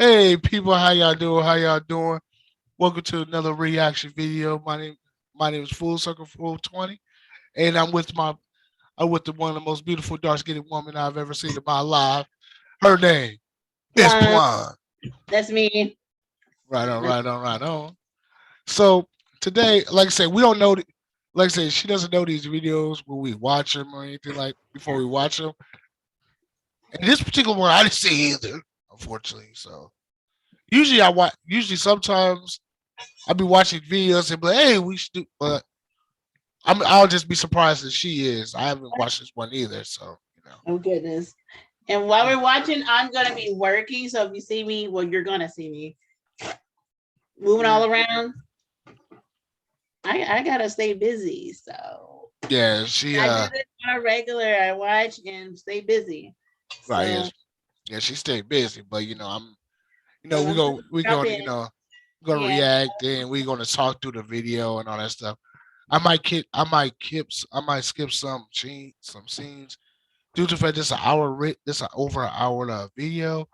Hey people, how y'all doing? How y'all doing? Welcome to another reaction video. My name is Full Circle Full 20, and I'm with the one of the most beautiful dark skinned woman I've ever seen in my life. Her name is Plum. Plum. That's me. Right on, right on, right on. So today, like I said, we don't know. Like I said, she doesn't know these videos when we watch them or anything like before we watch them. And this particular one, I didn't see either, unfortunately. So usually I watch. Usually sometimes I'll be watching videos and be like, hey, we should do, but I'll just be surprised that she is. I haven't watched this one either, so you know. Oh goodness. And while we're watching, I'm gonna be working. So if you see me, well, you're gonna see me moving all around. I gotta stay busy. So Yeah, she I do this on a regular. I watch and stay busy. right, So yeah, she stayed busy, but but I'm gonna we drop gonna in. gonna Yeah. react and we're gonna talk through the video and all that stuff. I might skip some scenes due to the fact this an over an hour video,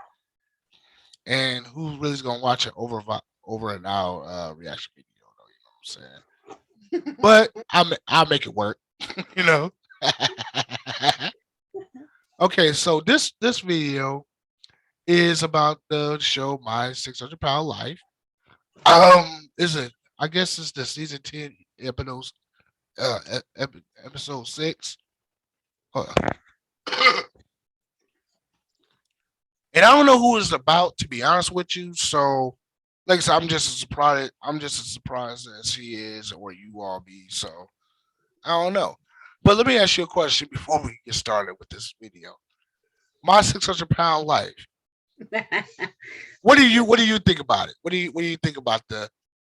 and who really is gonna watch it over an hour reaction video? You know what I'm saying? But I'll make it work. you know. Okay, so this video is about the show My 600 Pound Life. Is it? I guess it's the season 10 episodes, episode 6. Hold on. And I don't know who it's about, to be honest with you. So, like I said, I'm just as surprised as he is, or you all be. So, I don't know. But let me ask you a question before we get started with this video. My 600 pound life. What do you think about it? What do you think about the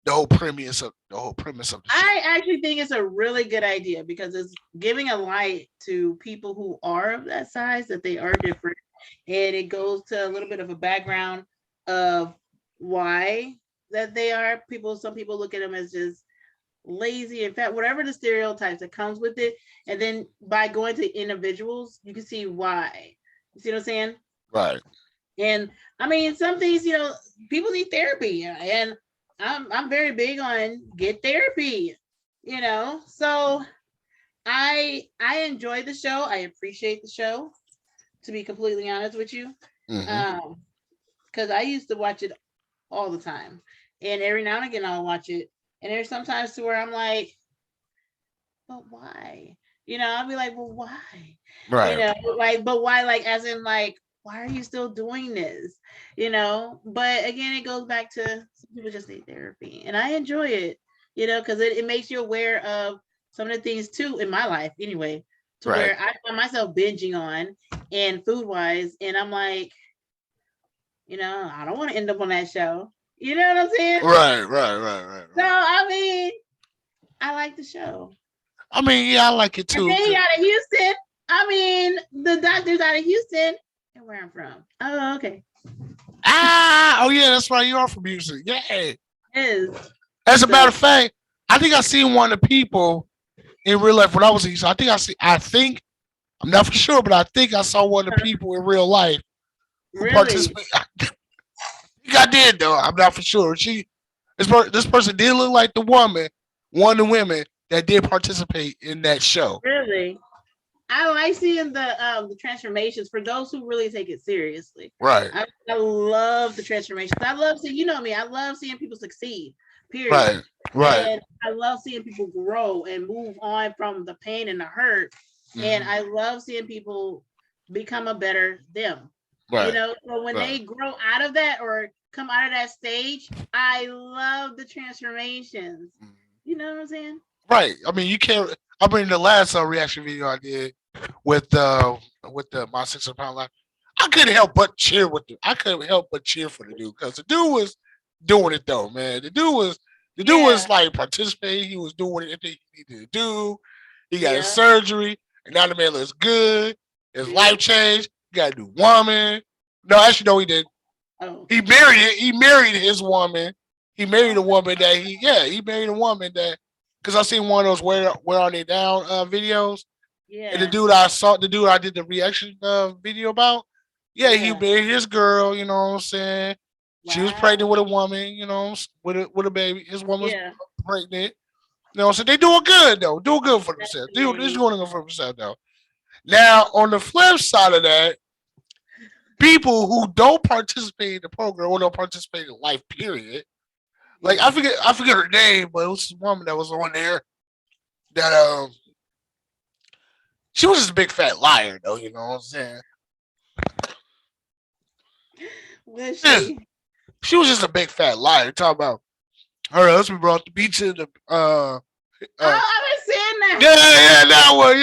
whole premise of the show? I actually think it's a really good idea because it's giving a light to people who are of that size that they are different, and it goes to a little bit of a background of why that they are people. Some people look at them as just lazy, in fact, whatever the stereotypes that comes with it, and then by going to individuals, you can see why. You see what I'm saying? Right. And I mean, some things, people need therapy, and I'm very big on get therapy, So I enjoy the show. I appreciate the show, to be completely honest with you, Hmm. because I used to watch it all the time, and every now and again I'll watch it, and there's sometimes to where I'm like, but why? I'll be like, well, why? Right. But why? Like, as in, like, why are you still doing this? But again, it goes back to some people just need therapy, and I enjoy it, because it makes you aware of some of the things too in my life, anyway, to Right. where I find myself binging on and food wise, and I'm like, I don't want to end up on that show. You know what I'm saying? Right. Right. Right. Right. So Right. I mean, I like the show. I mean, yeah, I like it And too. then he out of Houston. I mean, the doctor's out of Houston and where I'm from. Oh, okay. Oh yeah, that's right. You are from music. Yeah. Is As a matter so of fact, I think I seen one of the people in real life when I was in Houston. I think I'm not for sure, but I think I saw one of the people in real life who really. participated. I think I did though. I'm not for sure. This person did look like one of the women that did participate in that show. Really. I like seeing the transformations for those who really take it seriously. Right. I love the transformations. I love seeing, me, I love seeing people succeed, period. Right. Right. And I love seeing people grow and move on from the pain and the hurt. And Hmm. I love seeing people become a better them. Right. So when Right. they grow out of that or come out of that stage, I love the transformations. Mhm. You know what I'm saying? Right. I mean, you can't. I mean, the last reaction video I did with the my 600 pound life, I couldn't help but cheer with the. I couldn't help but cheer for the dude because the dude was doing it though, man. The dude Yeah. was like participating. He was doing everything he needed to do. He got his Yeah. surgery, and now the man looks good. His life See? changed. He got a new woman. No, actually, no, he didn't. Oh. He married it. He married his woman. He married Oh. a woman that he married a woman that because I seen one of those where are they down videos, and Yeah. the dude I did the reaction video about, yeah, he Yeah. married his girl. You know what I'm saying? She was pregnant Wow. with a woman, with a baby. His woman was Yeah. pregnant. So they doing good though, doing good for That's themselves. They're amazing. doing good for themselves though. Now, on the flip side of that, people who don't participate in the program or don't participate in life, period. Like Yeah. I forget her name, but it was this woman that was on there that she was just a big fat liar though. You know what I'm saying? Was Yeah, she? she was just a big fat liar. Talking about her husband brought the beach in the uh Oh, I've been saying that. yeah, that one.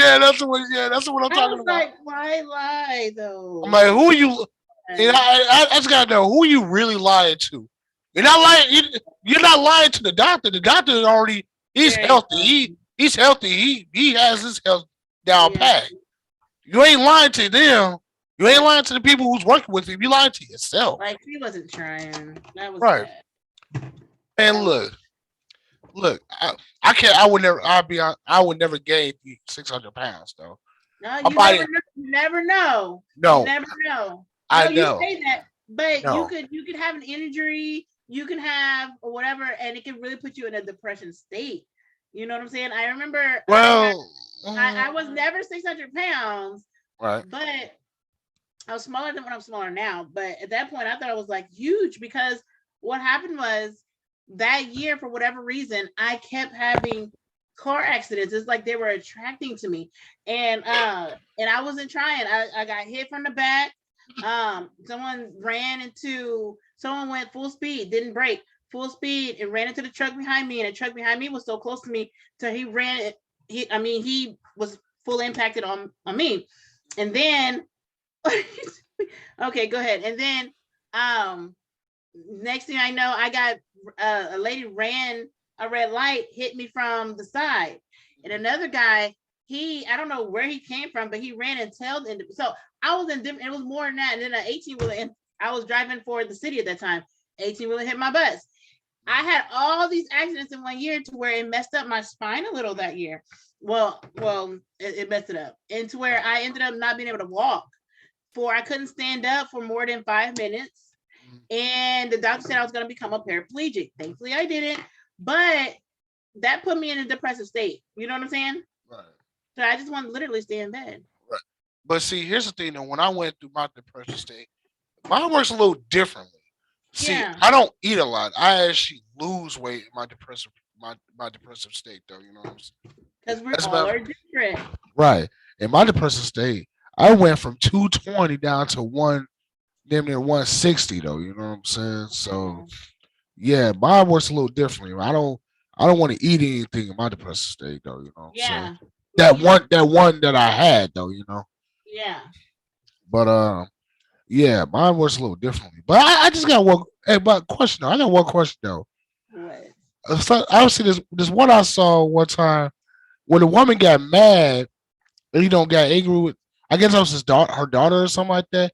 Yeah, that's the one I'm I talking was about. like, why lie I'm though? like, who are you? And And I just gotta know who you really lying to. You're not lying. You're not lying to the doctor. The doctor is already he's very healthy. He's healthy. He has his health down yeah. pat. You ain't lying to them. You ain't lying to the people who's working with him. You lying to yourself. Like she wasn't trying. That was Right. bad. And That was look. I can't. I would never. I would never gain 600 pounds though. no, My you body. never know. You never know. You No, never know. I No, you know. say that, but you No. could have an injury, you can have or whatever, and it can really put you in a depression state. You know what I'm saying? I remember Well. I was never 600 pounds, Right. but I was smaller than what I'm smaller now. But at that point, I thought I was like huge because what happened was that year, for whatever reason, I kept having car accidents. It's like they were attracting to me, and I wasn't trying. I got hit from the back. Someone went full speed, didn't brake, full speed, and ran into the truck behind me. And the truck behind me was so close to me, so he ran. He was full impacted on me, and then okay, go ahead. And then um next thing I know, I got a lady ran a red light, hit me from the side. And another guy, I don't know where he came from, but he ran and tailed into. So I was in different, it was more than that. And then an 18 wheeler, and I was driving for the city at that time. 18 wheeler hit my bus. I had all these accidents in 1 year to where it messed up my spine a little that year. It messed it up, and to where I ended up not being able to walk. I couldn't stand up for more than 5 minutes, and the doctor said I was going to become a paraplegic. Thankfully, I didn't, but that put me in a depressive state. You know what I'm saying? Right. So I just want to literally stay in bed. Right. But see, here's the thing though. When I went through my depression state, mine works a little differently. See, Yeah, I don't eat a lot. I actually lose weight in my depressive state though. You know what I'm saying? because we're That's all about are different. right. In my depressive state, I went from 220 down to damn near 160 though. You know what I'm saying? So Oh, yeah, mine works a little differently. I don't want to eat anything in my depressive state though. You know what I'm saying? yeah, That one that I had though. yeah. But yeah, mine works a little differently. But I just got one. Hey, but question though. I got one question though. What? So, I see this one I saw one time when the woman got mad and got angry with. I guess that was her daughter or something like that.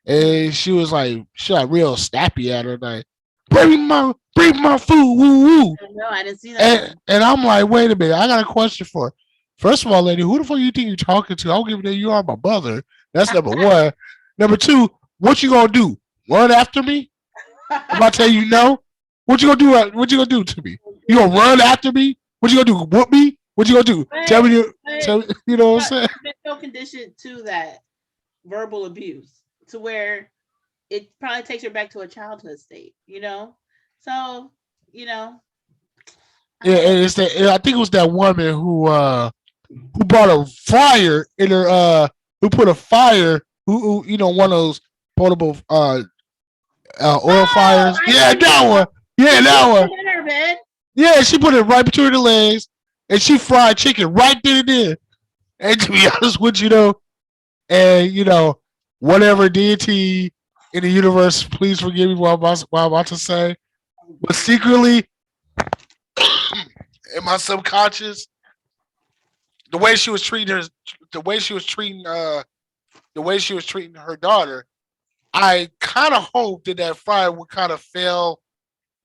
Mm-hmm. And she like real snappy at her like, bring my food, woo woo. No, I didn't see that And one. and I'm like, wait a minute, I got a question for her. First of all, lady, who the fuck you think you're talking to? I don't give a damn. You are my mother. That's number one. Number two, what you gonna do? Run after me? If I tell you no, what you gonna do? What you gonna do to me? You gonna run after me? What you gonna do? Whoop me? What you gonna do? Tell but me. but Tell me. You know what I'm but saying? she's been so conditioned to that verbal abuse to where it probably takes her back to a childhood state, So, you know, I Yeah, don't know. and it's that. I think it was that woman who brought a fire in her who put a fire who one of those portable oil Oh, fires. I know Yeah, what you're that talking one. about. Yeah, Did she that put one. it in her bed? Yeah, she put it right between her legs and she fried chicken right then and there. And to be honest with you though, and whatever deity in the universe, please forgive me what I'm about to say. Oh, But goodness. secretly in my subconscious, the way she was treating her the way she was treating the way she was treating her daughter, I kind of hoped that fire would kind of fell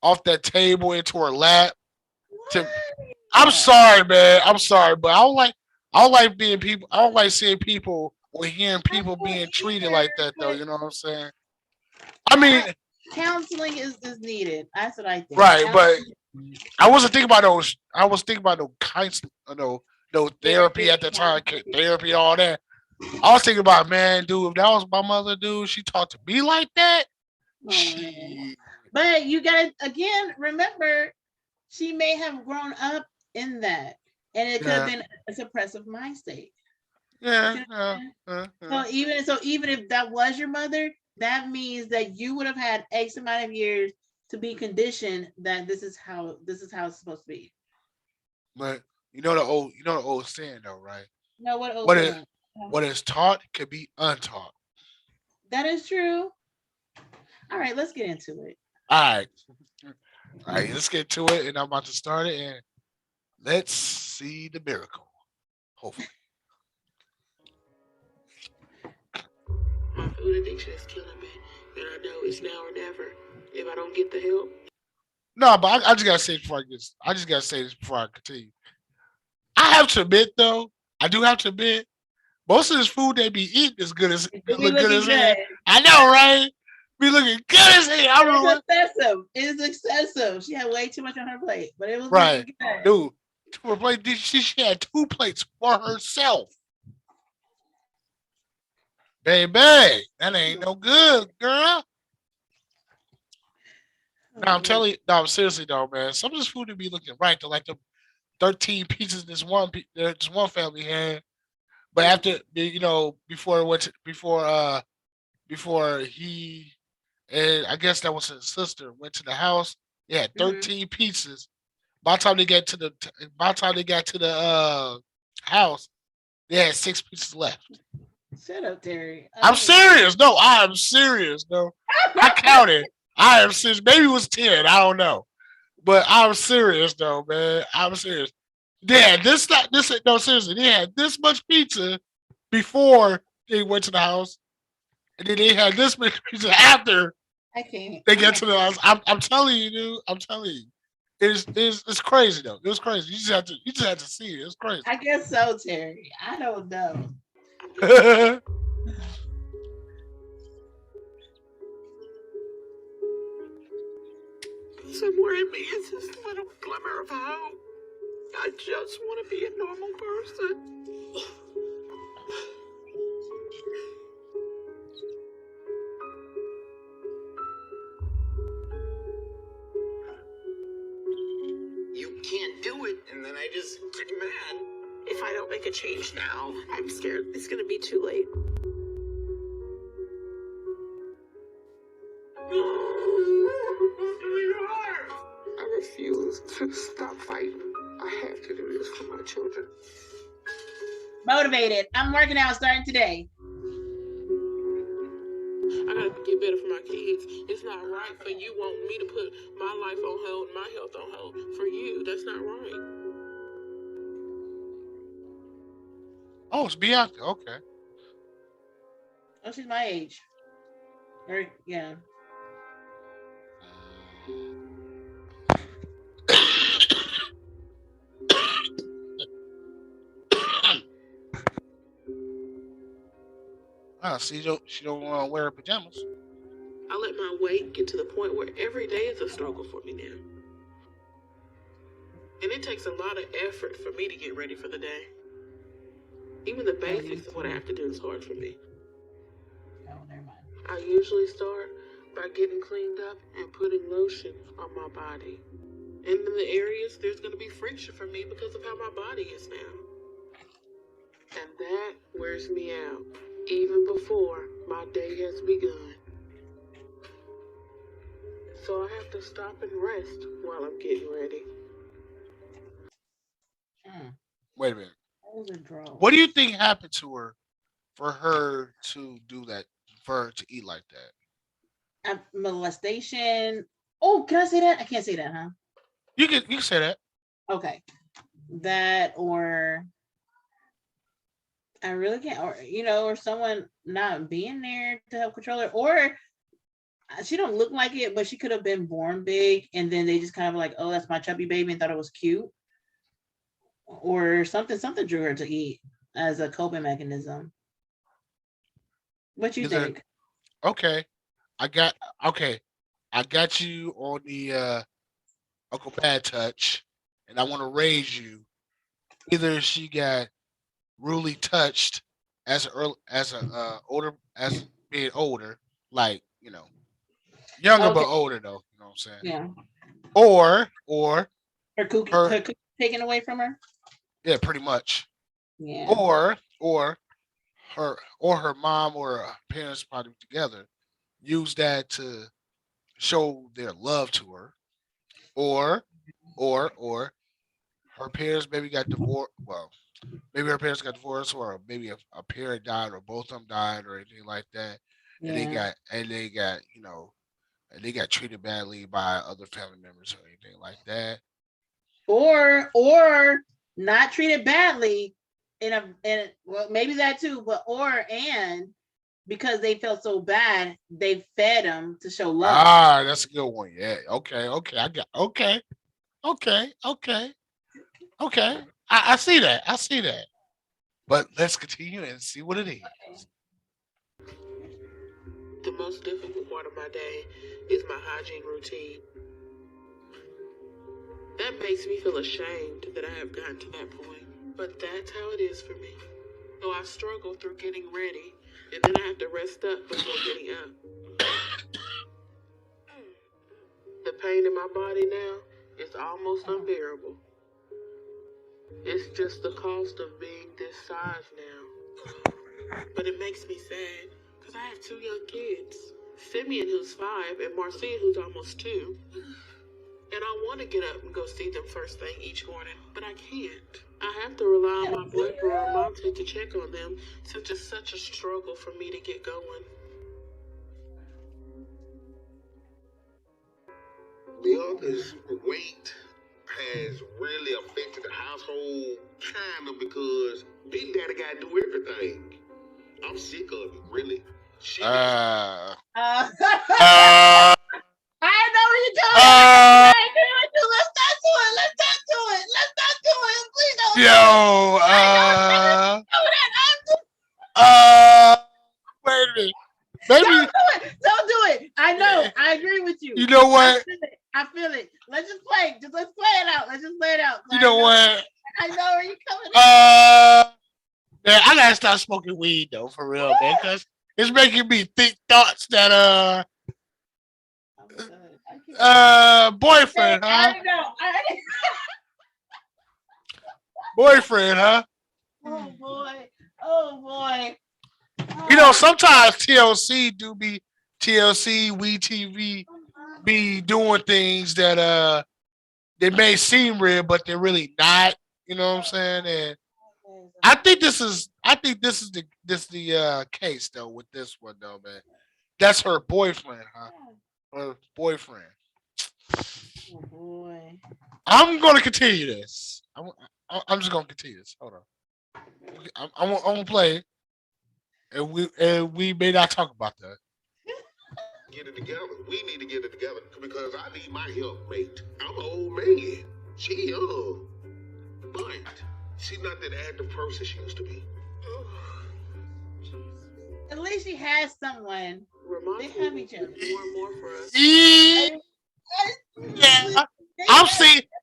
off that table into her lap. To I'm What? sorry, man. I'm sorry, but I don't like being people. I don't like seeing people or hearing I people don't being treated either, like that, though. but You know what I'm saying? I mean, I, Counseling is needed. That's what I think. Right, but I wasn't thinking about those. I was thinking about no kinds, no therapy at Therapy, the time, counseling. therapy, all that. I was thinking about, man, dude, if that was my mother, dude, she talked to me like that. Oh man. She, But you gotta again remember she may have grown up in that. And it could have yeah, been a suppressive mind state. You yeah, see what yeah, I'm saying? yeah. So even if that was your mother, that means that you would have had X amount of years to be conditioned that this is how it's supposed to be. But you know the old saying though, right? You know what old What is saying? what is taught can be untaught. That is true. All right, let's get into it. All right, all right, let's get to it, and I'm about to start it, and let's see the miracle. Hopefully, My food addiction is killing me, and I know it's now or never. If I don't get the help, no, but I just gotta say this before I get. I just gotta say this before I continue. I have to admit, though, I do have to admit, most of this food they be eating is good as It do be look good looking as hell. good. I know, right? Be looking good as hell. I It's remember, excessive. It's excessive. She had way too much on her plate, but it was looking right, good. dude. To her plate, she had two plates for herself. Baby, that ain't no good, girl. Oh, Now I'm man. telling you, no, seriously though, man. Some of this food to be looking right. They're like the 13 pieces this one family had. But after before it went to, before he and I guess that was his sister went to the house, they had Mhm. 13 pieces. By the time they get to the by the time they got to the house, they had six pieces left. Shut up, Terry. I'm Oh. serious. No, I am serious. No, I counted. I am serious. Maybe it was 10. I don't know. But I'm serious though, man. I'm serious. Yeah, this not this no seriously. They had this much pizza before they went to the house, and then they had this much pizza after I can't. they I'm get not. to the house. I'm telling you, dude. I'm telling you. It's crazy though. It was crazy. You just have to see it. It's crazy. I guess so, Terry. I don't know. I'm gonna say somewhere in me is this little glimmer of hope. I just want to be a normal person. You can't do it, and then I just get mad. If I don't make a change now, I'm scared it's gonna be too late. I refuse to stop fighting. I have to do this for my children. Motivated. I'm working out starting today. I gotta get better for my kids. It's not right for you wanting me to put my life on hold, my health on hold for you. That's not right. Oh, it's Bianca. Okay. Oh, she's my age. Or yeah. Ah, see, she don't want to wear her pajamas. I let my weight get to the point where every day is a struggle for me now. And it takes a lot of effort for me to get ready for the day. Even the Oh, me basics of what I too. have to do is hard for me. Oh, never mind. I usually start by getting cleaned up and putting lotion on my body. And in the areas, there's going to be friction for me because of how my body is now. And that wears me out, even before my day has begun. So I have to stop and rest while I'm getting ready. Mm. Wait a minute. Those are What do you draws. think happened to her for her to do that? For her to eat like that? Molestation. Oh, can I say that? I can't say that, huh? You can say that. Okay. That or I really can't, or or someone not being there to help control her, or she don't look like it, but she could have been born big, and then they just kind of like, oh, that's my chubby baby, and thought it was cute, or something drew her to eat as a coping mechanism. What you Either think? okay. I got okay. I got you on the Uncle Bad touch, and I want to raise you. Either she got really touched as a as being older, like younger Okay. but older though. You know what I'm saying? Yeah. Or Her her, cookie taken away from her. yeah, pretty much. Yeah. Or her mom or her parents probably together use that to show their love to her, or or her parents maybe got divorced. Well, maybe her parents got divorced, or maybe a parent died, or both of them died, or anything like that, and Yeah. they got and they got treated badly by other family members or anything like that. Or not treated badly in well, maybe that too, but and because they felt so bad, they fed them to show love. Ah, that's a good one. Yeah. Okay. Okay. I got. Okay. Okay. Okay. Okay. I see that. I see that. But let's continue and see what it is. The most difficult part of my day is my hygiene routine. That makes me feel ashamed that I have gotten to that point. But that's how it is for me. So I struggle through getting ready, and then I have to rest up before getting up. The pain in my body now is almost unbearable. It's just the cost of being this size now. But it makes me sad because I have two young kids. Simeon, who's 5, and Marcia, who's almost 2. And I want to get up and go see them first thing each morning, but I can't. I have to rely on my boyfriend or Monty to check on them since it's such a struggle for me to get going. Bianca's weight has really affected the household kind of because Big Daddy got to do everything. I'm sick of it, really. She got Uh. Uh, Uh. I know where you're going. Uh. I agree with you. Let's not do it. Let's not do it. Let's not do it. Please don't do it. Yo. I know. Do that. Uh. Wait a minute. Maybe Don't do it. Don't do it. I know. I agree with you. you know I what? feel it. I feel it. Let's just play. Let's play it out. Let's just play it out. You know what? I know where you're coming Man, I gotta stop smoking weed though, for real, man, because it's making me think thoughts that from. I boyfriend, huh? know. Boyfriend, huh? Oh boy. Oh boy. You know, sometimes TLC, We TV be doing things that they may seem real, but they're really not. You know what I'm saying? And I think this is the case though with this one though, man. That's her boyfriend, huh? Her boyfriend. Oh boy. I'm gonna continue this. I'm just gonna continue this. Hold on. I'm gonna play, and we may not talk about that. get it together. We need to get it together because I need my help, mate. I'm an old man. She young, but she's not that active person she used to be. At least she has someone. They have each other. More and more for us. Yeah,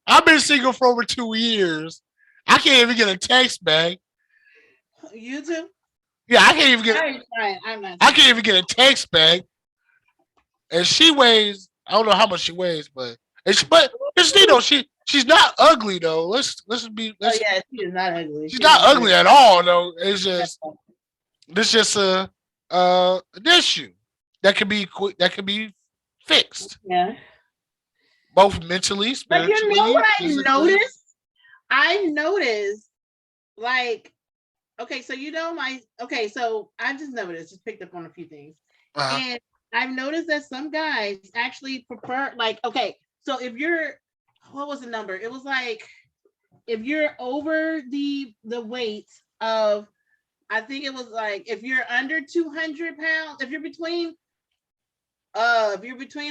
I've been single for over 2 years. I can't even get a text back. You too? Yeah, I can't even get. I ain't trying. I'm not. I can't even get a text back. And she weighs. I don't know how much she weighs, but she's not ugly though. Let's Oh yeah, she is not ugly. she's not ugly at all though. It's just an issue that can be fixed, Yeah. both mentally, But you know spiritually, what I physically. noticed? I noticed, like, okay, so so I just noticed, just picked up on a few things. Uh-huh. And I've noticed that some guys actually prefer, like, okay, so if you're, what was the number? It was like, if you're over the weight of, I think it was like, if you're under 200 pounds, if you're between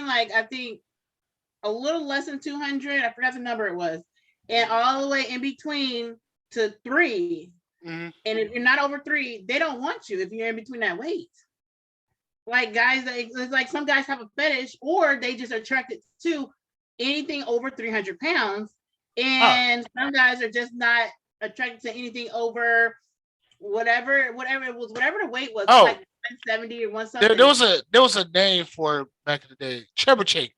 like, I think a little less than 200, I forgot the number it was, and all the way in between to 3. Mm-hmm. And if you're not over 3, they don't want you if you're in between that weight. like guys that it's like some guys have a fetish, or they just attracted to anything over 300 pounds, Oh, and some guys are just not attracted to anything over whatever it was, whatever the weight was. It's like oh, 170 or one there something. was a name for it back in the day. Chubby shakers,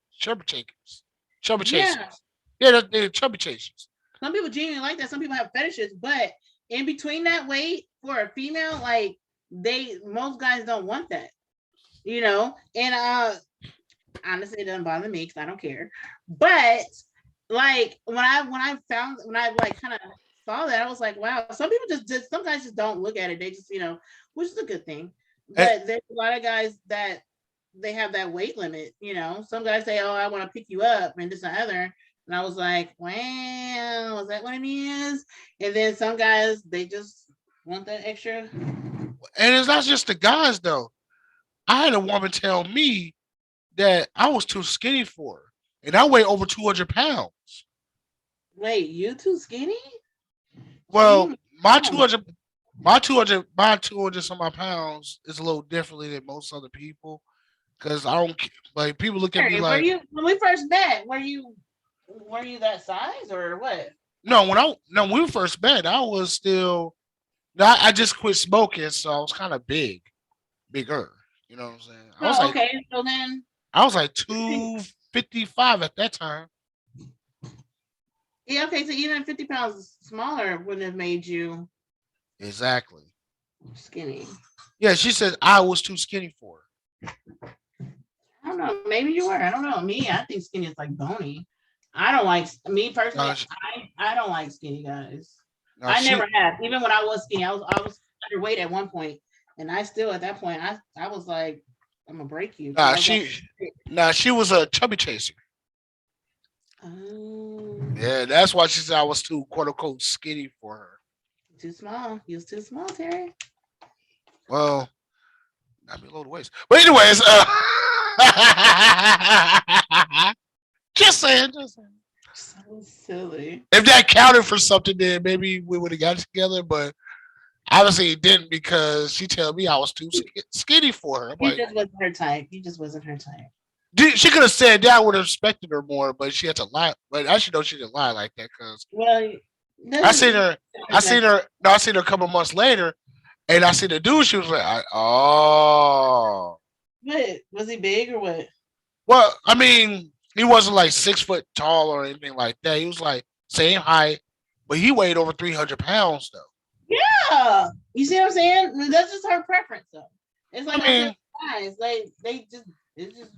chubby Yeah, chasers. Yeah, they're chubby chasers. some people genuinely like that. Some people have fetishes, but in between that weight for a female, like they most guys don't want that, you know. And honestly, it doesn't bother me because I don't care. But like when I like kind of saw that, I was like, wow. Some people just some guys just don't look at it. They just which is a good thing. And, But there's a lot of guys that they have that weight limit. You know, some guys say, "Oh, I want to pick you up," and this and other. And I was like, "Wow, is that what it is?" And then some guys they just want that extra. and it's not just the guys though. I had a woman tell me that I was too skinny for her, and I weigh over 200 pounds. Wait, you too skinny? Well, She, my two oh, hundred, my 200 some odd pounds is a little differently than most other people because I don't like people look at me Mary, were like you when we first met? Were you that size or what? no when we first met I was still I just quit smoking so I was kind of bigger, you know what I'm saying. Oh, okay. So then, I was like 255 at that time. yeah, okay. So even 50 pounds smaller wouldn't have made you Exactly. skinny. Yeah, she said I was too skinny for I don't know. Maybe you were. I don't know. Me, I think skinny is like bony. I don't like me her. personally. I don't like skinny guys. No, I she never have. Even when I was skinny, I was underweight at one point, and I still at that point I was like, I'm gonna break you because nah I was she like, nah she was a chubby chaser. oh, Yeah, that's why she said I was too quote unquote skinny for her. too small. You was too small, Terry. Well, I mean, load of waste. But anyways, just saying. So silly. If that counted for something, then maybe we would have got together. But obviously, it didn't because she told me I was too skinny for her. I'm You like, just wasn't her type. You just wasn't her type. she could have said that. I would have respected her more, but she had to lie. But I should know she didn't lie like that because Well, I doesn't seen her. I seen her. No, I seen her a couple months later, and I seen the dude. She was like, oh. what was he big or what? Well, I mean, he wasn't like 6 foot tall or anything like that. He was like same height, but he weighed over 300 pounds though. Yeah, you see what I'm saying? That's just her preference, though. It's I like I said, mean, guys, they just it's just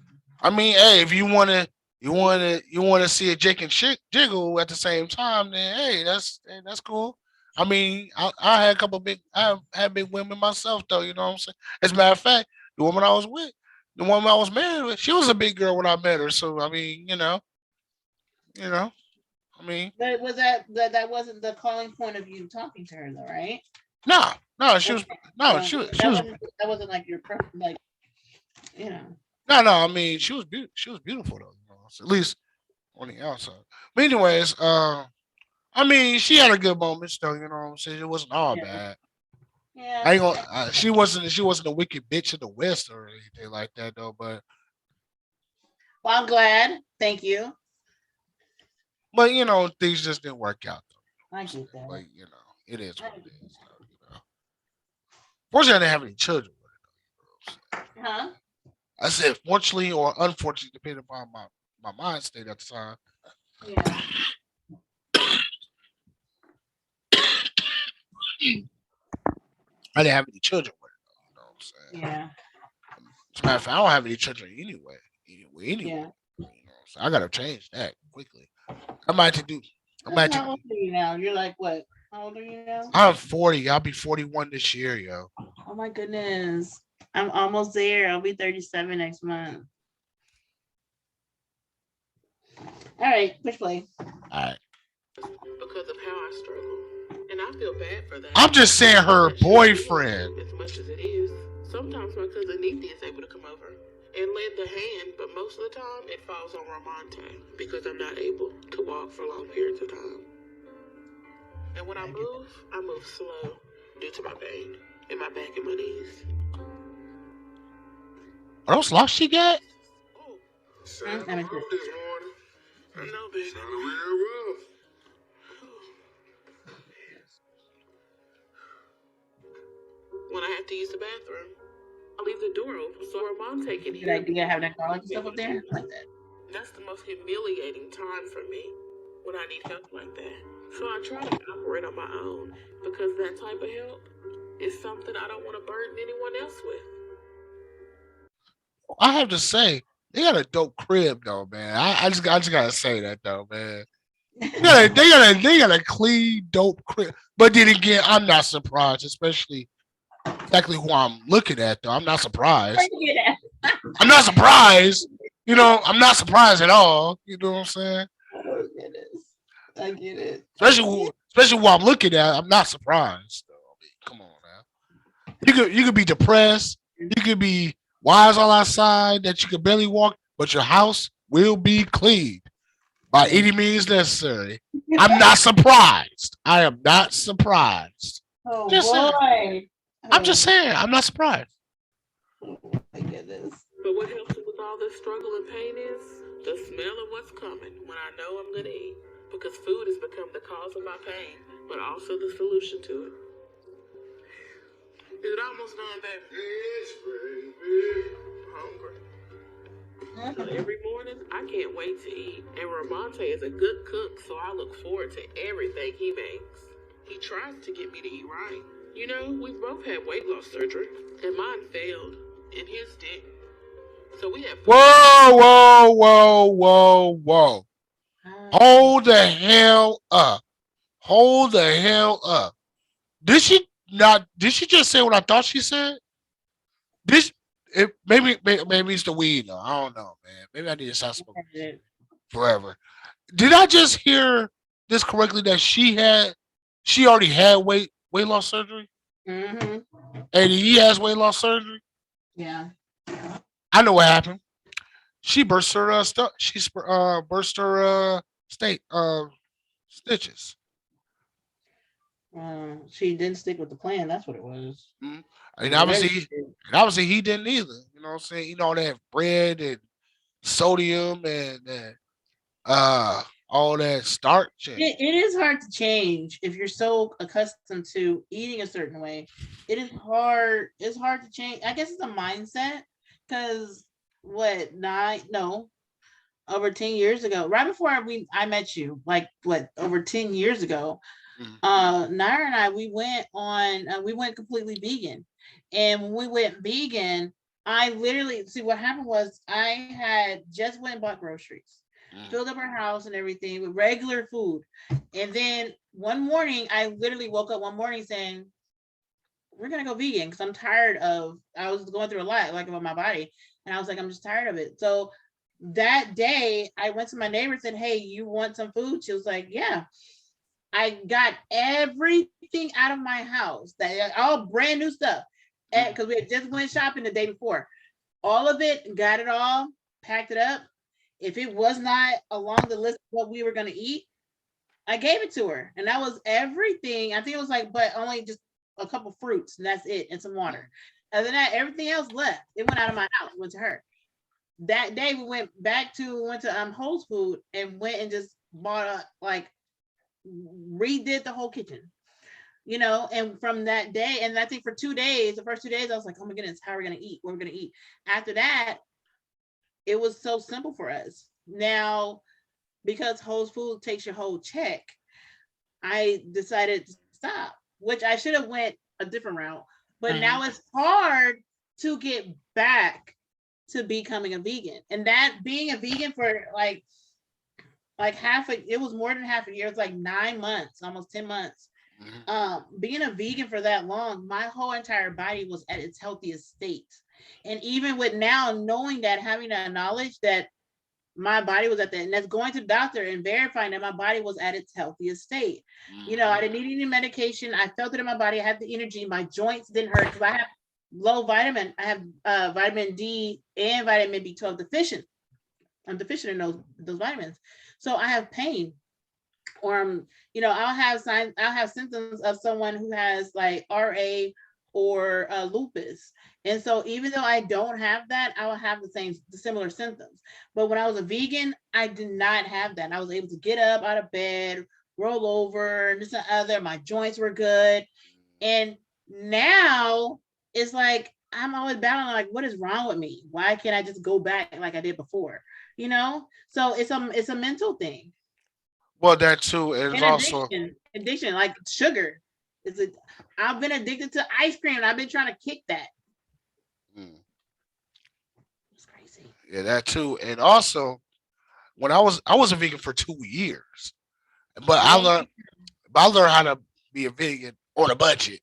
hey, if you wanna see a Jake and jiggle at the same time, then hey, that's cool. I mean, I had a couple big, I had big women myself though. You know what I'm saying? As a matter of fact, the woman I was with, the woman I was married with, she was a big girl when I met her. So I mean, you know, I mean, but was that wasn't the calling point of you talking to her though, right? no, no, she was Okay. no, So she was that wasn't like your preference, like you know. no. I mean, she was beautiful though. So at least on the outside. But anyways, I mean, she had a good moments though. You know what I'm saying? It wasn't all Yeah. bad. Yeah. I ain't gonna. She wasn't a wicked bitch in the West or anything like that though. Well, I'm glad. Thank you. But things just didn't work out though. I get But that. it is I what it get is. Though. Fortunately, I didn't have any children with her. that. Huh? I said fortunately or unfortunately, depending upon my mind state at the time. Yeah. I didn't have any children with her. Though, you know what I'm saying? Yeah. As a matter of fact, I don't have any children anyway. Anyway. Yeah. So I gotta change that quickly. I might have to do. I might have How to. old are you now? You're like what? How old are you now? I'm 40. I'll be 41 this year, yo. Oh my goodness. I'm almost there. I'll be 37 next month. All right, push play. All right. because of how I struggle. And I feel bad for that. I'm just saying her That shouldn't boyfriend. be as much as it is. Sometimes my cousin Neefy is able to come over and lend a hand, but most of the time it falls on Ramonte because I'm not able to walk for long periods of time. And when I move slow due to my pain in my back and my knees. Are those locks she got? Oh, Mm, Sounded let me rough this morning. I know, baby. Sounded real rough. When I have to use the bathroom, I leave the door open so our mom take it Good here. idea having that garlic and stuff up there. I like that. That's the most humiliating time for me when I need help like that. So I try to operate on my own because that type of help is something I don't want to burden anyone else with. I have to say, they got a dope crib though, man. I just gotta say that though, man. They got a clean, dope crib. But then again, I'm not surprised, especially exactly who I'm looking at though. I'm not Where surprised. you get that? I'm not surprised. I'm not surprised at all. You know what I'm saying? Oh goodness, I get it. I Especially get. who I'm looking at, I'm not surprised. Though. I mean, come on now. You could be depressed. You could be wise all outside that you could barely walk, but your house will be clean by Yeah. any means necessary. I'm not surprised. I am not surprised. Oh Just saying. boy. I'm just Oh, saying. I'm not surprised. oh my goodness. But what helps with all this struggle and pain is the smell of what's coming when I know I'm gonna eat. Because food has become the cause of my pain, but also the solution to it. Is it almost done, baby? Yes, baby. I'm hungry. So every morning, I can't wait to eat. And Ramonte is a good cook, so I look forward to everything he makes. He tries to get me to eat right. You know, we've both had weight loss surgery, and mine failed, and his didn't. So we have food. Whoa, whoa, whoa, whoa, whoa. Hold the hell up. Hold the hell up. Did she not? Did she just say what I thought she said? This maybe it's the weed though. I don't know, man. Maybe I need to stop smoking forever. Did I just hear this correctly that she already had weight loss surgery Mm-hmm. and he has weight loss surgery? Yeah. I know what happened. She burst her burst her state stitches. She didn't stick with the plan. That's what it was. Mhm. It And was very. obviously he didn't either. You know what I'm saying? You know that bread and sodium and all that starch and It is hard to change if you're so accustomed to eating a certain way. It is hard. It's hard to change. I guess it's a mindset because what nine? No, over 10 years ago, right before I met you, like what over 10 years ago. mm, Naira and I we went completely vegan, and when we went vegan, I literally see what happened was I had just went and bought groceries, mm. filled up our house and everything with regular food, and then one morning I literally woke up one morning saying we're gonna go vegan because I'm tired of I was going through a lot like about my body, and I was like I'm just tired of it. So that day I went to my neighbor and said, "Hey, you want some food?" She was like, "Yeah." I got everything out of my house, that all brand new stuff, Mm. because we had just went shopping the day before. All of it, got it all, packed it up. If it was not along the list of what we were going to eat, I gave it to her, and that was everything. I think it was like, but only just a couple fruits, and that's it, and some water. Other than that, everything else left. It went out of my house, went to her. That day, went to Whole Food and went and just bought like redid the whole kitchen, and from that day, and I think for 2 days, the first 2 days, I was like, oh my goodness, how are we gonna eat? What are we gonna eat? After that, it was so simple for us. Now, because Whole Food takes your whole check, I decided to stop, which I should have went a different route. But Mhm. now it's hard to get back to becoming a vegan. And that being a vegan for like it was more than half a year. It's like 9 months, almost 10 months. Mhm. Being a vegan for that long, my whole entire body was at its healthiest state. And even with now knowing that, having that knowledge that my body was at that, and that's going to the doctor and verifying that my body was at its healthiest state. I Mhm. didn't need any medication. I felt it in my body. I had the energy. My joints didn't hurt because I have low vitamin. I have vitamin D and vitamin B12 deficient. I'm deficient in those vitamins. So I have pain, or I'll have signs, I'll have symptoms of someone who has like RA or lupus. And so even though I don't have that, I will have the similar symptoms. But when I was a vegan, I did not have that. I was able to get up out of bed, roll over, and this and other. My joints were good. And now it's like I'm always battling like, what is wrong with me? Why can't I just go back like I did before? You know? So it's a mental thing. Well, that too is And also. addiction, like sugar. Is it? I've been addicted to ice cream, and I've been trying to kick that. Mm, It's crazy. yeah, that too, and also when I was a vegan for 2 years, but I Man, learned but I learned how to be a vegan on a budget.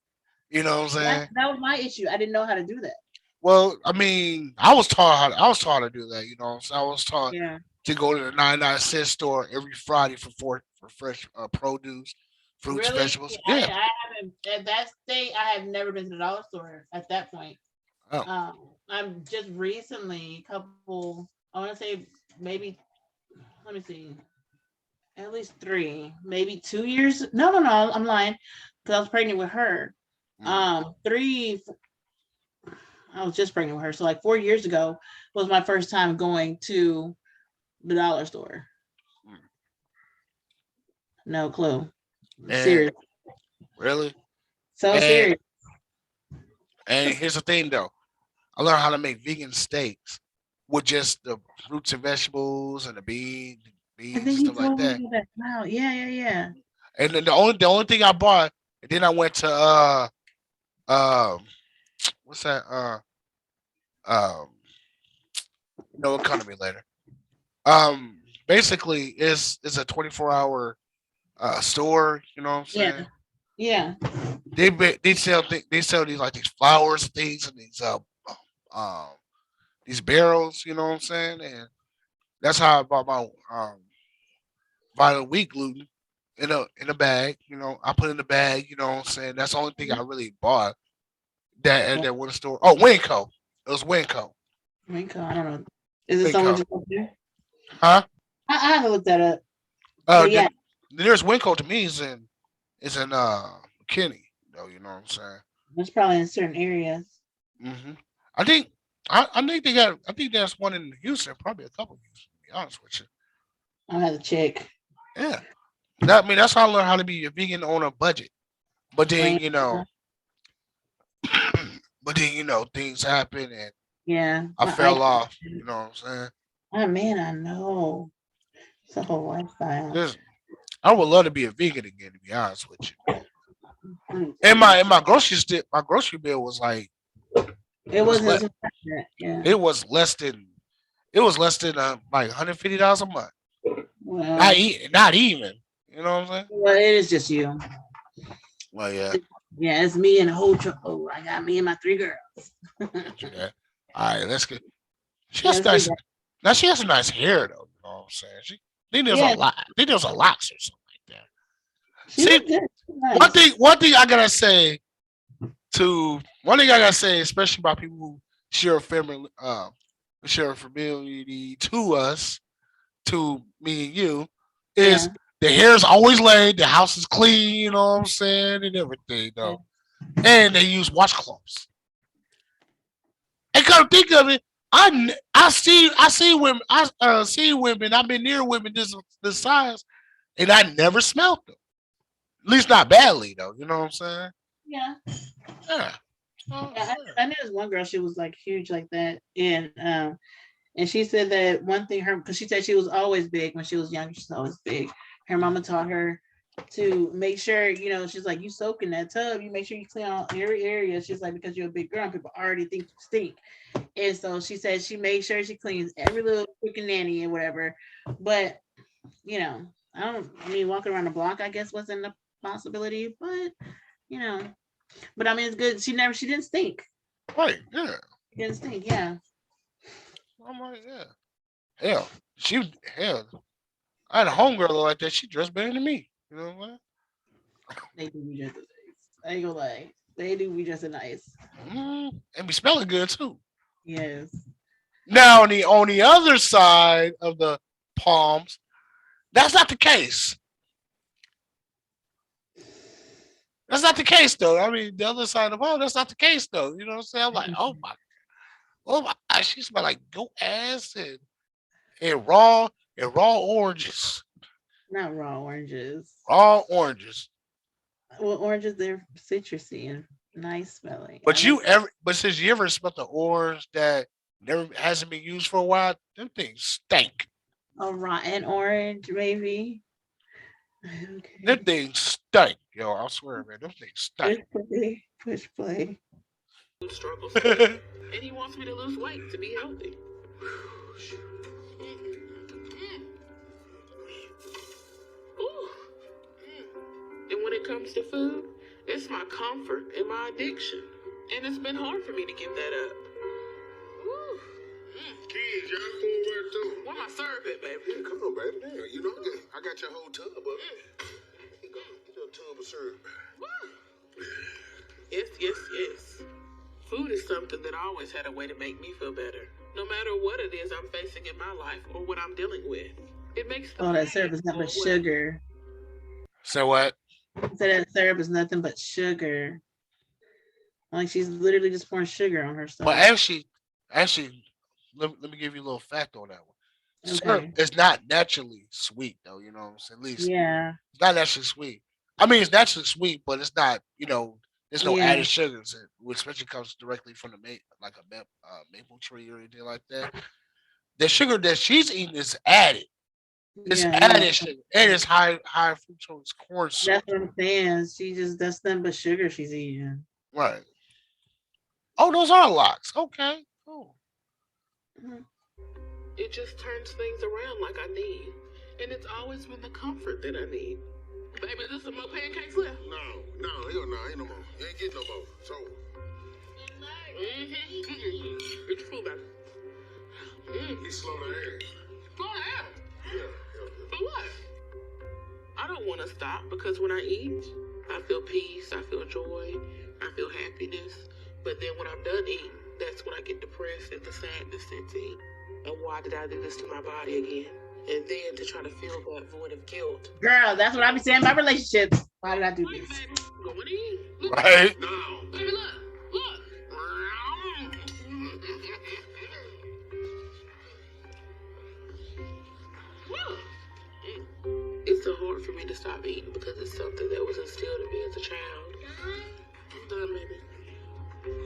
You know what I'm saying? that was my issue. I didn't know how to do that. Well, I mean, I was taught to do that. You know, so I was taught Yeah. to go to the 99-cent store every Friday for fresh produce, fruits, Really? vegetables. Yeah. I haven't at that state. I have never been to the dollar store at that point. Oh. I'm just recently, couple. I want to say maybe. Let me see. At least 3, maybe 2 years. No, no, no. I'm lying because I was pregnant with her. Mm, 3. I was just pregnant with her, so like 4 years ago was my first time going to the dollar store. mm. No clue. And Serious. really, So and serious. and here's the thing though, I learned how to make vegan steaks with just the fruits and vegetables and the I beans think and you stuff like told me that. that. Wow. Yeah, yeah, yeah. And then the only thing I bought, and then I went to um what's that um no, it'll come to me later. Basically, it's a 24-hour store. You know what I'm Yeah. saying? Yeah. They sell these like these flowers and things and um these barrels. You know what I'm saying? And that's how I bought my vitamin wheat gluten in a bag. You know, I put it in the bag. You know what I'm saying? That's the only thing I really bought that at Yeah. that one store. Oh, Winco. It was Winco. I don't know. Is it someone Winco. just up there? Huh? I have to look that up. Uh, But the, yeah, the nearest Winco to me is in McKinney. Though you know what I'm saying. it's probably in certain areas. hmm I think I think they got. I think there's one in Houston. Probably a couple of Houston. To be honest with you. I'll have to check. Yeah. I mean, that's how I learned how to be a vegan on a budget. But then When, things happen and yeah, I my eye. fell off. You know what I'm saying? Oh man, I know. It's a whole lifestyle. This I would love to be a vegan again. To be honest with you. And Mm. my grocery bill was like It was wasn't le- as much as that. Yeah. it was less than it was less than like $150 a month. Well, Not even. You know what I'm saying? well, it is just you. Well, yeah. Yeah, it's me and the whole truck. Oh, I got me and my 3 girls. Yeah, do that. All right, let's get. She Yeah, has let's do nice. that. Now she has some nice hair though. You know what I'm saying? I think there's a Yeah, lot. I think there's a locks or something like that. she See, looked good. one Nice. thing. One thing I gotta say one thing I gotta say, especially about people who share a family, share a familiarity to us, to me and you, is Yeah. the hair's always laid, the house is clean. You know what I'm saying, and everything Yeah. though. And they use washcloths. And come think of it, I see women see women. I've been near women this size, and I never smelt them. At least not badly though. You know what I'm saying? Yeah. Yeah. Oh, Yeah, yeah. I knew this one girl. She was like huge like that, and she said that one thing because she said she was always big when she was younger. She's always big. Her mama taught her to make sure, she's like, you soak in that tub, you make sure you clean out every area. She's like, because you're a big girl, and people already think you stink. And so she said she made sure she cleans every little freaking nanny and whatever. But I mean, walking around the block, I guess, wasn't a possibility, you know, but I mean, it's good. She didn't stink. Right. Yeah. She didn't stink. Yeah. I'm like, yeah. Hell, hell. I had a homegirl like that. She dressed better than me. You know what? They do be just as nice. I ain't gonna lie. They do be just as nice. And be smelling good too. Yes. Now on the other side of the palms, that's not the case. That's not the case though. I mean, the other side of the world, that's not the case though. You know what I'm saying? I'm like, oh my, she smell like goat ass and raw oranges, Not raw oranges. raw oranges. Well, oranges, they're citrusy and nice smelling. I But like you ever, but since you ever smelled the orange that never hasn't been used for a while, them things stink. a rotten orange, maybe. Them Okay. things stink, yo. I swear, man, them things stink. Push play. Push play. Struggle still. And he wants me to lose weight to be healthy. Ooh. And when it comes to food, it's my comfort and my addiction. And it's been hard for me to give that up. Ooh. Kids, y'all fool right too. Where my syrup at, baby? Yeah, come on, baby. Damn, you know I got your whole tub up. Here you go. Your tub of syrup. Woo. Yes, yes, yes. Food is something that always had a way to make me feel better. No matter what it is I'm facing in my life or what I'm dealing with. It makes the Oh, that pain syrup is nothing go but away. sugar. So what? So that syrup is nothing but sugar. Like she's literally just pouring sugar on her But stuff. actually, let me give you a little fact on that one. Syrup Okay. is not naturally sweet though. You know what I'm saying? At least Yeah. it's not naturally sweet. I mean, it's naturally sweet, but it's not. You know, there's no Yeah. added sugars, which especially comes directly from the like a maple tree or anything like that. The sugar that she's eating is added. It's Yeah. No. added sugar, and it's high fructose corn syrup. That's what I'm saying. That's nothing but sugar she's eating. Right. Oh, those are locks. Okay. Cool. Mhm. It just turns things around like I need. And it's always been the comfort that I need. Baby, there's some more pancakes left. No, hell no, ain't no more. You ain't getting no more. So, Get your food back. he's slow to ass. Go ahead. Yeah. For what? I don't want to stop because when I eat, I feel peace, I feel joy, I feel happiness. But then when I'm done eating, that's when I get depressed and the sadness sets in. And why did I do this to my body again? And then to try to fill that void of guilt. Girl, that's what I be saying about relationships. Why did I do Wait, this? baby, going in. Look, Right. No. baby, look. Look. It's so hard for me to stop eating because it's something that was instilled in me as a child. I'm done, baby.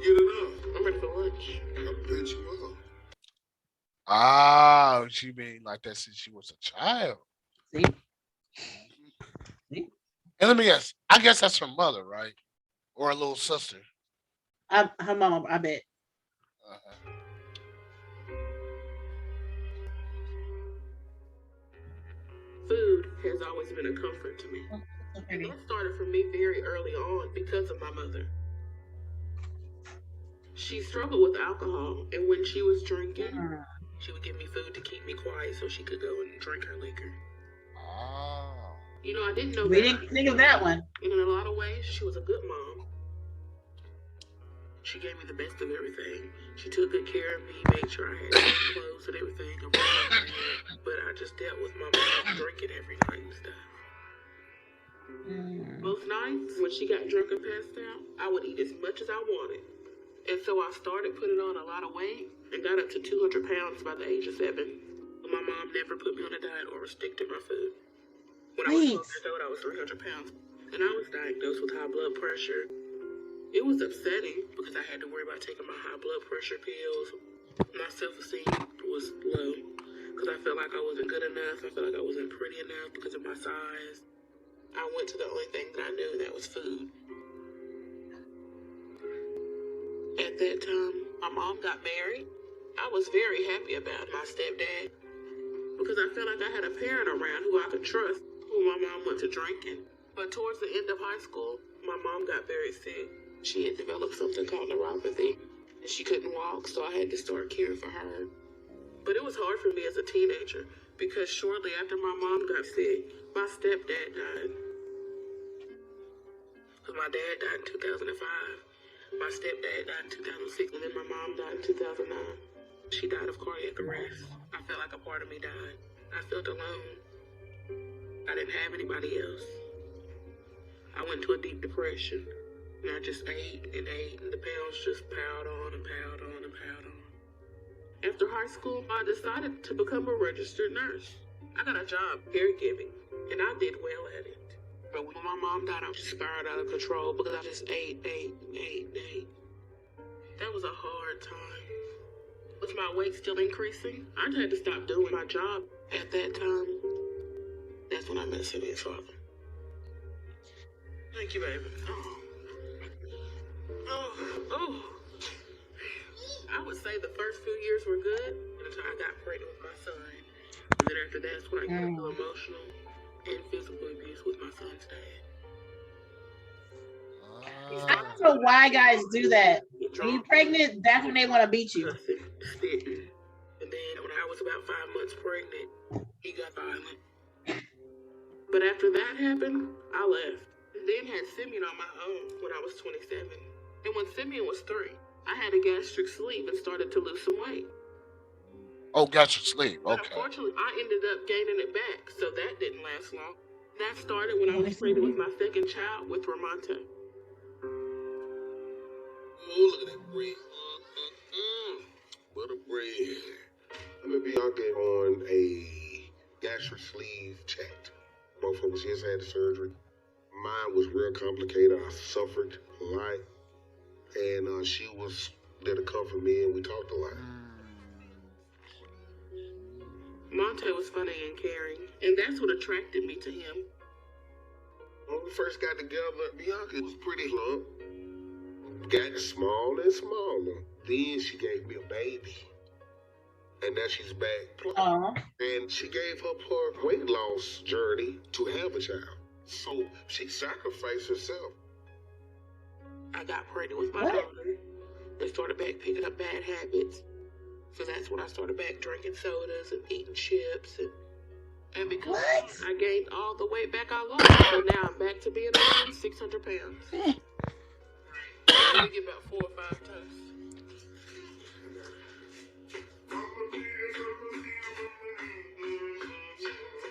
Get enough. I'm ready for lunch. I bet you are. Ah, she been like that since she was a child. See? See? And let me guess. I guess that's her mother, right? Or a little sister. Her mama, I bet. Uh-huh. Food has always been a comfort to me. So And pretty. that started for me very early on because of my mother. She struggled with alcohol, and when she was drinking, Mm. she would give me food to keep me quiet so she could go and drink her liquor. Ah. You know, I didn't know We that. didn't think of that one. And in a lot of ways, she was a good mom. She gave me the best of everything. She took good care of me, made sure I had clothes and everything. But I just dealt with my mom drinking every night and stuff. Mm. Most nights, when she got drunk and passed out, I would eat as much as I wanted. And so I started putting on a lot of weight and got up to 200 pounds by the age of 7. But my mom never put me on a diet or restricted my food. When I was 12 Nice. years old, I was 300 pounds. And I was diagnosed with high blood pressure. It was upsetting because I had to worry about taking my high blood pressure pills. My self-esteem was low because I felt like I wasn't good enough. I felt like I wasn't pretty enough because of my size. I went to the only thing that I knew, and that was food. At that time, my mom got married. I was very happy about my stepdad because I felt like I had a parent around who I could trust, who my mom went to drinking. But towards the end of high school, my mom got very sick. She had developed something called neuropathy, and she couldn't walk, so I had to start caring for her. But it was hard for me as a teenager because shortly after my mom got sick, my stepdad died. Because my dad died in 2005. My stepdad died in 2006, and then my mom died in 2009. She died of cardiac arrest. I felt like a part of me died. I felt alone. I didn't have anybody else. I went into a deep depression. And I just ate and ate, and the pounds just piled on and piled on and piled on. After high school, I decided to become a registered nurse. I got a job caregiving, and I did well at it. But when my mom died, I just spiraled out of control because I just ate, and ate. That was a hard time. With my weight still increasing, I had to stop doing my job. At that time, that's when I met Sylvia's father. Thank you, baby. Oh. I would say the first few years were good until I got pregnant with my son. And then after that's when I got into emotional and physical abuse with my son's dad. I don't know why guys do that. When you're pregnant, that's when they want to beat you. Spitting. And then when I was about 5 months pregnant, he got violent. But after that happened, I left. And then had Simeon on my own when I was 27. And when Simeon was 3, I had a gastric sleeve and started to lose some weight. Oh, gastric sleeve. But Okay. unfortunately, I ended up gaining it back, so that didn't last long. That started when I was pregnant with my second child with Ramonte. Oh, look at that bread. What a bread. I met Bianca on a gastric sleeve chat. Both of us just had the surgery. Mine was real complicated. I suffered a lot. And she was there to comfort me, and we talked a lot. Monte was funny and caring, and that's what attracted me to him. When we first got together, Bianca was pretty plump. Got smaller and smaller. Then she gave me a baby. And now she's back plump. And she gave up her weight loss journey to have a child. So she sacrificed herself. I got pregnant with my daughter and started back picking up bad habits. So that's when I started back drinking sodas and eating chips. And because I gained all the weight back I lost, so now I'm back to being around 600 pounds. I get about 4 or 5 toasts.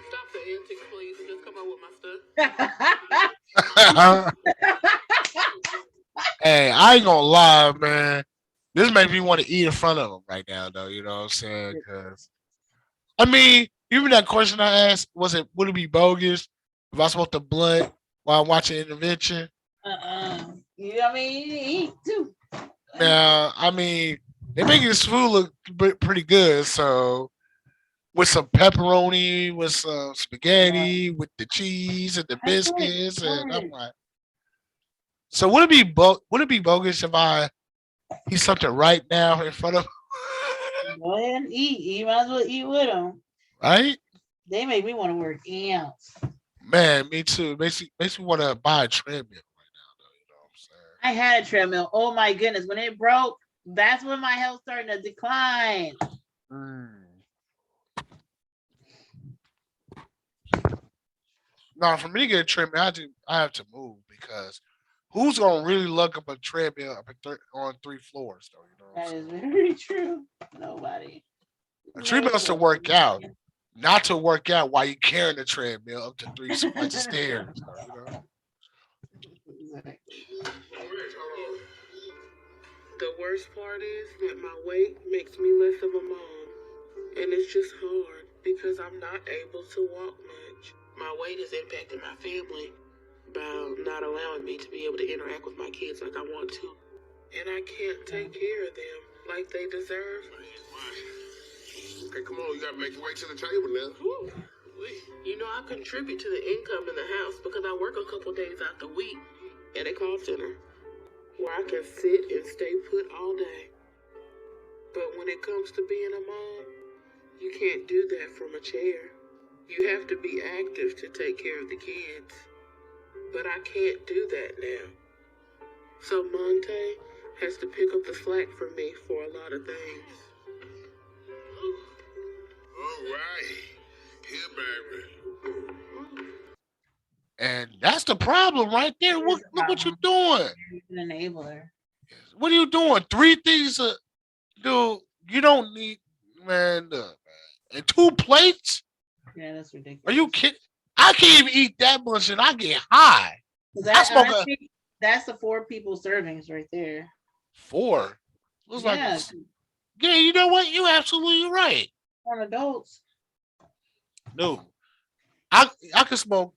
Stop the antics, please, and just come on with my stuff. Hey, I ain't gonna lie, man. This makes me want to eat in front of him right now, though. You know what I'm saying? Because I mean, even that question I asked, would it be bogus if I smoked a blunt while watching Intervention? You know what I mean? You eat too. Now, I mean, they make this food look pretty good. So, with some pepperoni, with some spaghetti, with the cheese and the biscuits, and I'm like, so would it be bogus if I eat something right now in front of him? Go ahead and eat. You might as well eat with them. Right? They make me want to work out. Man, me too. Makes me want to buy a treadmill right now, though. You know what I'm saying? I had a treadmill. Oh my goodness. When it broke, that's when my health started to decline. Now, for me to get a treadmill, I have to move because who's gonna really look up a treadmill on 3 floors, though? You know, that is very true. Nobody. A treadmill's to work out, not to work out while you're carrying the treadmill up to 3 flights of stairs. You know? The worst part is that my weight makes me less of a mom, and it's just hard because I'm not able to walk much. My weight has impacted my family by not allowing me to be able to interact with my kids like I want to. And I can't take care of them like they deserve. Okay, come on, you gotta make your way to the table now. Whew. You know, I contribute to the income in the house because I work a couple days out the week at a call center where I can sit and stay put all day. But when it comes to being a mom, you can't do that from a chair. You have to be active to take care of the kids. But I can't do that now. So Monte has to pick up the slack for me for a lot of things. All right. Here, baby. And that's the problem right there. Look what you're doing. You're an enabler. What are you doing? 3 things, dude. You don't need, man. And 2 plates. Yeah, that's ridiculous. Are you kidding? I can't even eat that much, and I get high. I That smoke a honestly, that's the 4 people servings right there. four. Looks like Yeah, it's yeah. You know what? You absolutely right. on adults. No, I could smoke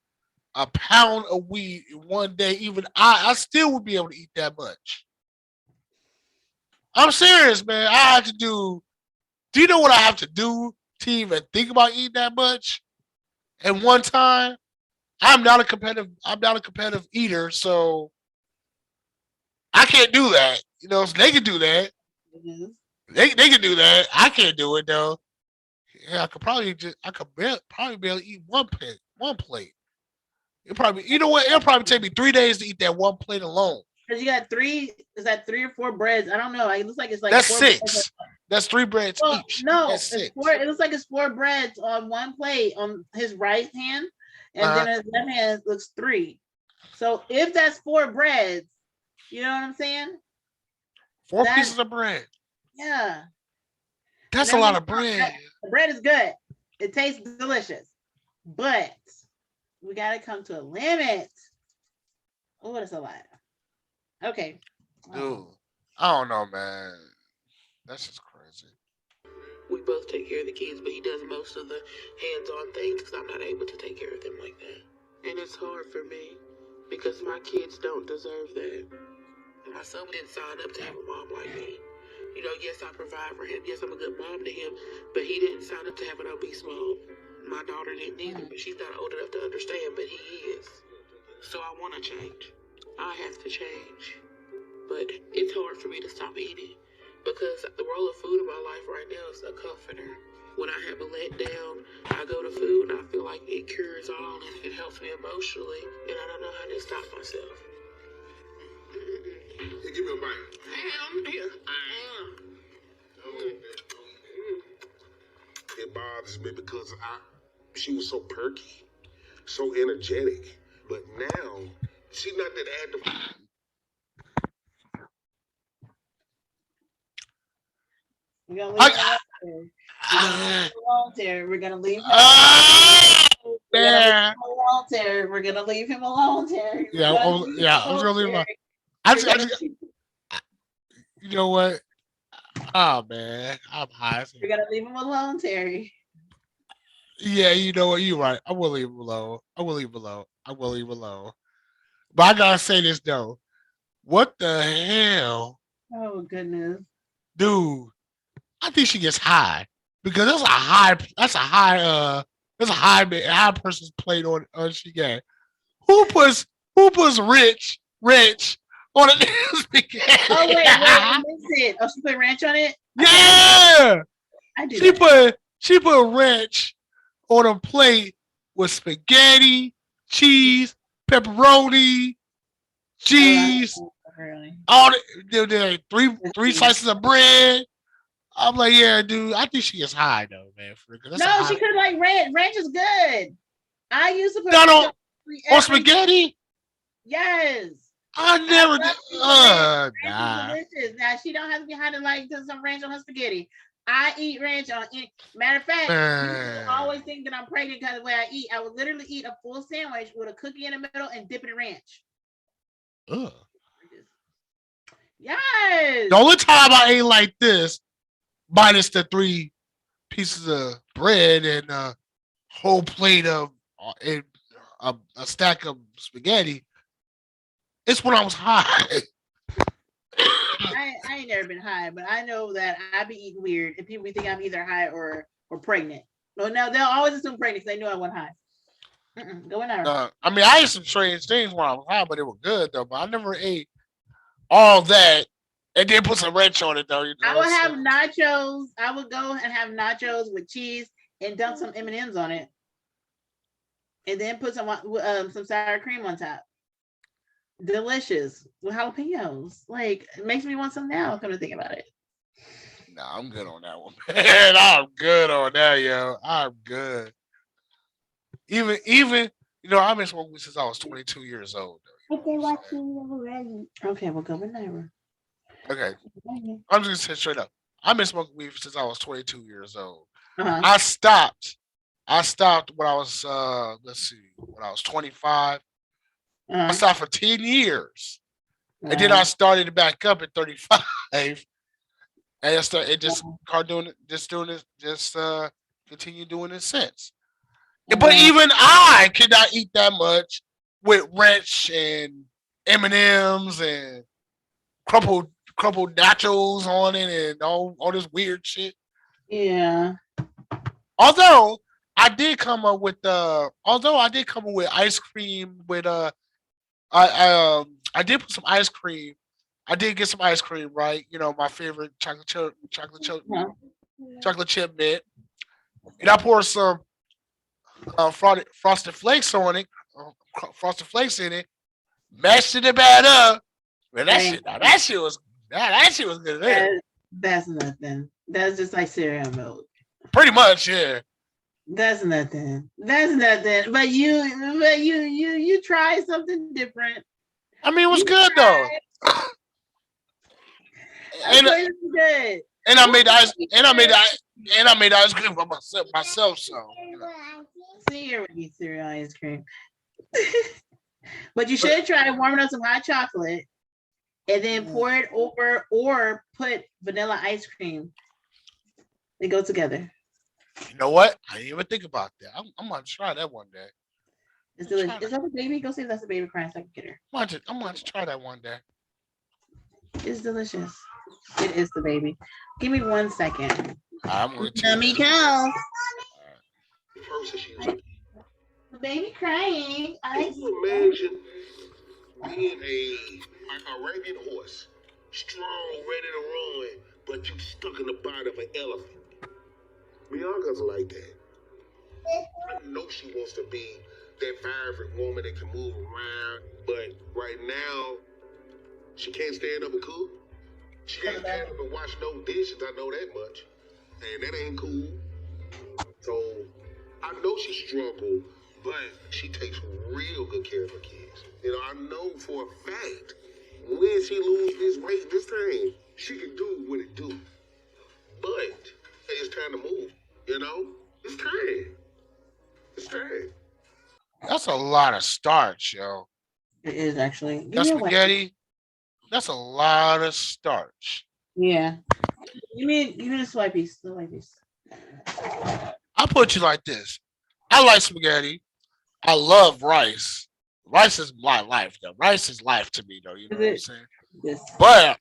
a pound of weed in one day. Even I still would be able to eat that much. I'm serious, man. I have to do. Do you know what I have to do to even think about eating that much? At one time, I'm not a competitive. I'm not a competitive eater, so I can't do that. You know, so they can do that. Mhm. They can do that. I can't do it though. Yeah, I could probably just. I could probably barely eat one plate. One plate. It probably. You know what? It'll probably take me 3 days to eat that one plate alone. Because you got three, is that 3 or 4 breads? I don't know. It looks like it's like That's 4 breads. six. That's three breads Well, each. no, That's it's six. four. It looks like it's 4 breads on one plate on his right hand, and Uh, then his left hand looks 3. So if that's 4 breads, you know what I'm saying? four That pieces of bread. yeah, and That's a don't lot get me of wrong, bread. the bread is good. It tastes delicious, but we got to come to a limit. Oh, that's a lot. Okay. Dude, I don't know, man. That's just crazy. We both take care of the kids, but he does most of the hands-on things because I'm not able to take care of them like that. And it's hard for me because my kids don't deserve that. My son didn't sign up to have a mom like me. You know, yes, I provide for him. Yes, I'm a good mom to him, but he didn't sign up to have an obese mom. My daughter didn't either, but she's not old enough to understand, but he is. So I want to change. I have to change. But it's hard for me to stop eating because the role of food in my life right now is a comforter. When I have a letdown, I go to food and I feel like it cures all and it helps me emotionally, and I don't know how to stop myself. Hey, give me a bite. I am. It bothers me because she was so perky, so energetic, but now she's not that active. We're gonna leave him I, alone. We're gonna leave him alone, Terry. We're gonna leave him alone. oh We're gonna leave man. him alone, Terry. We're gonna leave him alone, Terry. We're Yeah, gonna leave him yeah. I was alone, gonna leave my. Terry. I We're just, I gonna just, leave, you know what? Oh man, I'm high. we're gonna leave him alone, Terry. Yeah, you know what? You're right. I will leave him alone. I will leave him alone. I will leave him alone. But I gotta say this though. What the hell, Oh goodness. dude? I think she gets high because that's a high. That's a high. That's a high person's plate on she got. Who puts who puts rich on a Oh spaghetti? wait, I missed it. Oh, she put ranch on it. Yeah, I do she that. put ranch on a plate with spaghetti, cheese, pepperoni, Oh, I cheese, really. all three slices of bread. I'm like, yeah, dude. I think she gets high though, man. Cause that's a No, she high. could like ranch. Ranch is good. I used to put Not ranch on on on every. spaghetti. Yes. I I never did. love me some ranch. Ranch is Nah. delicious. Now she don't have to be hiding like do some ranch on her spaghetti. I eat ranch on any matter of fact, people Man. always think that I'm pregnant because of the way I eat. I would literally eat a full sandwich with a cookie in the middle and dip it in ranch. Ugh. Yes. The only time I ate like this, minus the 3 pieces of bread and a whole plate of and a stack of spaghetti, it's when I was high. I ain't never been high, but I know that I be eating weird and people think I'm either high or pregnant. No, now they'll always assume pregnant because they know I went high. Go in there. I mean, I ate some strange things when I was high, but it was good though. But I never ate all that and then put some ranch on it though. You I know, would have so nachos. I would go and have nachos with cheese and dunk some M&Ms on it, and then put some sour cream on top. Delicious with jalapenos. Like it makes me want some now. Come to think about it. nah, I'm good on that one, man. I'm good on that, yo. I'm good. Even I've been smoking since I was 22 years old. Though, Okay, watching already. Okay, we'll go in there. okay, I'm just gonna say straight up. I've been smoking weed since I was 22 years old. Uh-huh. I stopped. I stopped when I was let's see, when I was 25. I stopped for 10 years. And then I Wow. started it back up at 35. And I started it just Wow. doing it, just doing it, just continue doing it since. But Wow. even I cannot eat that much with ranch and M&Ms and crumpled crumpled nachos on it and all this weird shit. Yeah. Although I did come up with ice cream with I did put some ice cream. I did get some ice cream, right? You know, my favorite Huh. chocolate chip mint. And I poured some frosted flakes on it, frosted flakes in it, mashed it bad up. Man, That ain't that shit was good there. that's nothing. That's just like cereal milk. Pretty much, yeah. That's nothing. That's nothing. But you try something different. I mean, it was You good though. try. Of And course it's good. I What made the ice, you and I made the said? ice, and I made the ice cream for myself. So you know, See here with you cereal ice cream. But you should try warming up some hot chocolate and then pour it over or put vanilla ice cream. They go together. you know what? I didn't even think about that. I'm gonna try that one day. It's I'm delicious. trying to, Is that the baby? Go see if that's the baby crying so I can get her. I'm gonna try that one day. It's delicious. It is the baby. Give me 1 second. I'm gonna tell Let you me this. go. First, she was like, The baby crying. can you imagine being like a Arabian horse, strong, ready to run, but you stuck in the body of an elephant? Bianca's like that. I know she wants to be that vibrant woman that can move around, but right now she can't stand up and cook. She can't stand up and wash no dishes. I know that much, and that ain't cool. So I know she struggled, but she takes real good care of her kids. You know, I know for a fact when she lose this weight this time, she can do what it do. But it's time to move. You know, it's time. It's time. That's a lot of starch, yo. It is actually. Give That me a white. spaghetti. That's a lot of starch. Yeah. Give me the white piece. The white piece. I'll put you like this. I like spaghetti. I love rice. Rice is my life, though. Rice is life to me, though. You know Is what I'm it saying? this? But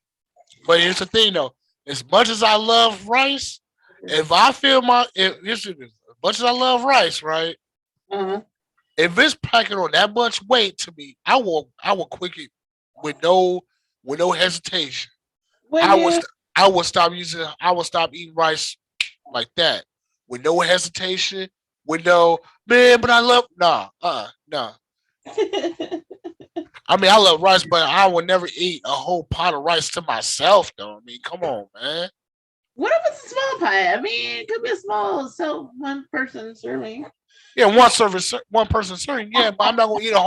here's the thing, though. As much as I love rice, if I feel as much as I love rice, right? Uh-huh. If it's packing on that much weight to me, I will quick it with no hesitation. Would I will you? st- I will stop eating rice like that with no hesitation, with no man. But I love nah. I mean, I love rice, but I would never eat a whole pot of rice to myself, though. I mean, come on, man. What if it's a small pie? I mean, it could be a small, so one person serving. Yeah, one person serving. Yeah, but I'm not gonna eat a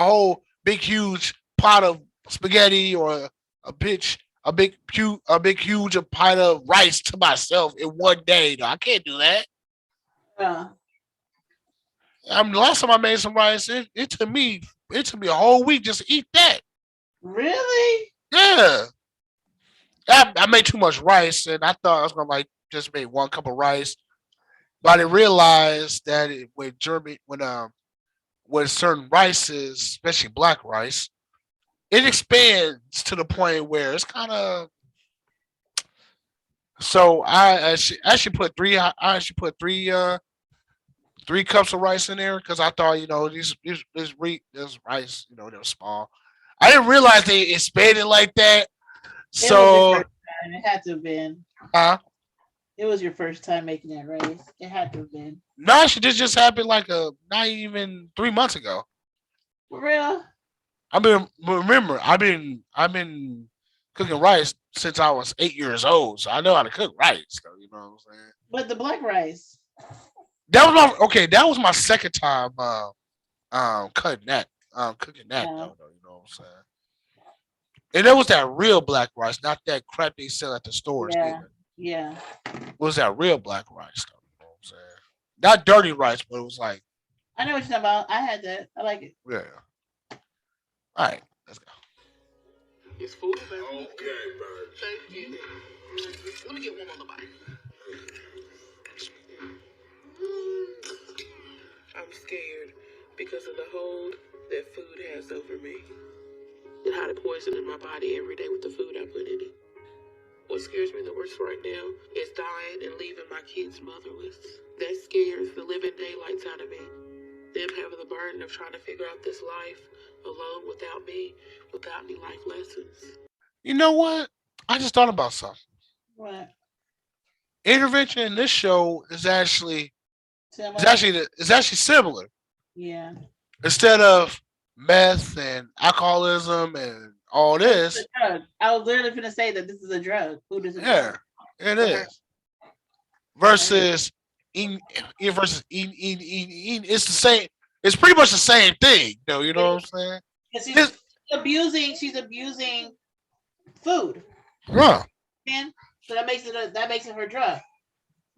whole big huge pot of spaghetti or a bitch, a big huge pot of rice to myself in one day. No, I can't do that. Yeah. I mean, the last time I made some rice, it took me a whole week just to eat that. Really? Yeah, I made too much rice, and I thought I was gonna like just make one cup of rice, but I didn't realize that when certain rices, especially black rice, it expands to the point where it's kind of. So I actually put three cups of rice in there because I thought this rice they were small. I didn't realize they expanded like that. It was your So first time. It had to have been. uh, It was your first time making that rice. It had to have been. no, actually, this just happened like not even 3 months ago. For real? I've been cooking rice since I was 8 years old, so I know how to cook rice. Though, you know what I'm saying? But the black rice. That was my second time cutting that cooking that Yeah. though. You know what I'm saying? And it was that real black rice, not that crap they sell at the stores Yeah. neither. Yeah. It was that real black rice though. You know what I'm saying? Not dirty rice, but it was like I know what you're talking about. I had that. I like it. yeah. All right, let's go. It's full, baby. Okay, Bird. Thank you. Let me get one on the bite. I'm scared because of the hold that food has over me. And how to poison in my body every day with the food I put in it. What scares me the worst right now is dying and leaving my kids motherless. That scares the living daylights out of me. Them having the burden of trying to figure out this life alone without any life lessons. You know what? I just thought about something. What? Intervention in this show is actually Similar? it's actually similar. Yeah. Instead of meth and alcoholism and all It's this, a drug. I was literally going to say that this is a drug. Food is a yeah, drug. it For her. is. Versus eating versus eating. It's the same. It's pretty much the same thing, though. You know what I'm saying? And This, she's abusing food. huh. Man. So that makes it her drug.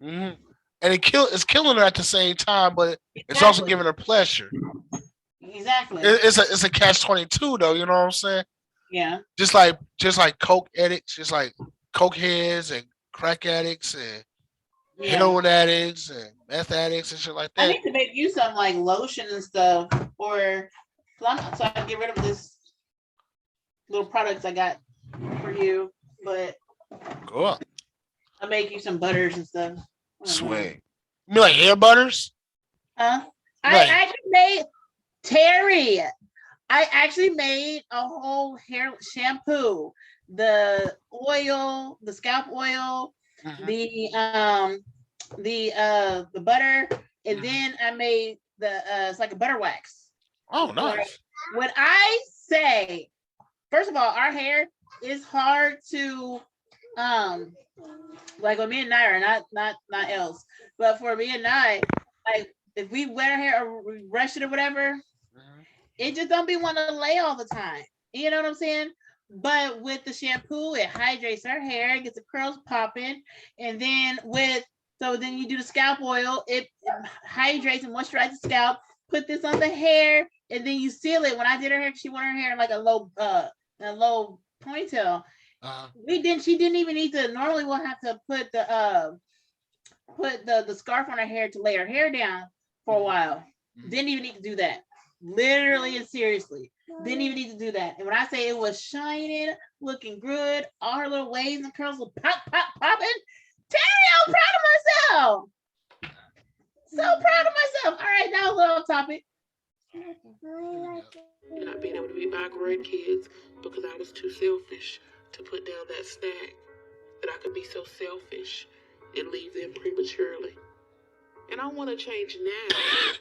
hmm And it's killing her at the same time, but it's also Exactly. giving her pleasure. Exactly. It's a catch-22 though. You know what I'm saying? Yeah. Just like coke addicts, just like coke heads and crack addicts and Yeah. heroin addicts and meth addicts and shit like I that. need to make you some like lotion and stuff or Plum so I can get rid of this little products I got for you. But Go up, I'll make you some butters and stuff. I don't know. swing. You mean like hair butters? Huh? Right. I actually made Terry. I actually made a whole hair shampoo, the oil, the scalp oil, Mhm. the butter, and Mhm. then I made it's like a butter wax. Oh, nice. When I say, first of all, our hair is hard to like when me and I are not else, but for me and I, like if we wet our hair or we brush it or whatever, Mhm. it just don't be want to lay all the time. You know what I'm saying? But with the shampoo, it hydrates our hair, it gets the curls popping, and then then you do the scalp oil, it hydrates and moisturizes the scalp. Put this on the hair, and then you seal it. When I did her hair, she wanted her hair like a low ponytail. Uh, She didn't even need to. Normally, we'll have to put the scarf on her hair to lay her hair down for a while. Mhm. Didn't even need to do that. Literally and seriously. Didn't even need to do that. And when I say it was shining, looking good, all her little waves and curls were popping. Terry, I'm proud of myself. So proud of myself. All right, now a little off topic. And not being able to be my grandkids because I was too selfish to put down that snack. That I could be so selfish and leave them prematurely. And I want to change now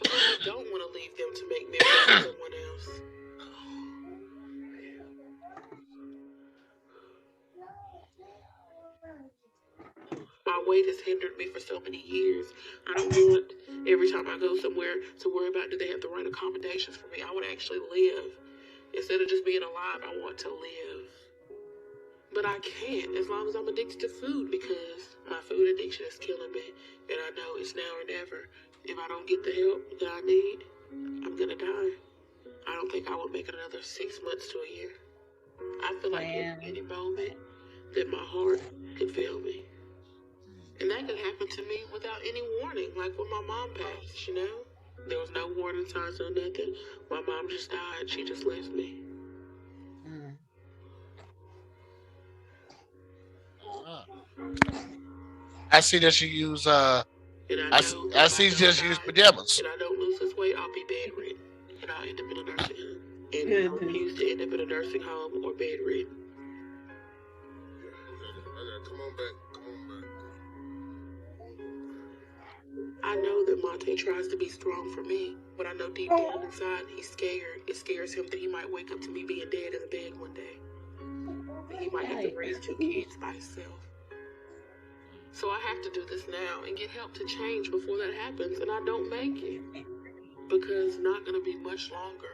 because I don't want to leave them to make memories with someone else. My weight has hindered me for so many years. I don't want every time I go somewhere to worry about do they have the right accommodations for me. I want to actually live. Instead of just being alive, I want to live. But I can't as long as I'm addicted to food because my food addiction is killing me. And I know it's now or never. If I don't get the help that I need, I'm going to die. I don't think I will make it another 6 months to a year. I feel like at any moment that my heart could fail me. And that could happen to me without any warning, like when my mom passed, you know? There was no warning signs or nothing. My mom just died. She just left me. I see that you use And I I see, know I if I see you don't just use die pajamas. and I don't lose this weight, I'll be bedridden. And I'll end up in a nursing home. And I Goodness. refuse to end up in a nursing home or bedridden. Come on back. Come on back. I know that Monte tries to be strong for me, but I know deep down inside he's scared. It scares him that he might wake up to me being dead in the bed one day. That he might have to raise 2 kids by himself. So I have to do this now and get help to change before that happens and I don't make it. Because it's not going to be much longer.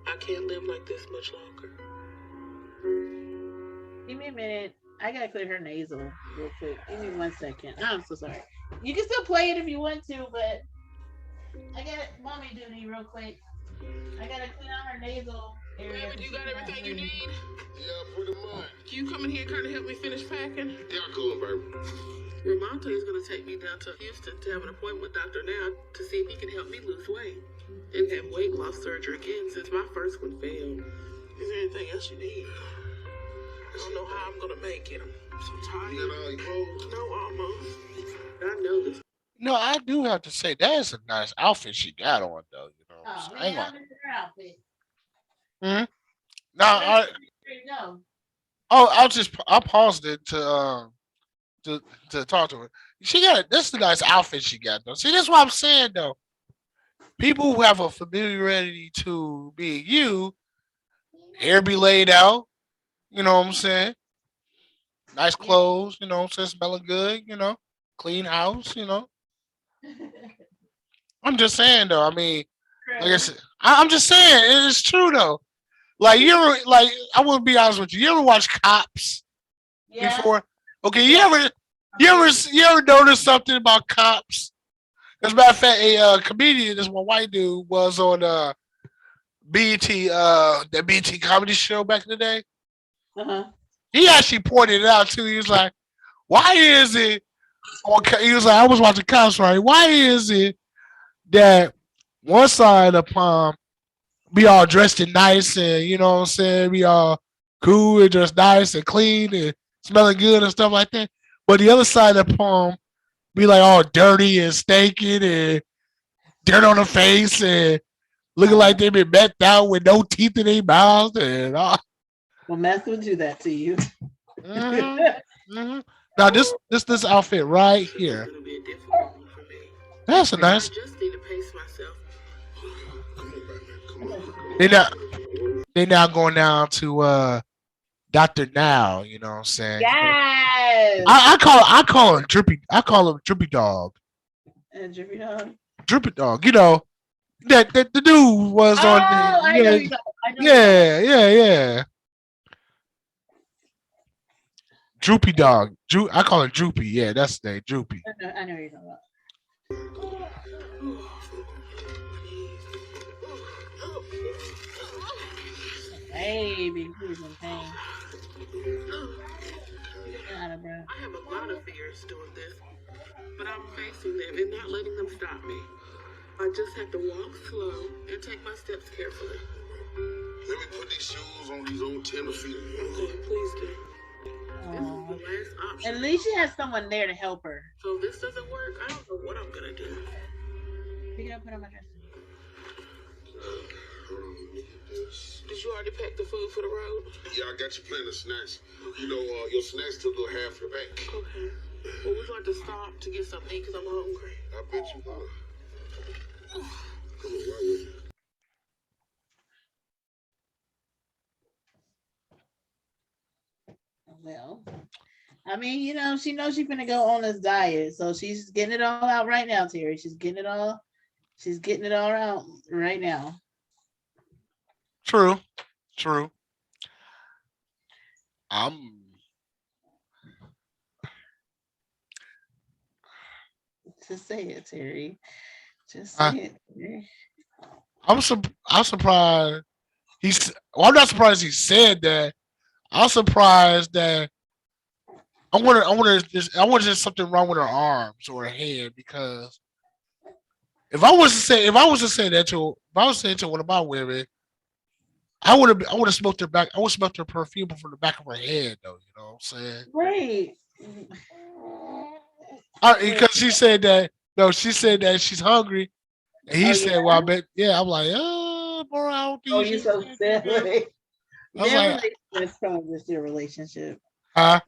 I can't live like this much longer. Give me a minute. I gotta clear her nasal real quick. Give me 1 second. I'm so sorry. You can still play it if you want to, but I got mommy duty real quick. I gotta clean out her nasal Area Baby, do that you she got cannot everything you breathe. need? Yeah, pretty much. Can you come in here and kind of help me finish packing? Yeah, cool, baby. Ramonte is going to take me down to Houston to have an appointment with Dr. Now to see if he can help me lose weight. And have weight loss surgery again since my first one failed. Is there anything else you need? I don't know how I'm going to make it. I'm so tired. You got all your clothes? No, almost. I know this. No, I do have to say that is a nice outfit she got on though. You know, Oh so I ain't man, gonna. I missed her outfit. Hmm? Now, Where I you go? I paused it to to talk to her. She got this is the nice outfit she got though. See, that's what I'm saying though. People who have a familiarity to being you, hair be laid out. You know what I'm saying? Nice Yeah. clothes. You know what I'm saying? Smelling good. You know, clean house. You know. I'm just saying though. I mean, like I True. said, I'm just saying it is true though. Like you ever like I want to be honest with you. You ever watch Cops Yeah. before? Okay, Yeah. you ever notice something about Cops? As a matter of fact, a comedian, this one white dude, was on BT that BT comedy show back in the day. Uh-huh. He actually pointed it out too. He was like, "Why is it?" He was like, "I was watching Cops, right? Why is it that one side of Palm be all dressed and nice and you know what I'm saying, be all cool and just nice and clean and smelling good and stuff like that, but the other side of Palm be like all dirty and stinking and dirt on the face and looking like Uh-huh. they been met out with no teeth in their mouths and all." Well, mess would do that to you. Mm-hmm. Mm-hmm. Now this outfit right This is here. going to be a difficult one for me. That's a I nice. just need to pace myself. Come on, baby. Come on. They Come now on. they now going down to Doctor Now. You know what I'm saying? You know, Yes. I call him Drippy. I call him Drippy Dog. And Jimmy Dog. Drippy Dog. You know that the dude was on the Oh, I know yeah you talking. I know you talking. yeah. Droopy Dog. I call it Droopy. Yeah, that's the name. Droopy. I know you're talking about. Baby, who's in pain? Get out of breath. I have a lot of fears doing this, but I'm facing them and not letting them stop me. I just have to walk slow and take my steps carefully. Let me put these shoes on these old tender feet. Okay, please do. This is Oh. the last At option. least she has someone there to help her. So if this doesn't work, I don't know what I'm gonna do. Pick it up, put it on my dresser. Hold on, let me get this. Did you already pack the food for the road? Yeah, I got you plenty of snacks. You know, your snacks took a half the back. Okay. Well, we're going to stop to get something because I'm hungry. I bet you will. Come on, right with me. Well, I mean, she knows she's gonna go on this diet, so she's getting it all out right now, Terry. She's getting it all out right now. True. True. I'm Just say it, Terry. Just I, say it. Terry. I'm surprised. Well, I'm not surprised he said that. I'm surprised that I wonder if there's something wrong with her arms or her head because if I was to say that to if I was saying to one of my women, I would have smoked her back. I would have smoked her perfume from the back of her head though. You know what I'm saying? Right. Because she said that no, she said that she's hungry, and he Oh said, yeah. "Well, I bet." Yeah, I'm like, "Oh, bro, I don't Oh, think you're she's so hungry." silly. I was Their like, relationship is probably just their relationship. "Huh?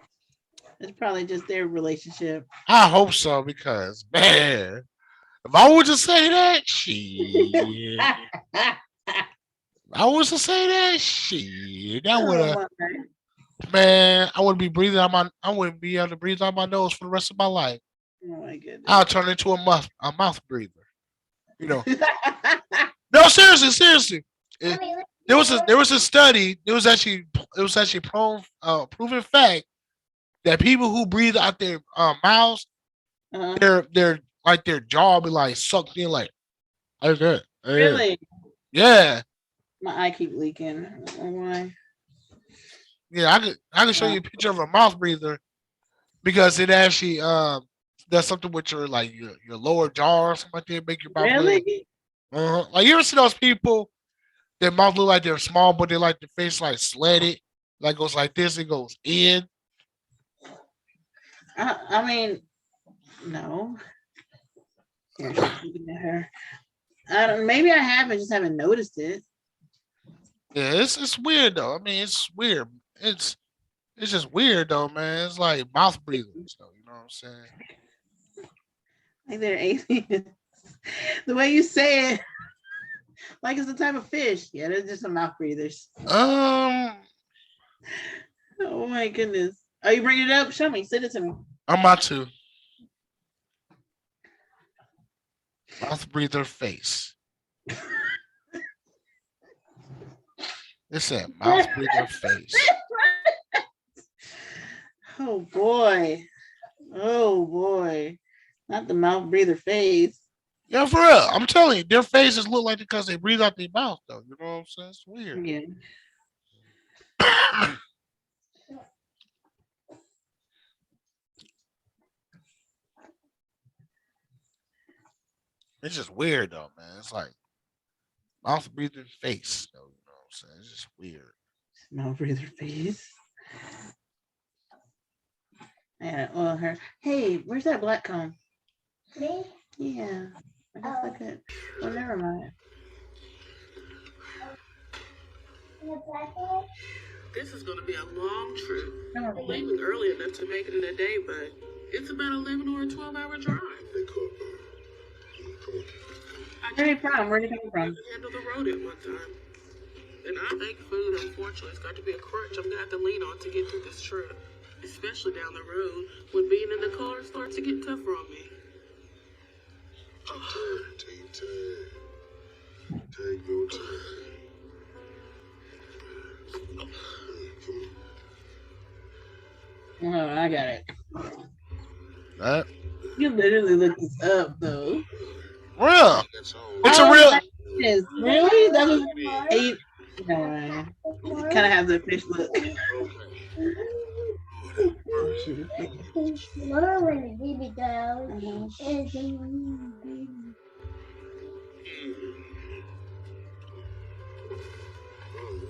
It's probably just their relationship. I hope so because man, if I was to say that, shit, I was to say that, shit, that would Oh have, my. man, I wouldn't be able to breathe out my nose for the rest of my life. Oh my goodness. I'll turn into a mouth breather. You know, no, seriously, seriously. It- there was a study. It was actually proven fact that people who breathe out their mouths, Uh-huh. their like their jaw be like sucked in like that. Yeah. Really? Yeah. My eye keep leaking. I don't know why. Yeah, I could show you a picture of a mouth breather because it actually does something with your like your lower jaw or something like that, make your mouth look. Really? Like you ever see those people? Their mouth look like they're small, but they like the face like slanted, like goes like this. It goes in. I mean, no. Here, she's looking at her. I don't. Maybe I have. I just haven't noticed it. Yeah, it's weird though. I mean, it's weird. It's just weird though, man. It's like mouth breathers though. You know what I'm saying? Like they're aliens. The way you say it, like it's the type of fish. Yeah, they're just some mouth breathers. Um, Oh my goodness. Are you bringing it up? Show me. Send it to me. I'm about to mouth breather face. It said mouth breather face. Oh boy. Oh boy. Not the mouth breather face. Yeah, for real. I'm telling you, their faces look like because they breathe out their mouth though. You know what I'm saying? It's weird. Yeah. It's just weird though, man. It's like mouth breathing face though. You know what I'm saying? It's just weird. Mouth breather face. Yeah. Well, her. Hey, where's that black comb? Me? Yeah. I guess I could. Well, never mind. The black one? This is going to be a long trip. Never I'm mind. leaving early enough to make it in a day, but it's about 11 or a 12-hour drive. They cook. Come on. I Where are you just from? Where are you coming from? couldn't handle the road at one time. And I think food, unfortunately, has got to be a crutch I'm going to have to lean on to get through this trip. Especially down the road when being in the car starts to get tougher on me. Take your time. Take your time. Come on. Oh, I got it. That You literally looked this up, though. real. That's all. It's a Oh real. my goodness. Really? That was 8. No, kind of have the fish look. Mama, when the baby down, is baby.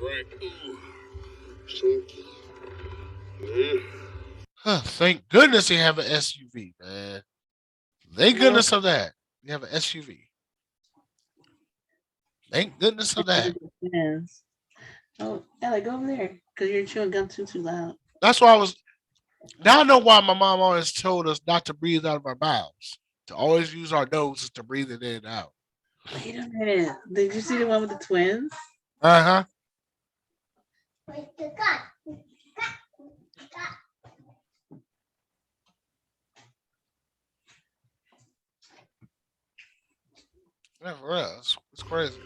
All right. Ooh. Stinky. Yeah. Huh, thank goodness they have an SUV, man. Thank goodness of that. They have an SUV. Thank goodness of that. Yes. Oh, Ella, go over there because you're chewing gum too loud. That's why I was. Now I know why my mom always told us not to breathe out of our mouths. To always use our noses to breathe it in and out. Wait a minute. Did you see the one with the twins? Uh huh. Wait, the cat. Yeah, for real. It's crazy.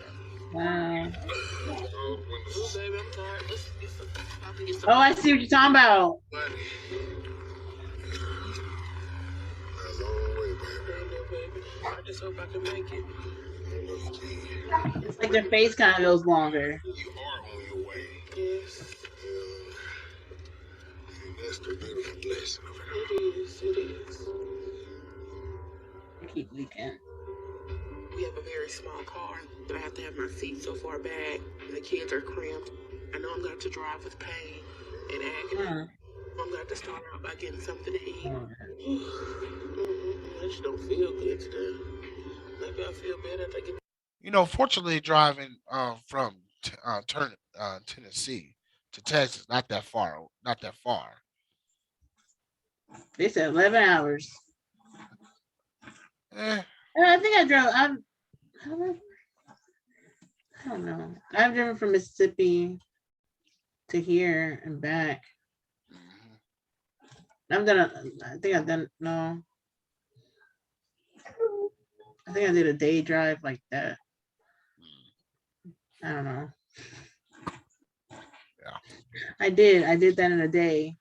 Wow. Oh, baby, I'm tired. Let's get some. I can get some. Oh, I see what you're talking about. Buddy. A long way, baby. I know, baby. I just hope I can make it. I know you can. It's like their face kind of goes longer. You are on your way. Yes, And that's the beautiful blessing of it all. it is. It is. I keep leaking. We have a very small car, but I have to have my seat so far back. And the kids are cramped. I know I'm going to have to drive with pain and agony. Huh. I'm going to have to start out by getting something to eat. Oh. I just don't feel good today. Maybe I feel better if I get. You know, fortunately, driving from Tennessee to Texas, not that far. Not that far. They said 11 hours. Eh, I think I drove. I don't know. I've driven from Mississippi to here and back. I've done. I think I've done. No, I think I did a day drive like that. I don't know. Yeah. I did that in a day.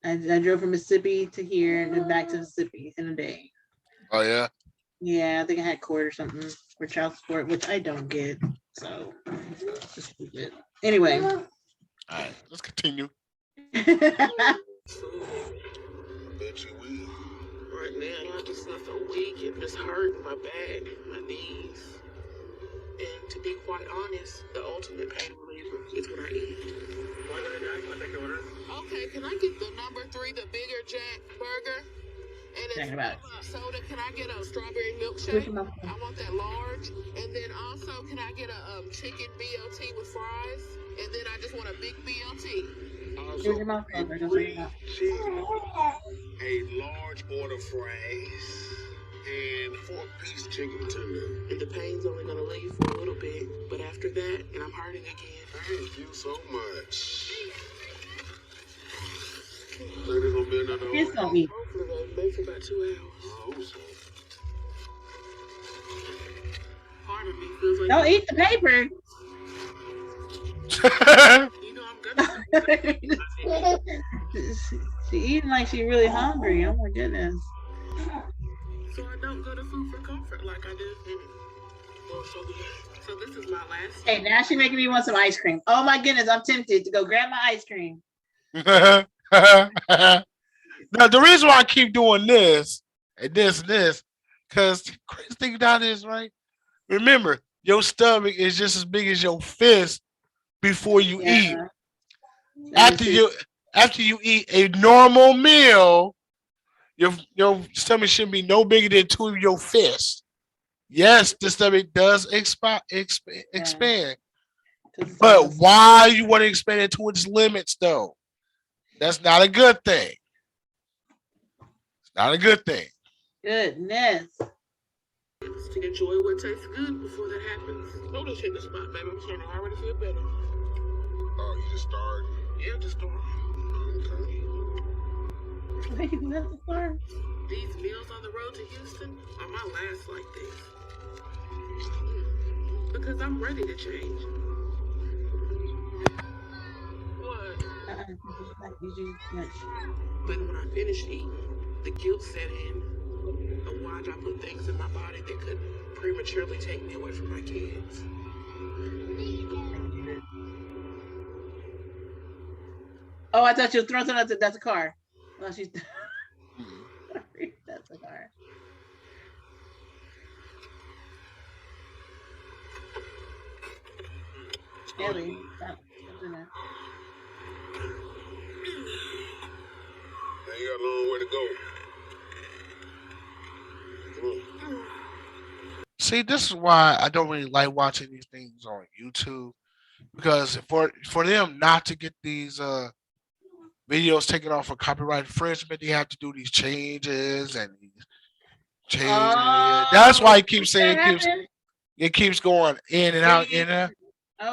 I drove from Mississippi to here and then back to Mississippi in a day. Oh yeah. Yeah, I think I had court or something for child support, which I don't get. So just stupid. Anyway. All right, let's continue. I bet you will. Right now, I just feel so weak and just hurting my back, my knees. And to be quite honest, the ultimate pain reliever is when I eat. I take your order. Okay, can I get the number 3, the bigger Jack burger? And Talking it's about soda. Can I get a strawberry milkshake? I want that large. And then also, can I get a chicken BLT with fries? And then I just want a big BLT. Also, Here's your mouth a cover. Don't say free that. chicken, a large order fries, and 4-piece chicken tender. And the pain's only gonna leave for a little bit, but after that, and I'm hurting again. Thank you so much. Think there's gonna be another Kids order? don't eat. Hopefully, maybe for about 2 hours. I hope so. Part of me feels like Don't eat the paper. you know I'm gonna. She eating like she really hungry. Oh my goodness. So I don't go to food for comfort like I did. Well, so this is my last. Hey, now she making me want some ice cream. Oh my goodness, I'm tempted to go grab my ice cream. Now the reason why I keep doing this and this, because the crazy thing about it is, right? Remember, your stomach is just as big as your fist before you eat. Yeah. After you eat a normal meal, your stomach should be no bigger than 2 of your fists. Yes, the stomach does expand. But why you want to expand it to its limits, though? That's not a good thing. It's not a good thing. Goodness. To enjoy what tastes good before that happens. Don't just hit the spot, baby. I'm starting to already feel better. Oh, you just started? Yeah, just starting. Okay. Wait, that's the part. These meals on the road to Houston are my last like this. Because I'm ready to change. What? You do much. But when I finished eating, the guilt set in. Of why I put things in my body that could prematurely take me away from my kids. Oh, I thought you were throwing something. That's a car. Oh, she's. That's a car. Ellie, stop doing that. Now you got a long way to go. See, this is why I don't really like watching these things on YouTube, because for them not to get these videos taken off for copyright infringement, they have to do these changes and these changes. That's why it keeps saying it keeps going in and out, in and out.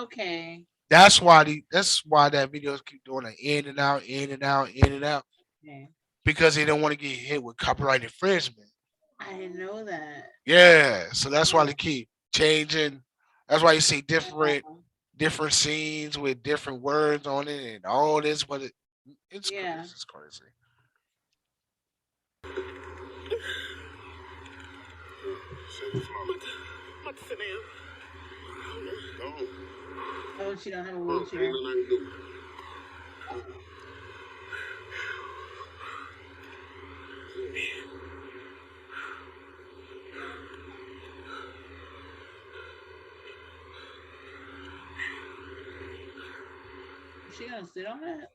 Okay. That's why that videos keep doing it in and out, in and out, in and out, Okay. because they don't want to get hit with copyright infringement. I didn't know that. Yeah, so that's why they keep changing. That's why you see different scenes with different words on it and all this. But it's Yeah. crazy. It's crazy. Sit the floor. What to sit down? Go. Oh, she don't have a Ain't wheelchair. nothing I can do. Is she gonna sit on that?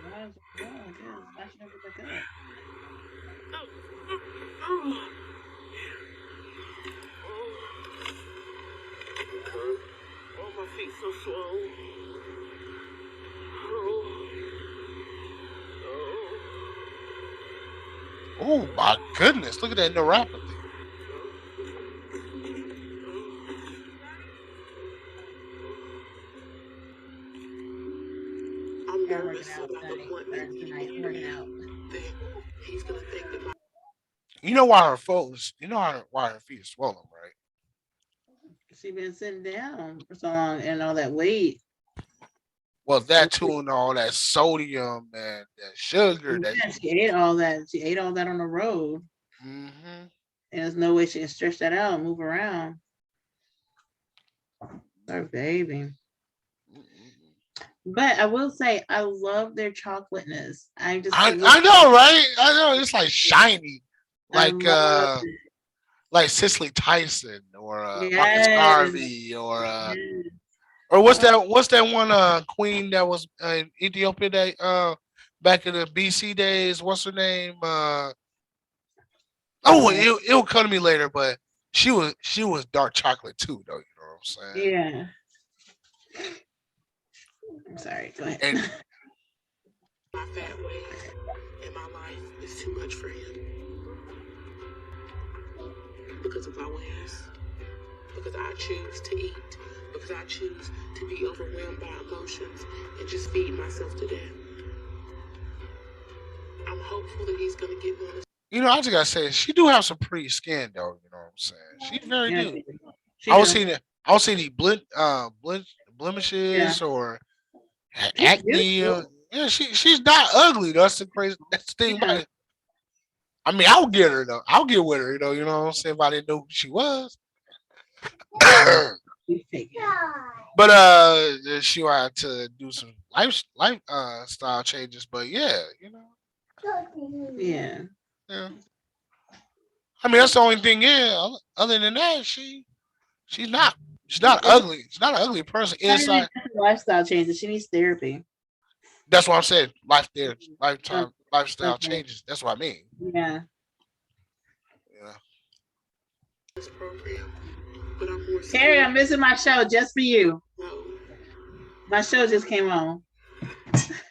Might as well, I guess. Why she don't get back up? Oh, my feet so swollen. Oh. Oh my goodness! Look at that neuropathy. I'm They're nervous working out about the tonight. appointment. Tonight, working out. That he's gonna think that my You know why her foot? You know why her feet are swollen, right? She been sitting down for so long and all that weight. Well, that too, and all that sodium and that sugar. That Yeah, she ate all that. She ate all that on the road. hmm And there's no way she can stretch that out and move around. Our baby. Mm-mm. But I will say, I love their chocolateness. I just I could look. I know, right? I know it's like shiny, I like love uh it. like Cicely Tyson or Marcus Yes. Garvey Yes. or Oh, what's that one queen that was in Ethiopia that back in the BC days? What's her name? Oh, okay. it'll come to me later, but she was dark chocolate too, though. You know what I'm saying? Yeah. I'm sorry. Go ahead. And My fat ways in my life is too much for him because of my ways. Because I choose to eat. Because I choose to be overwhelmed by emotions and just feed myself to death. I'm hopeful that he's gonna get me on this. I just gotta say, she do have some pretty skin, though. You know what I'm saying? She very Yeah, do. she I was do. seeing it. I was seeing the Yeah. blemishes or She's acne. beautiful. Yeah, she's not ugly. That's the crazy. That's the thing about Yeah. it. I mean, I'll get her though. I'll get with her. You know what I'm saying? If I didn't know who she was. She's taken. But she had to do some life style changes. But yeah, Yeah. yeah. I mean, that's the only thing. Yeah. Other than that, she's not she's not It's ugly. She's not an ugly person not even inside. just a lifestyle changes. She needs therapy. That's what I'm saying. Life there, Okay. lifetime lifestyle Okay. changes. That's what I mean. Yeah. Yeah. This program, but I'm more Terry, scared. I'm missing my show just for you. No, My show just came on.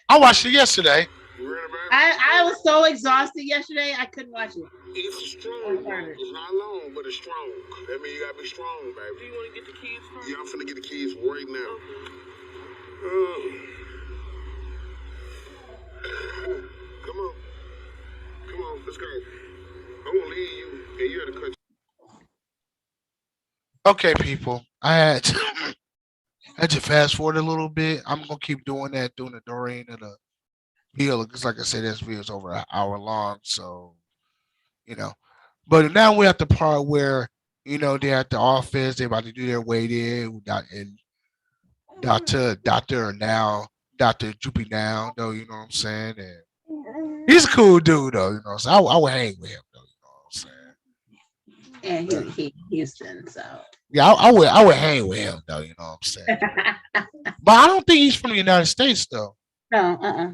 I watched it yesterday. You ready, baby? I was so exhausted yesterday, I couldn't watch it. It's I strong. heard it. It's not long, but it's strong. That means you gotta be strong, do baby. you want to get the kids first? Yeah, I'm finna get the kids right now. Come on. Come on, let's go. I'm gonna leave you, and you had to cut. Okay, people. I had to fast forward a little bit. I'm gonna keep doing that during the Doreen and the video because, like I said, this video is over an hour long. So you know, but now we're at the part where they're at the office. They're about to do their weight in. And Doctor now Doctor Droopy now though. You know what I'm saying? And he's a cool dude though. So I would hang with him though. You know what I'm saying? And Yeah. he Houston, so Yeah, I would hang with him though. You know what I'm saying? But I don't think he's from the United States though. no,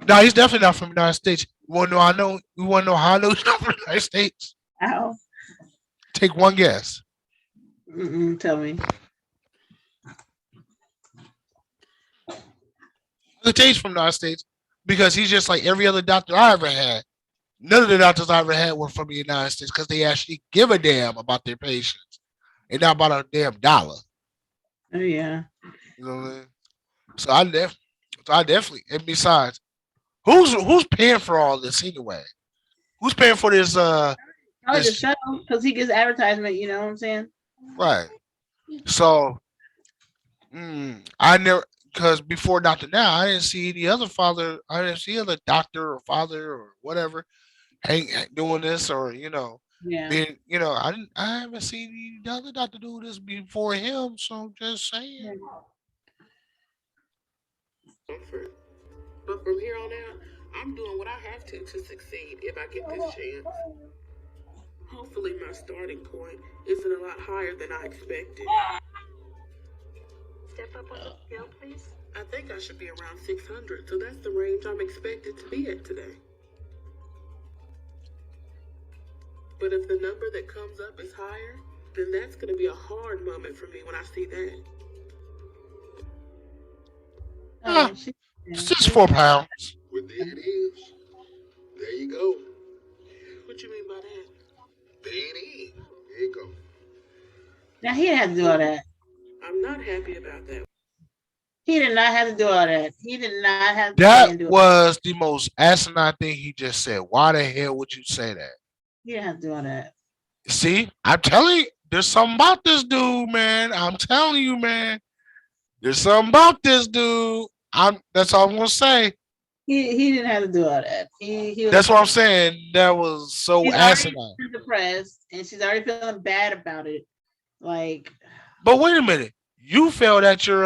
No, he's definitely not from the United States. You want to know? I know. You want to know how I know he's not from the United States? Ow. Take one guess. Tell me. The taste from the United States because he's just like every other doctor I ever had. None of the doctors I ever had were from the United States because they actually give a damn about their patients and not about a damn dollar. Oh yeah. You know what I mean? So I definitely. And besides, who's paying for all this anyway? Who's paying for this? Probably the This show because he gets advertisement. You know what I'm saying? right. So I never because before Doctor Now, I didn't see any other father. I didn't see other doctor or father or whatever doing this or Yeah. being I haven't seen any other doctor do this before him. So I'm just saying. comfort. But from here on out, I'm doing what I have to succeed if I get this chance. Hopefully, my starting point isn't a lot higher than I expected. Step up on the scale, please. I think I should be around 600, so that's the range I'm expected to be at today. But if the number that comes up is higher, then that's going to be a hard moment for me when I see that. Ah, Oh, she, it's just 4 pounds. Well, there it is. There you go. What you mean by that? There it is. There you go. now he didn't have to do all that. I'm not happy about that. He did not have to do all that. He did not have to say That and do it. was the most asinine thing he just said. Why the hell would you say that? He didn't have to do all that. See, I'm telling you, there's something about this dude, man. I'm telling you, man. There's something about this dude. That's all I'm gonna say. He didn't have to do all that. He was That's what I'm saying. That was so she's already asinine. depressed and she's already feeling bad about it. Like But wait a minute. you failed at your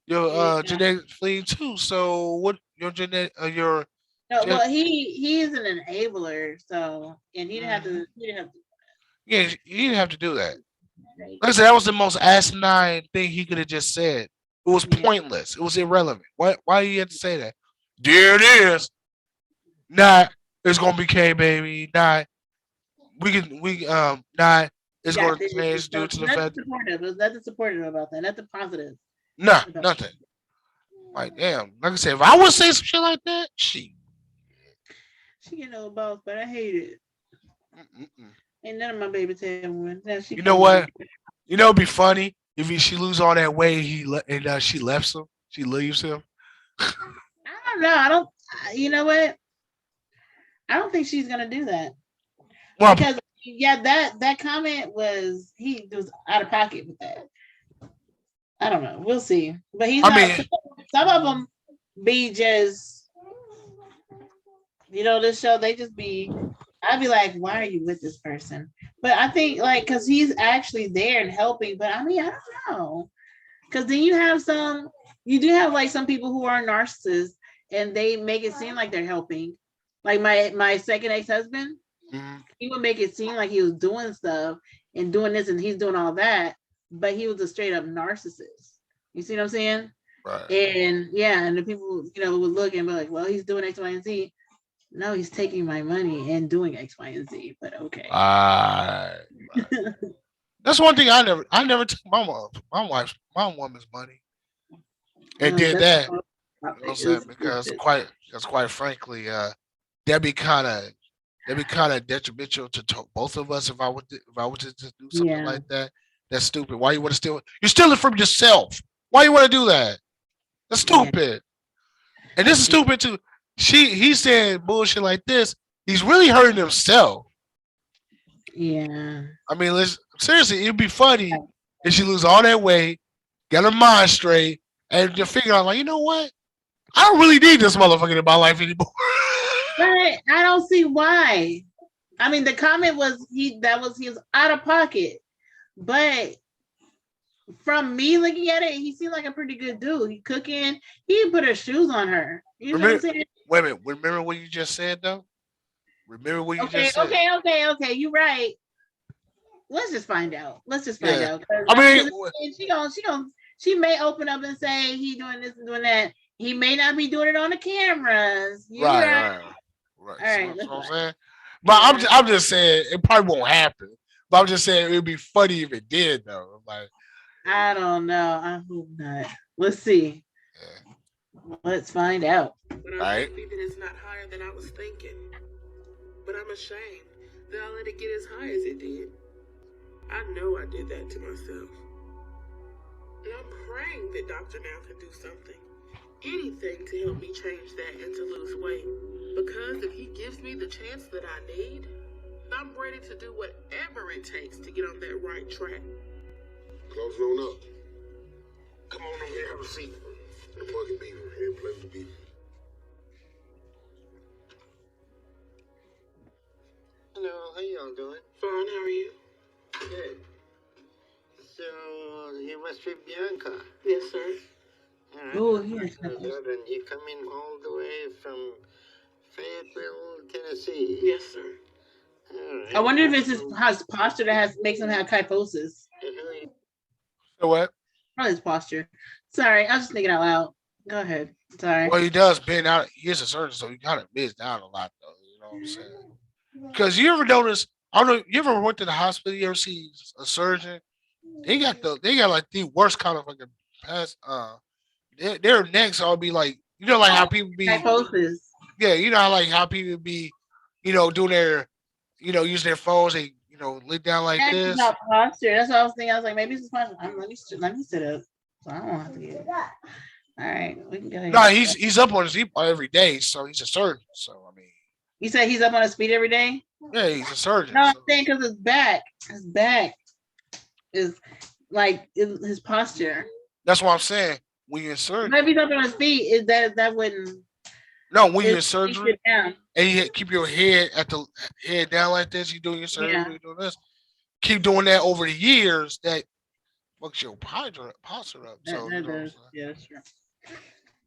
Yeah. genetic fleeing too. So what your genetic your No, gen- well, he is an enabler, so and he didn't have Mhm. to. He didn't have to. Yeah, you didn't have to do that. Right? Like I said, that was the most asinine thing he could have just said. It was Yeah. pointless. It was irrelevant. Why you had to say that? There it is. Not it's gonna be K baby. Not not it's Got gonna this. change due So to the nothing fact supportive. There's nothing supportive about that. Nothing positive nah, about that. nothing. Like damn. Like I said, if I would say some shit like that, she She get no boss, but I hate it. mm-mm. Ain't none of my babies had one. Now she You know coming in. what? You know, it'd be funny if she lose all that weight. And she left him. She leaves him. I don't know. I don't. You know what? I don't think she's gonna do that Well, because yeah, that comment was he was out of pocket with that. I don't know. We'll see. But he's I not. mean, Some of them be just this show. They just be. I'd be like, why are you with this person? But I think like because he's actually there and helping. But I mean, I don't know. Because then you do have like some people who are narcissists and they make it seem like they're helping. Like my second ex husband, mhm, he would make it seem like he was doing stuff and doing this and he's doing all that, but he was a straight up narcissist. You see what I'm saying? right, And yeah, and the people would look and be like, well, he's doing X, Y, and Z. No, he's taking my money and doing X, Y, and Z. But okay. right, right. That's one thing I never took my woman's money and No, did that's that. You know what I'm saying? it's Because stupid. quite frankly, that'd be kind of detrimental to both of us if I was to do something Yeah, like that. That's stupid. Why you want to steal? You're stealing from yourself. Why you want to do that? That's yeah, stupid. And this is yeah, stupid too. He said bullshit like this. He's really hurting himself. yeah. I mean, let's seriously. It'd be funny if she lose all that weight, get her mind straight, and just figure out like, you know what? I don't really need this motherfucker in my life anymore. But I don't see why. I mean, the comment was he was out of pocket, but from me looking at it, he seemed like a pretty good dude. He cooking, he put her shoes on her. You know what I'm Remember, saying? wait a minute. Remember what you just said though. Remember what you Okay, just said. okay, okay, okay. You're right. Let's just find out. Let's just find Yeah. out. I I mean, mean, because she may open up and say he doing this and doing that. He may not be doing it on the cameras. You're right, right. right, right. All See right, what let's I'm find. saying? But Yeah, I'm just saying it probably won't happen. But I'm just saying it'd be funny if it did though. Like, I don't know. I hope not. Let's see. yeah, Let's find out. But I'm right. happy that it's not higher than I was thinking. But I'm ashamed that I let it get as high as it did. I know I did that to myself. And I'm praying that Dr. Now can do something. Anything to help me change that and to lose weight. Because if he gives me the chance that I need, I'm ready to do whatever it takes to get on that right track. Close on up. Come on over here, have a seat. The fucking beaver. Here, play with the beaver. Hello, how y'all doing? Fine, how are you? Good. So, you must be Bianca. Yes, sir. All right. Oh, yes. And you come in all the way from Fayetteville, Tennessee. Yes, sir. All right. I wonder if it's his posture that makes him have kyphosis. And who are you? So what? Probably his posture. Sorry, I was just thinking out loud. Go ahead. Sorry. Well, he does bend out. He is a surgeon, so he kind of bends down a lot, though. You know what I'm saying? Because you ever notice? I don't know. You ever went to the hospital? You ever see a surgeon? They got like the worst kind of fucking past. Their necks all be like like how people be Kyphosis. yeah like how people be doing their using their phones. They lay down like That's this. about posture. That's what I was thinking. I was like, maybe it's his posture. Let me sit up. So I don't have to get it. All right, we can go ahead. No, he's up on his feet every day, so he's a surgeon. So I mean, You said he's up on his feet every day? yeah, he's a surgeon. No, I'm So saying because his back is like his posture. that's what I'm saying. When you're in surgery, Maybe he's up on his feet. Is that wouldn't no, when you're in he surgery sit down? and you keep your head down like this, you doing your surgery, Yeah. you doing this, keep doing that over the years. That fucks your posture up. That, So you that know what I'm does. saying. Yeah, that's true.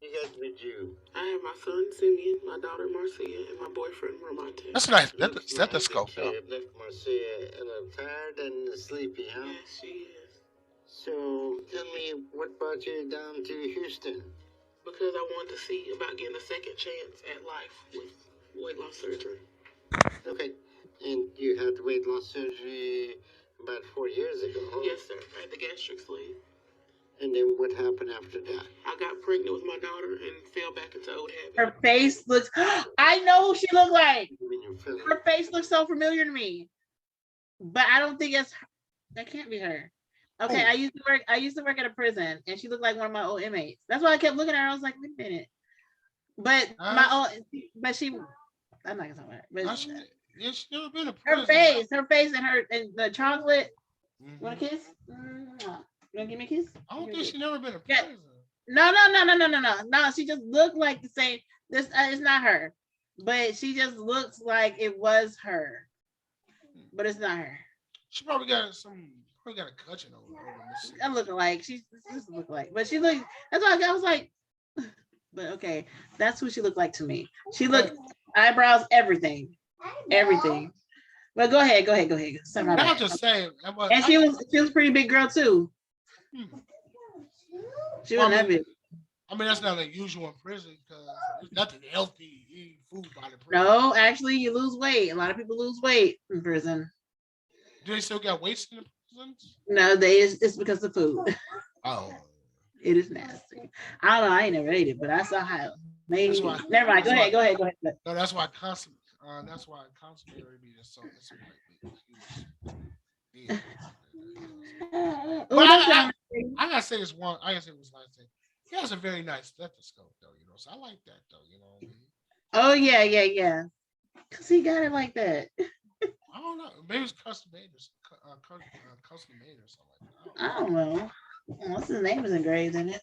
You got with you. I have my son Simeon, my daughter Marcia, and my boyfriend Romante. That's a nice Looks like stethoscope that though. you left Marcia a little tired and sleepy, huh? Yes, she is. So tell me what brought you down to Houston? Because I wanted to see about getting a second chance at life with weight loss surgery. Okay. And you had weight loss surgery about 4 years ago, huh? Yes, sir. I had the gastric sleeve. And then what happened after that? I got pregnant with my daughter and fell back into old habits. Her face looks. I know who she looked like. When you fell Her face looks so familiar to me, but I don't think it's. That can't be her. Okay, Oh. I used to work at a prison, and she looked like one of my old inmates. That's why I kept looking at her. I was like, wait a minute. But she. I'm not gonna talk about her. But It's never been a her prison. face, and the chocolate. Mhm. Want a kiss? You want to give me a kiss? I don't think she never been a Yeah. prison. No. No, she just looked like the same. This is not her, but she just looks like it was her, but it's not her. She probably got a cutting over this. I look alike. She just look like, but she looked. That's why I was like, but okay, that's who she looked like to me. She looked eyebrows, everything. But go ahead. Sorry, my Now I'm bad. just saying. And she was a pretty big girl too. She wasn't that big. I mean, that's not unusual in prison because there's nothing healthy eating food by the prison. No, actually, you lose weight. A lot of people lose weight in prison. Do they still got weights in the prisons? No, it's because of food. Oh. It is nasty. I don't know. I ain't never ate it, but I saw how. Maybe. Why, Never mind. Go ahead. No, that's why constantly. That's why constantly meat is so. But I gotta say this one. I gotta say this last thing. He has a very nice stethoscope, though. You know, so I like that, though. You know what I mean? Oh yeah. Cause he got it like that. I don't know. Maybe it's custom made or custom made or something like that. I don't know. What's his name is engraved in it?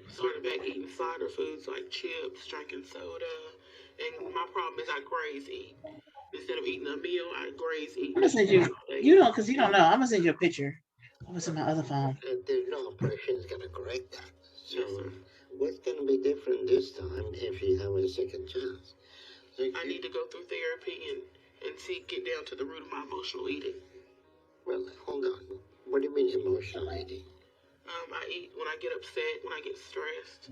Started back eating cider foods like chips, drinking soda, and my problem is I graze eat. Instead of eating a meal, I graze eat. I'm gonna send you. You don't, cause you don't know. I'm gonna send you a picture. What's in my other phone? And there's no operation is going to correct that. So Yes, sir. what's going to be different this time if you have a second chance? So I need to go through therapy and get down to the root of my emotional eating. Well, hold on. What do you mean emotional eating? I eat when I get upset, when I get stressed.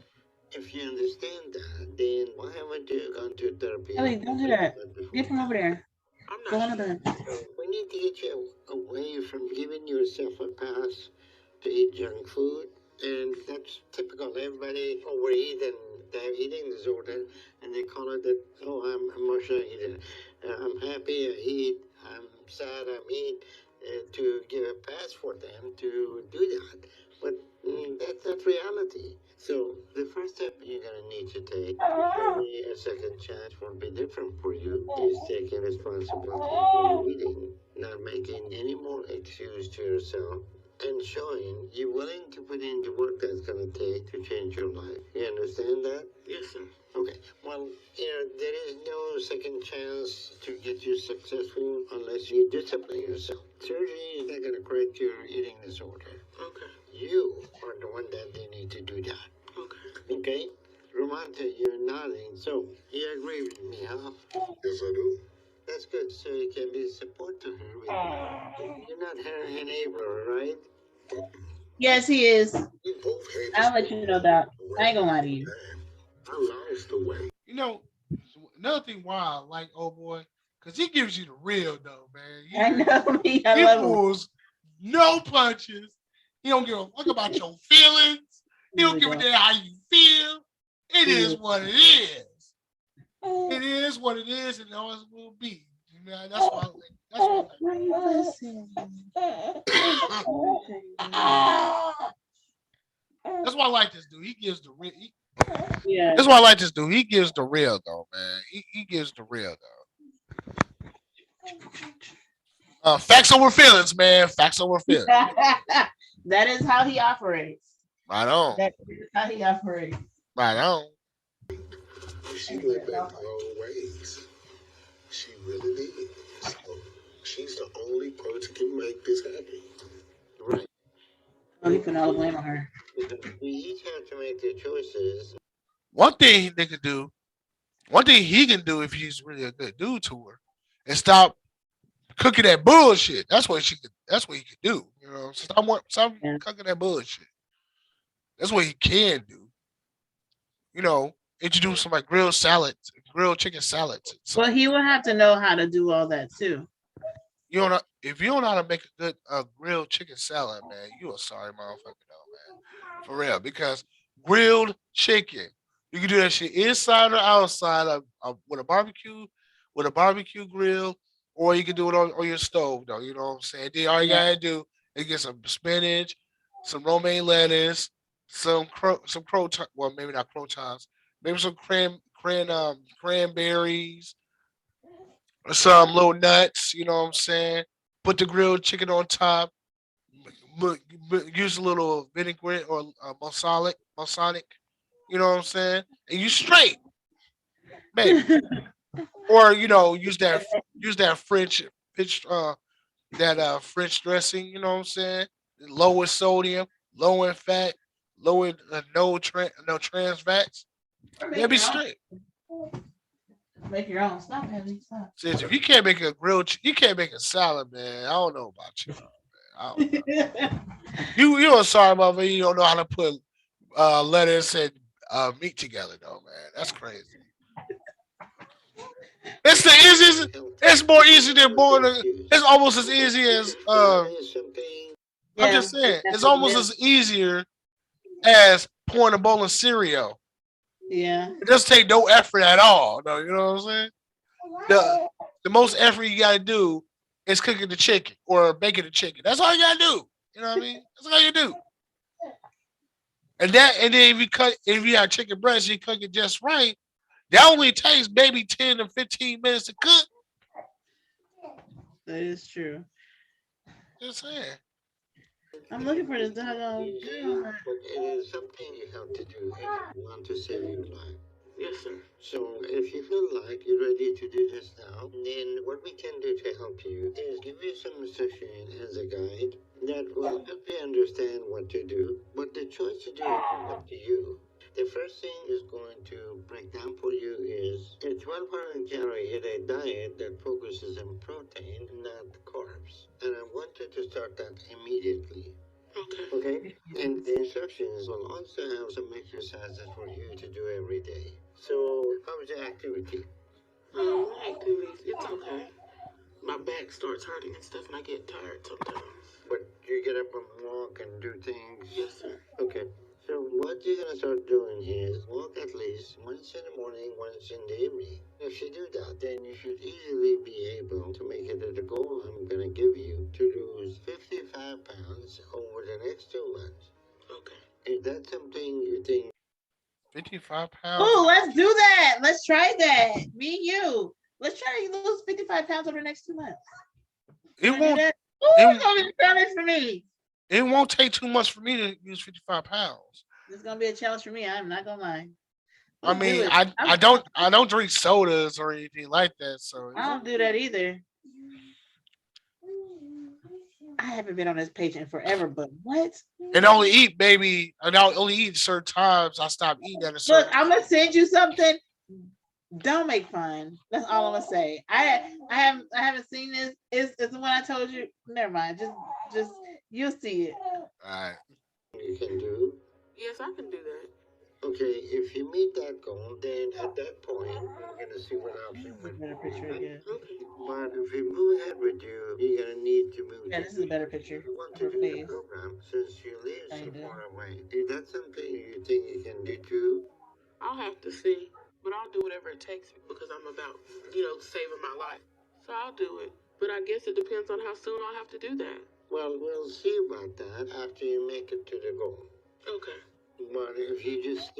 If you understand that, then why haven't you gone to therapy? Ellie, don't do that. before? Get from over there. I'm Go not on to bed. So we need to get you away from giving yourself a pass to eat junk food. And that's typical. Everybody overeat and they have eating disorder, and they call it that, oh, I'm emotional eater. I'm happy, I eat. I'm sad, I eat. To give a pass for them to do that. But that's not reality. So the first step you're going to need to take, maybe a second chance will be different for you, is taking responsibility for your eating, not making any more excuse to yourself, and showing you're willing to put in the work that's going to take to change your life. You understand that? Yes, sir. Okay. Well, there is no second chance to get you successful unless you discipline yourself. Surgery is not going to correct your eating disorder. Okay. You are the one that they need to do that. Okay. Okay? Romanta, you're nodding. So, you agree with me, huh? Yes, I do. That's good. So you can be support to her. You're not her enabler, right? Yes, he is. We both had I'll let you know that. I ain't gonna lie to you. I lost the weight. You know, another thing why I like old boy, because he gives you the real though, man. I know me. He I love him. pulls no punches. He don't give a fuck about your feelings. He don't give a damn how you feel. It is what it is. It is what it is, and always will be. You know, that's why. That's why I like this dude. He gives the real. Yeah. That's why I like this dude. He gives the real though, man. He gives the real though. Facts over feelings, man. Facts over feelings. That is how he operates. Right on. That is how he operates. Right on. She went back to her old ways. She really did. So she's the only person can make all the blame on her. Because we each have to make the choices. One thing they could do, one thing he can do if he's really a good dude to her, and stop cooking that bullshit. That's what she could. That's what he could do. You know, stop Yeah. cooking that bullshit. That's what he can do. You know, introduce some like grilled salads, grilled chicken salads. Well, he would have to know how to do all that too. You don't know if you don't know how to make a good grilled chicken salad, man. You a sorry motherfucker, though, man. For real, because grilled chicken, you can do that shit inside or outside with a barbecue grill, or you can do it on your stove, though. You know what I'm saying? Then all you Yeah. gotta do is get some spinach, some romaine lettuce, some croton, well maybe not crotons, maybe some cranberries, some little nuts. You know what I'm saying? Put the grilled chicken on top. Use a little vinaigrette or balsamic. You know what I'm saying? And you straight, baby. Or use that French French dressing. You know what I'm saying? Low in sodium, low in fat, low in no trans fats. Or Yeah, make be your own. straight. Make your own. Stop, Heavy. Stop. Since if you can't make a you can't make a salad, man. I don't know about you. Man. I don't know. You a sorry motherfucker. You don't know how to put lettuce and meat together, though, man. That's crazy. It's the easiest. It's more easy than boiling. It's almost as easy as I'm Yeah, just saying. It's that's almost milk. as easier as pouring a bowl of cereal. Yeah. It doesn't take no effort at all. No, you know what I'm saying? The the most effort you gotta do is cooking the chicken or baking the chicken. That's all you gotta do. You know what I mean? That's all you do. And then if you have chicken breast, you cook it just right. That only takes maybe 10 to 15 minutes to cook. That is true. Just saying. I'm looking for this doggone girl. But it is something you have to do if you want to save your life. Yes, sir. So if you feel like you're ready to do this now, then what we can do to help you is give you some instruction as a guide that will help you understand what to do. But the choice to do is up to you. The first thing is going to break down for you is a 1200 calorie a day diet that focuses on protein, not carbs. And I want you to start that immediately. Okay. Okay? And the instructions will also have some exercises for you to do every day. So, how's your activity? My activities, it's okay. My back starts hurting and stuff, and I get tired sometimes. But you get up and walk and do things? Yes, sir. Okay. So what you're gonna start doing is walk at least once in the morning, once in the evening. If you do that, then you should easily be able to make it to the goal I'm gonna give you to lose 55 pounds over the next 2 months. Okay. Is that something you think? 55 pounds. Oh, let's do that. Let's try that. Me and you. Let's try to lose 55 pounds over the next 2 months. It Wanna do won't. that? Oh, It, it's gonna be a challenge for me. it won't take too much for me to use 55 pounds. It's gonna be a challenge for me. I'm not gonna lie. I Let's do mean, it. I don't drink sodas or anything like that. So I don't do that either. I haven't been on this page in forever, but what? and I only eat baby. And I only eat certain times. I stop eating at a Look, certain I'm time. gonna send you something. Don't make fun. That's all I'm gonna say. I haven't seen this. It's the one I told you. Never mind. Just you'll see it. All right. You can do? Yes, I can do that. Okay, if you meet that goal, then at that point, we're gonna see what option This is a would better picture again. Okay. But if we move ahead with you, you're gonna need to move. Yeah, this is a better picture You want of to her do the face. program since you live so Kinda. far away. Is that something you think you can do too? I'll have to see, but I'll do whatever it takes because I'm about, saving my life. So I'll do it. But I guess it depends on how soon I'll have to do that. Well, we'll see about that after you make it to the goal. Okay. But if you just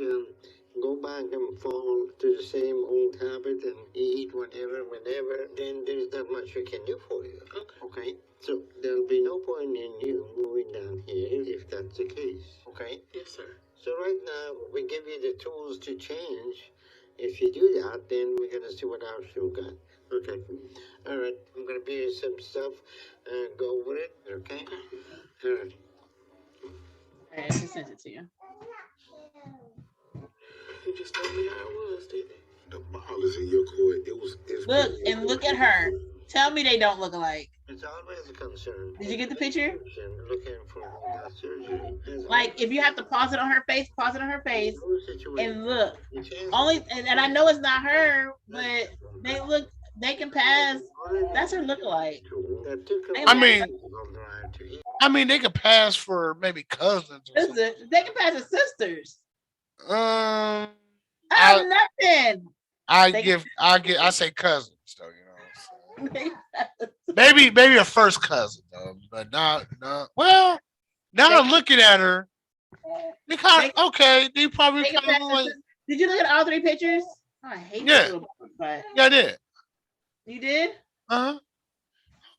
go back and fall to the same old habit and eat whatever, whenever, then there's not much we can do for you. Okay. Okay? So there'll be no point in you moving down here if that's the case. Okay? Yes, sir. So right now, we give you the tools to change. If you do that, then we're going to see what else you got. Okay. All right. I'm going to give you some stuff and go over it. Okay? All right. sent it to you. He just told me how it was, didn't he? The ball is in your court. It's Look and look at her. Tell me they don't look alike. It's always a concern. Did you get the picture? Looking for that surgery. Like if you have to pause it on her face, pause it on her face, No situation. and look. You change Only and I know it's not her, but they look. They can pass. That's her lookalike. that took a I mean- long drive to eat. I mean, they could pass for maybe cousins. Or something. Listen, they can pass as sisters. Um, Oh, nothing. I say cousins though. You know, maybe a first cousin though, but not. Well, now I'm looking at her. They kind of okay. They probably They can kind pass of as like sisters. Did you look at all three pictures? Oh, I hate Yeah. this little butt. yeah, I did. You did? Uh huh.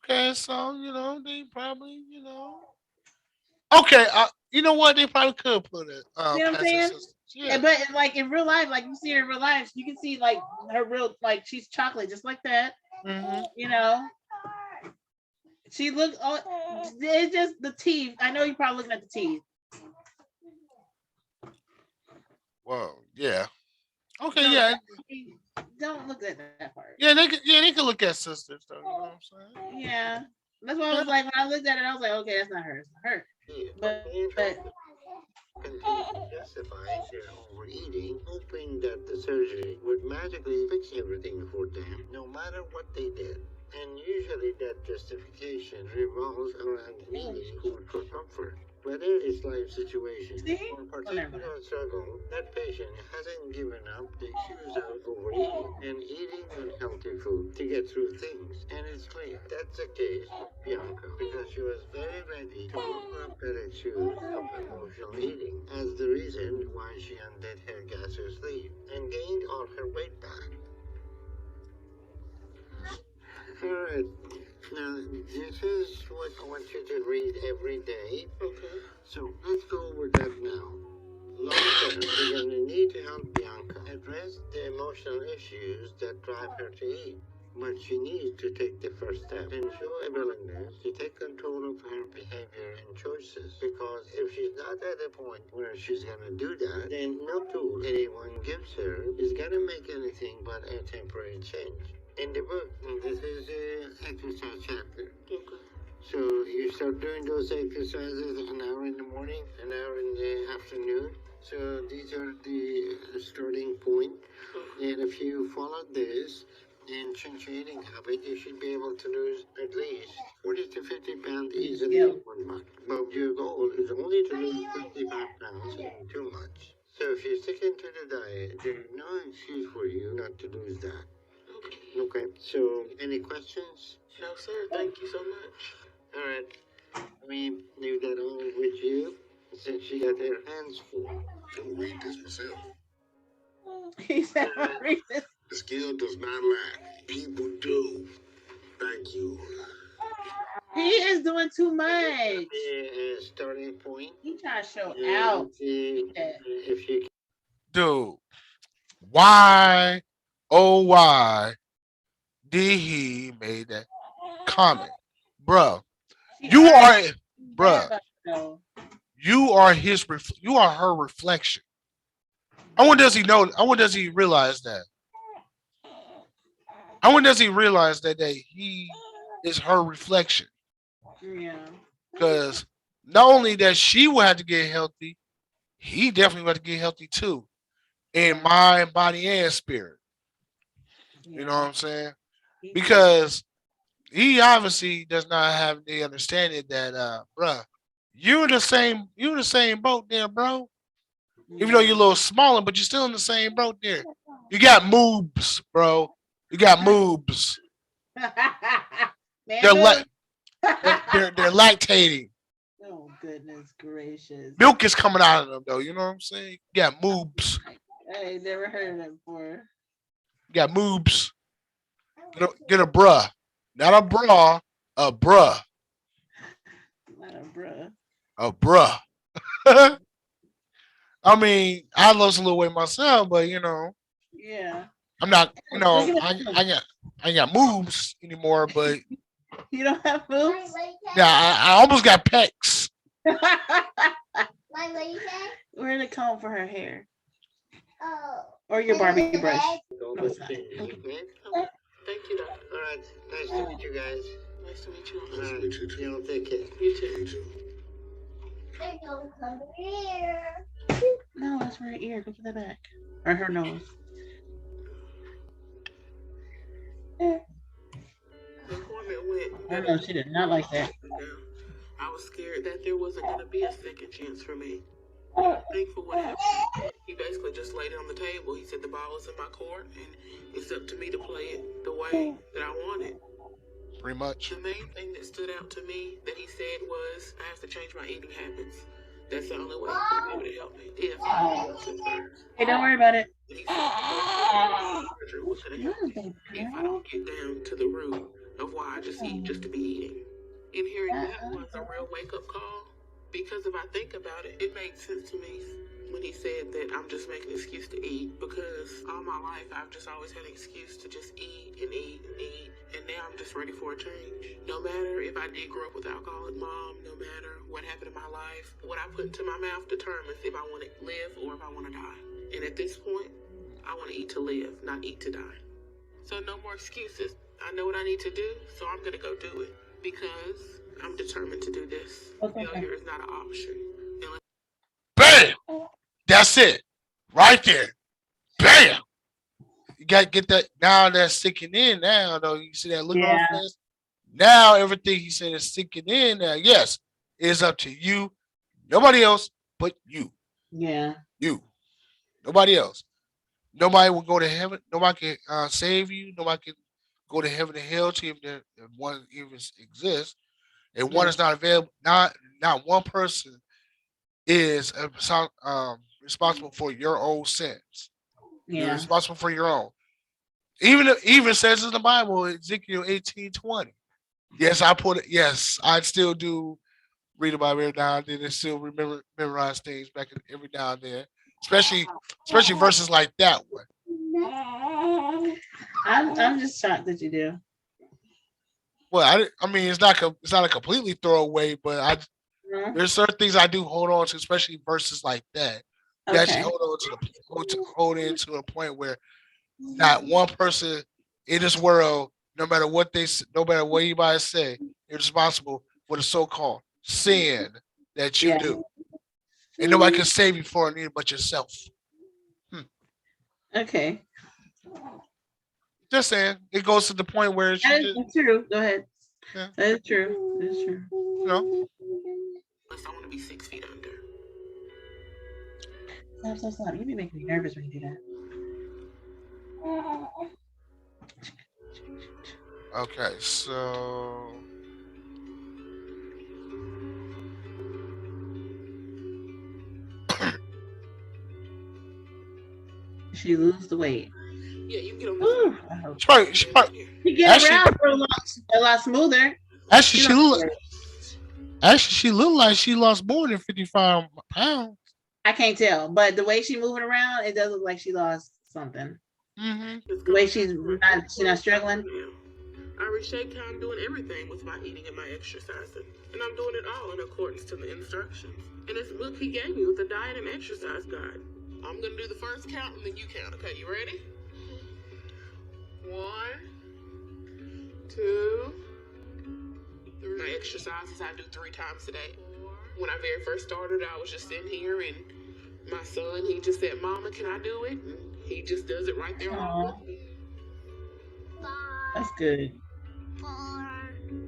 Okay, so they probably Okay, you know what? They probably could put it. You know what I'm past their saying? sisters. Yeah. Yeah. But like in real life, like you see her in real life, you can see like her real like she's chocolate just like that. Mhm. You know. She looks. Oh, it's just the teeth. I know you're probably looking at the teeth. Well, yeah. Okay, No, yeah. Don't look at that part. Yeah, they could look at sisters though. You know what I'm saying? Yeah. That's why I was like, when I looked at it, I was like, okay, that's not her. It's not her. But Continue to justify their overeating, hoping that the surgery would magically fix everything for them, no matter what they did. And usually that justification revolves around needing food for comfort. Whether it's life situation See? or particular struggle, that patient hasn't given up the excuse of overeating and eating unhealthy food to get through things. And it's clear that's the case with Bianca because she was very ready to move up that excuse of emotional eating as the reason why she undid her gaseous sleep and gained all her weight back. Alright, now this is what I want you to read every day. Okay. So let's go over that now. Long term, you're going to need to help Bianca address the emotional issues that drive her to eat. But she needs to take the first step and show a willingness to take control of her behavior and choices. Because if she's not at a point where she's going to do that, then no tool anyone gives her is going to make anything but a temporary change. In the book, this is an exercise chapter. Okay. So you start doing those exercises an hour in the morning, an hour in the afternoon. So these are the starting point. And if you follow this and change your eating habit, you should be able to lose at least 40 to 50 pounds easily in 1 month. But your goal is only to lose 55 pounds in 2 months. So if you're sticking to the diet, there's no excuse for you not to lose that. Okay, so any questions? No, sir. Thank you so much. All right, let me leave that all with you since she got her hands full. I'm read this myself. he said, read this. The skill does not lie. People do. Thank you. He is doing too much. The starting point. He trying to show and out. see if you Dude, why, oh why, did he made that comment, bruh? You are, bruh. No. You are you are her reflection. I wonder does he know? I wonder does he realize that? I wonder does he realize that he is her reflection? Yeah. Because not only that she will have to get healthy, he definitely will have to get healthy too, in mind, body, and spirit. You know what I'm saying? Because he obviously does not have the understanding that, bruh, you're in the same boat there, bro. Even though you're a little smaller, but you're still in the same boat there. You got moobs, bro. You got moobs. They're Man, they're lactating. oh goodness gracious. Milk is coming out of them though. You know what I'm saying? You got moobs. I ain't never heard of that before. You got moobs. Get a bruh. Not a bra, a bruh. Not a bruh. A bruh. I mean, I lost a little weight myself, but Yeah. I'm not, Look at I got moves anymore, but You don't have boobs? yeah, I almost got pecs. Like what you say? We're gonna comb for her hair. Oh. Or your Barbie brush. All No, those it's not. things. Okay. Okay. Thank you, Doctor. All right. Nice to meet you guys. Nice to meet you. All right. You know, take care. You too. They don't come here. No, that's for her ear. Go for the back. Or her nose. The appointment went. I know she did not like that. I was scared that there wasn't going to be a second chance for me. I'm thankful what happened. He basically just laid it on the table. He said the ball is in my court and it's up to me to play it the way that I want it. Pretty much. The main thing that stood out to me that he said was I have to change my eating habits. That's the only way he'll be able to help me. If Hey, don't worry about it. he said surgery was going to help me if I don't get down to the root of why I just eat just to be eating. And hearing that was a real wake-up call. Because if I think about it, it made sense to me when he said that I'm just making an excuse to eat. Because all my life, I've just always had an excuse to just eat and eat and eat. And now I'm just ready for a change. No matter if I did grow up with an alcoholic mom, no matter what happened in my life, what I put into my mouth determines if I want to live or if I want to die. And at this point, I want to eat to live, not eat to die. So no more excuses. I know what I need to do, so I'm going to go do it. Because I'm determined to do this. Failure is not an option. Bam! That's it. Right there. Bam! You got to get that. Now that's sinking in now, though. You see that look on his face? Now everything he said is sinking in now. Yes, it's up to you. Nobody else but you. Yeah. You. Nobody else. Nobody will go to heaven. Nobody can save you. Nobody can go to heaven and hell to if one even exists. And one is not available. Not one person is responsible for your own sins. You're Yeah. responsible for your own. Even says in the Bible, Ezekiel 18:20. Yes, I put it. Yes, I still do read the Bible every now and then, and still memorize things back every now and then. Especially verses like that one. I'm just shocked that you do. Well, I mean, it's not a completely throwaway, but there's certain things I do hold on to, especially verses like that. You actually hold on to hold in to a point where not one person in this world, no matter what anybody say, is responsible for the so-called sin that you do, and nobody can save you for it but yourself. Okay. Just saying, it goes to the point where That is true. Go ahead. Yeah. That is true. That is true. You know, Unless I want to be 6 feet under. Stop. You be making me nervous when you do that. okay, so She lose the weight. Yeah, you get on Ooh, the she get around for a lot smoother. Actually, she looked like she lost more than 55 pounds. I can't tell, but the way she's moving around, it does look like she lost something. Mm-hmm. The way she's not struggling. I reshape how I'm doing everything with my eating and my exercising. And I'm doing it all in accordance to the instructions. And this book he gave me with the diet and exercise guide. I'm going to do the first count and then you count. Okay, you ready? 1, 2, 3. My exercises I do 3 times a day. When I very first started, I was just sitting here and my son, he just said, Mama, can I do it? And he just does it right there. That's good.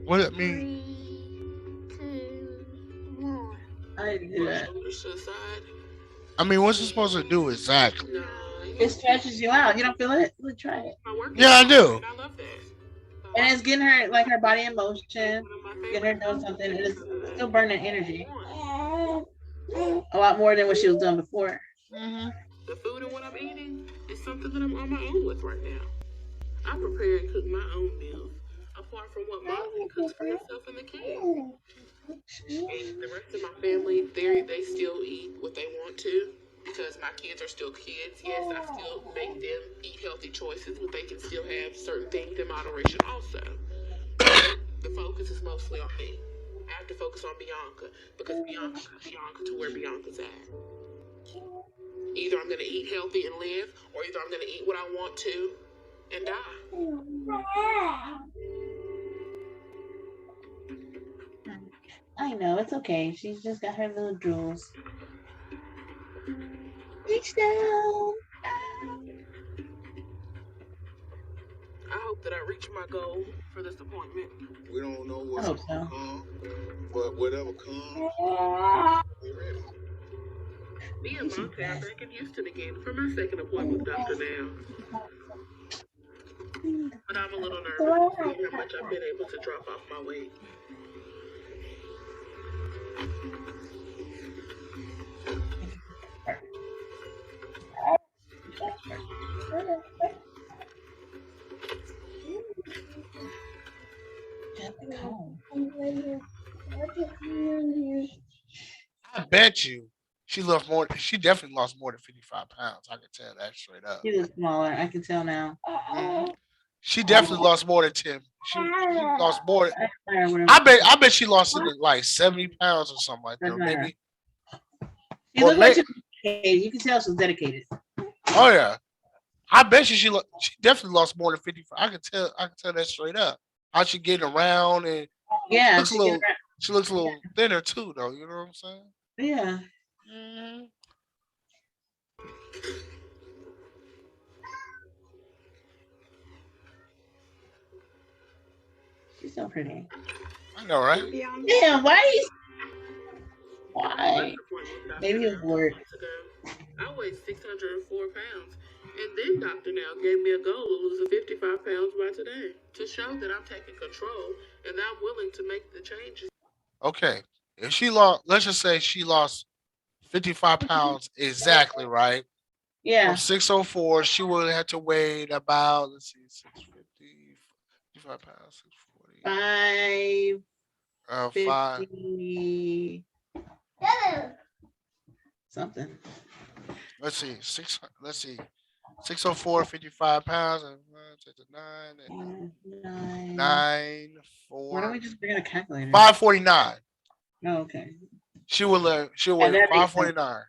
What does it mean? 3, 2, 1. I didn't do that. I mean, what's it supposed to do exactly? It stretches you out. You don't feel it? Let's try it. Yeah, I do. I love that. And it's getting her like her body in motion, getting her doing something. And it's still burning energy. A lot more than what she was doing before. Mm-hmm. The food and what I'm eating is something that I'm on my own with right now. I prepare and cook my own meals, apart from what Mommy cooks for herself and the kids. And the rest of my family, they still eat what they want to, because my kids are still kids. Yes, I still make them eat healthy choices, but they can still have certain things in moderation also. The focus is mostly on me. have to focus on Bianca because Bianca got Bianca to where Bianca's at. Either I'm gonna eat healthy and live, or either I'm gonna eat what I want to and die. I know, it's okay. She's just got her little jewels. Reach down. I hope that I reach my goal for this appointment. We don't know I what's hope gonna so. come, but whatever comes, we ready. Me and Monte are back in Houston again for my second appointment with Dr. Now. But I'm a little nervous to see how much I've been able to drop off my weight. I bet you she lost more. She definitely lost more than 55 pounds. I can tell that straight up. She looks smaller. I can tell now. Mhm. She definitely lost more than 10. She lost more. I bet she lost in like 70 pounds or something like that. Maybe. She Or looks like she's dedicated. You can tell she's dedicated. Oh yeah. I bet you she definitely lost more than 55. I can tell that straight up. How she getting around and Yeah, looks a little she looks a little thinner too though, you know what I'm saying? Yeah. Mhm. She's so pretty. I know, right? Damn, why? Why? Maybe Maybe it was work. I weighed 604 pounds. And then Dr. Now gave me a goal of losing 55 pounds by today to show that I'm taking control and that I'm willing to make the changes. Okay. If she lost, let's just say she lost 55 pounds exactly, right? Yeah. From 604, she would have to weigh about, let's see, 650, 55 pounds, 640. 5. 50 something. Let's see, 604, 55 pounds, and 9, Why don't 4, we just bring a calculator? 549. Oh, okay. She will weigh that makes 549.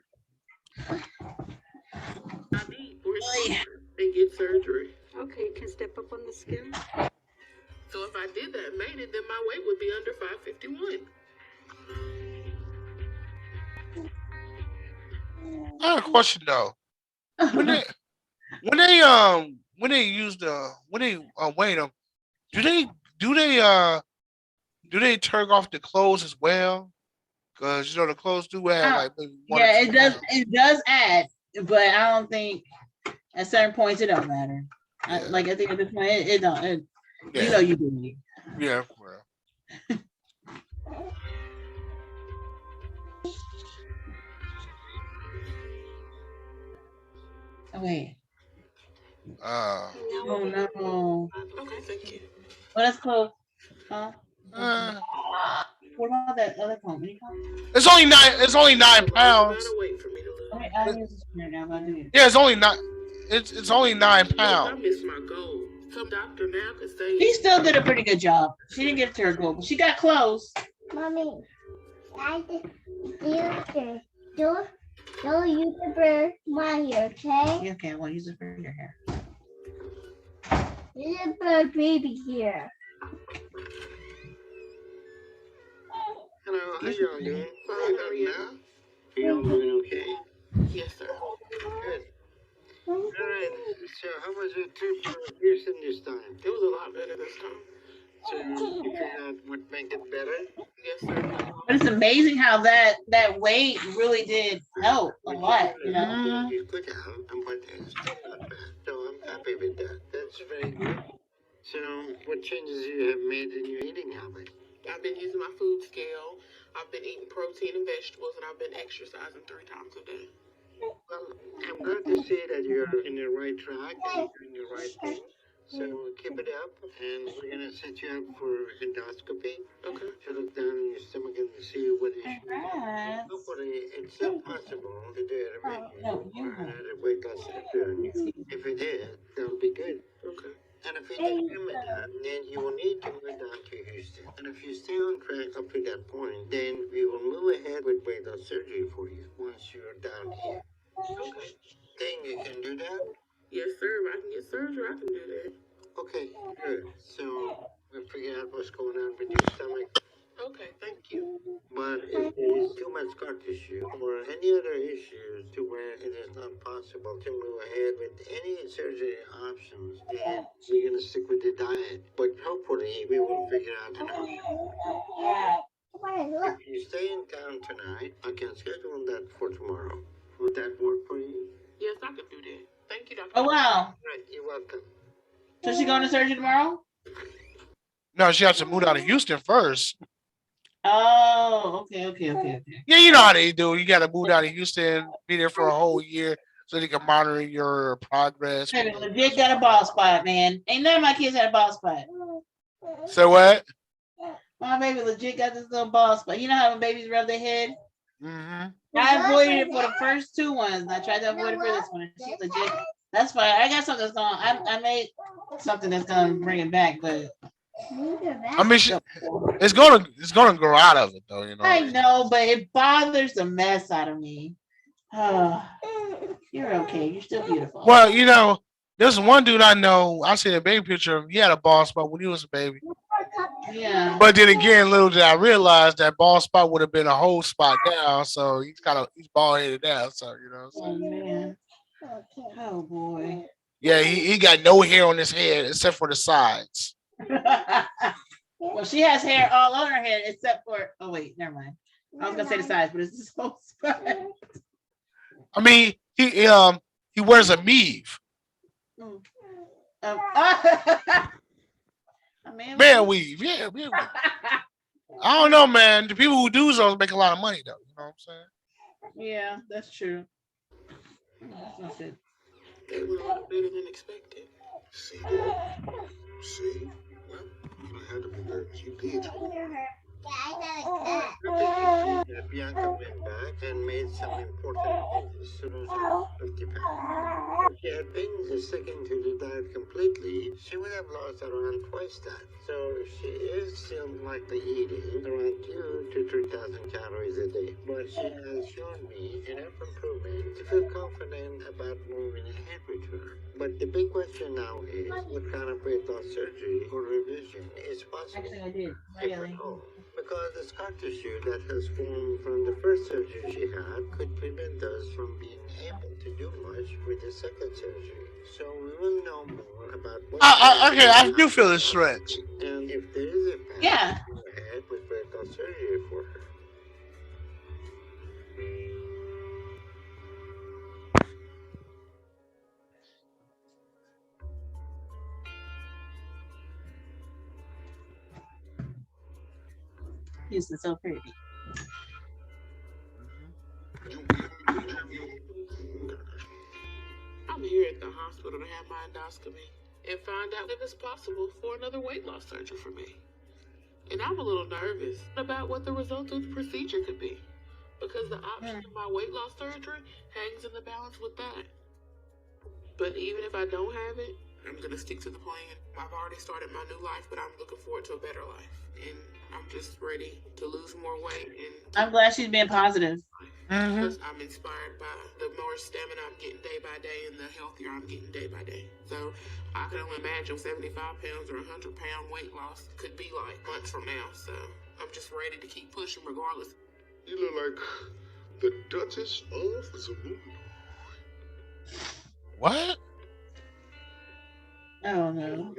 I need or and get surgery. Okay, you can step up on the scale. So if I did that and made it, then my weight would be under 551. I have a question though. When they weigh them, do they do they uh do they turn off the clothes as well? Because you know the clothes do add like maybe 1 or Yeah, 2 it does. pounds. It does add, but I don't think at certain points it don't matter. Yeah. I think at this point it don't. Yeah. You know you do it. Yeah, well. Oh wait. Uh, Oh no. Okay, thank you. Well, that's close. Huh? uh, What about that other phone? Any phone? it's only 9. It's only 9 pounds. Wait for me to lose. Okay, I use this right now, but I do it. Yeah, it's only 9. It's only 9 I pounds. missed my goal. Some doctor now could say She still did a pretty good job. She didn't get to her goal, but she got close. Mommy, I just use don't use it for my hair, okay? Yeah, okay, well, use it for your hair. Use it for baby hair. Hello, how y'all doing? Fine, how are you? You all doing okay? yes, sir. Good. All right. So, how was your trip to Houston this time? It was a lot better this time. So, you figured out what make it better? Yes, sir. But it's amazing how that weight really did help a lot, you know. You could have, but it's still not bad. So, I'm happy with that. That's very good. So, what changes you have made in your eating habit? I've been using my food scale. I've been eating protein and vegetables, and I've been exercising 3 times a day. Well, I'm glad to see that you're in the right track and you're doing the right thing. So keep it up, and we're gonna set you up for endoscopy. Okay. To look down in your stomach and see what issues. Congrats. Hopefully, it's not possible to do it No, you immediately or weight loss surgery. If it is, that'll be good. Okay. And if it determined that, then you will need to move down to Houston. And if you stay on track up to that, that point, then we will move ahead with weight loss surgery for you once you're down here. Okay. Think you can do that? Yes, sir. If I can get surgery, I can do that. Okay, good. So we'll figure out what's going on with your stomach. Okay, thank you. But if there is too much scar tissue or any other issues to where it is not possible to move ahead with any surgery options, then we're gonna stick with the diet. But hopefully we will figure out an option. If you stay in town tonight, I can schedule that for tomorrow. Would that work for you? Yes, I can do that. Thank you, Dr. Oh wow. Right, you're welcome. So she going to surgery tomorrow? No, she has to move down to Houston first. Oh, okay. Yeah, you know how they do. You got to move down to Houston, be there for a whole year so they can monitor your progress. Baby legit got a bald spot, man. Ain't none of my kids had a bald spot. So what? My baby legit got this little bald spot. You know how when babies rub their head? Mm-hmm. I avoided it for the first two ones. I tried to avoid it for this one. She's legit. That's fine. I got something that's going. I made something that's gonna bring it back, but I mean, it's gonna grow out of it though. You know. I know, but it bothers the mess out of me. Oh, you're okay. You're still beautiful. Well, you know, there's one dude I know. I seen a baby picture of him. He had a bald spot when he was a baby. Yeah. But then again, little did I realize that bald spot would have been a whole spot down. So he's bald headed now. So you know. So. Oh man. Oh boy. Yeah, he got no hair on his head except for the sides. Well, she has hair all on her head except for. Oh wait, never mind. I was gonna say the sides, but it's this whole spot. I mean, he wears a meave. A Man weave, yeah, man weave. I don't know, man. The people who do those make a lot of money, though. You know what I'm saying? Yeah, that's true. That's it. They were a lot better than expected. See? Well, you don't have to be nervous. You did. Bianca went back and made some important changes to lose about 50 pounds. If she had been sticking to the diet completely, she would have lost around twice that. So she is still likely eating around 2,000 to 3,000 calories a day. But she has shown me enough improvement to feel confident about moving ahead with her. But the big question now is what kind of weight loss surgery or revision is possible? Actually, I did. Really. Because the scar tissue that has formed from the first surgery she had could prevent us from being able to do much with the second surgery. So we will know more about what. Okay, I do feel the stretch. And if there is a path, Yeah. go ahead with weight loss surgery for her. Houston's so pretty. I'm here at the hospital to have my endoscopy and find out if it's possible for another weight loss surgery for me. And I'm a little nervous about what the result of the procedure could be because the option of my weight loss surgery hangs in the balance with that. But even if I don't have it, I'm going to stick to the plan. I've already started my new life, but I'm looking forward to a better life. And I'm just ready to lose more weight. And I'm glad she's being positive. because I'm inspired by the more stamina I'm getting day by day and the healthier I'm getting day by day. So I can only imagine 75 pounds or 100-pound weight loss could be like months from now. So I'm just ready to keep pushing regardless. You look like the Duchess of Zamunda. What? Oh no.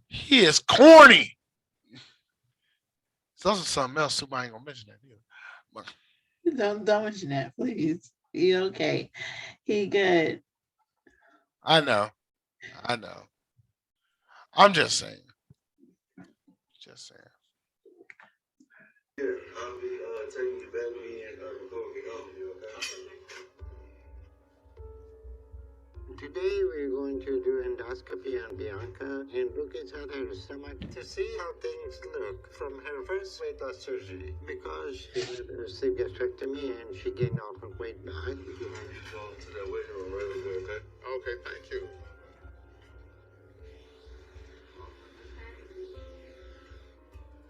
He is corny. So that's something else too. I ain't gonna mention that either. But Don't mention that, please. He okay. He good. I know. I'm just saying. Just saying. Yeah, I'll be taking you back in before we go. Okay? Today we're going to do endoscopy on Bianca and look inside her stomach to see how things look from her first weight loss surgery. Because she had a sleep gastrectomy and she gained all her weight back. You go to that waiting room right away, okay? Okay, thank you.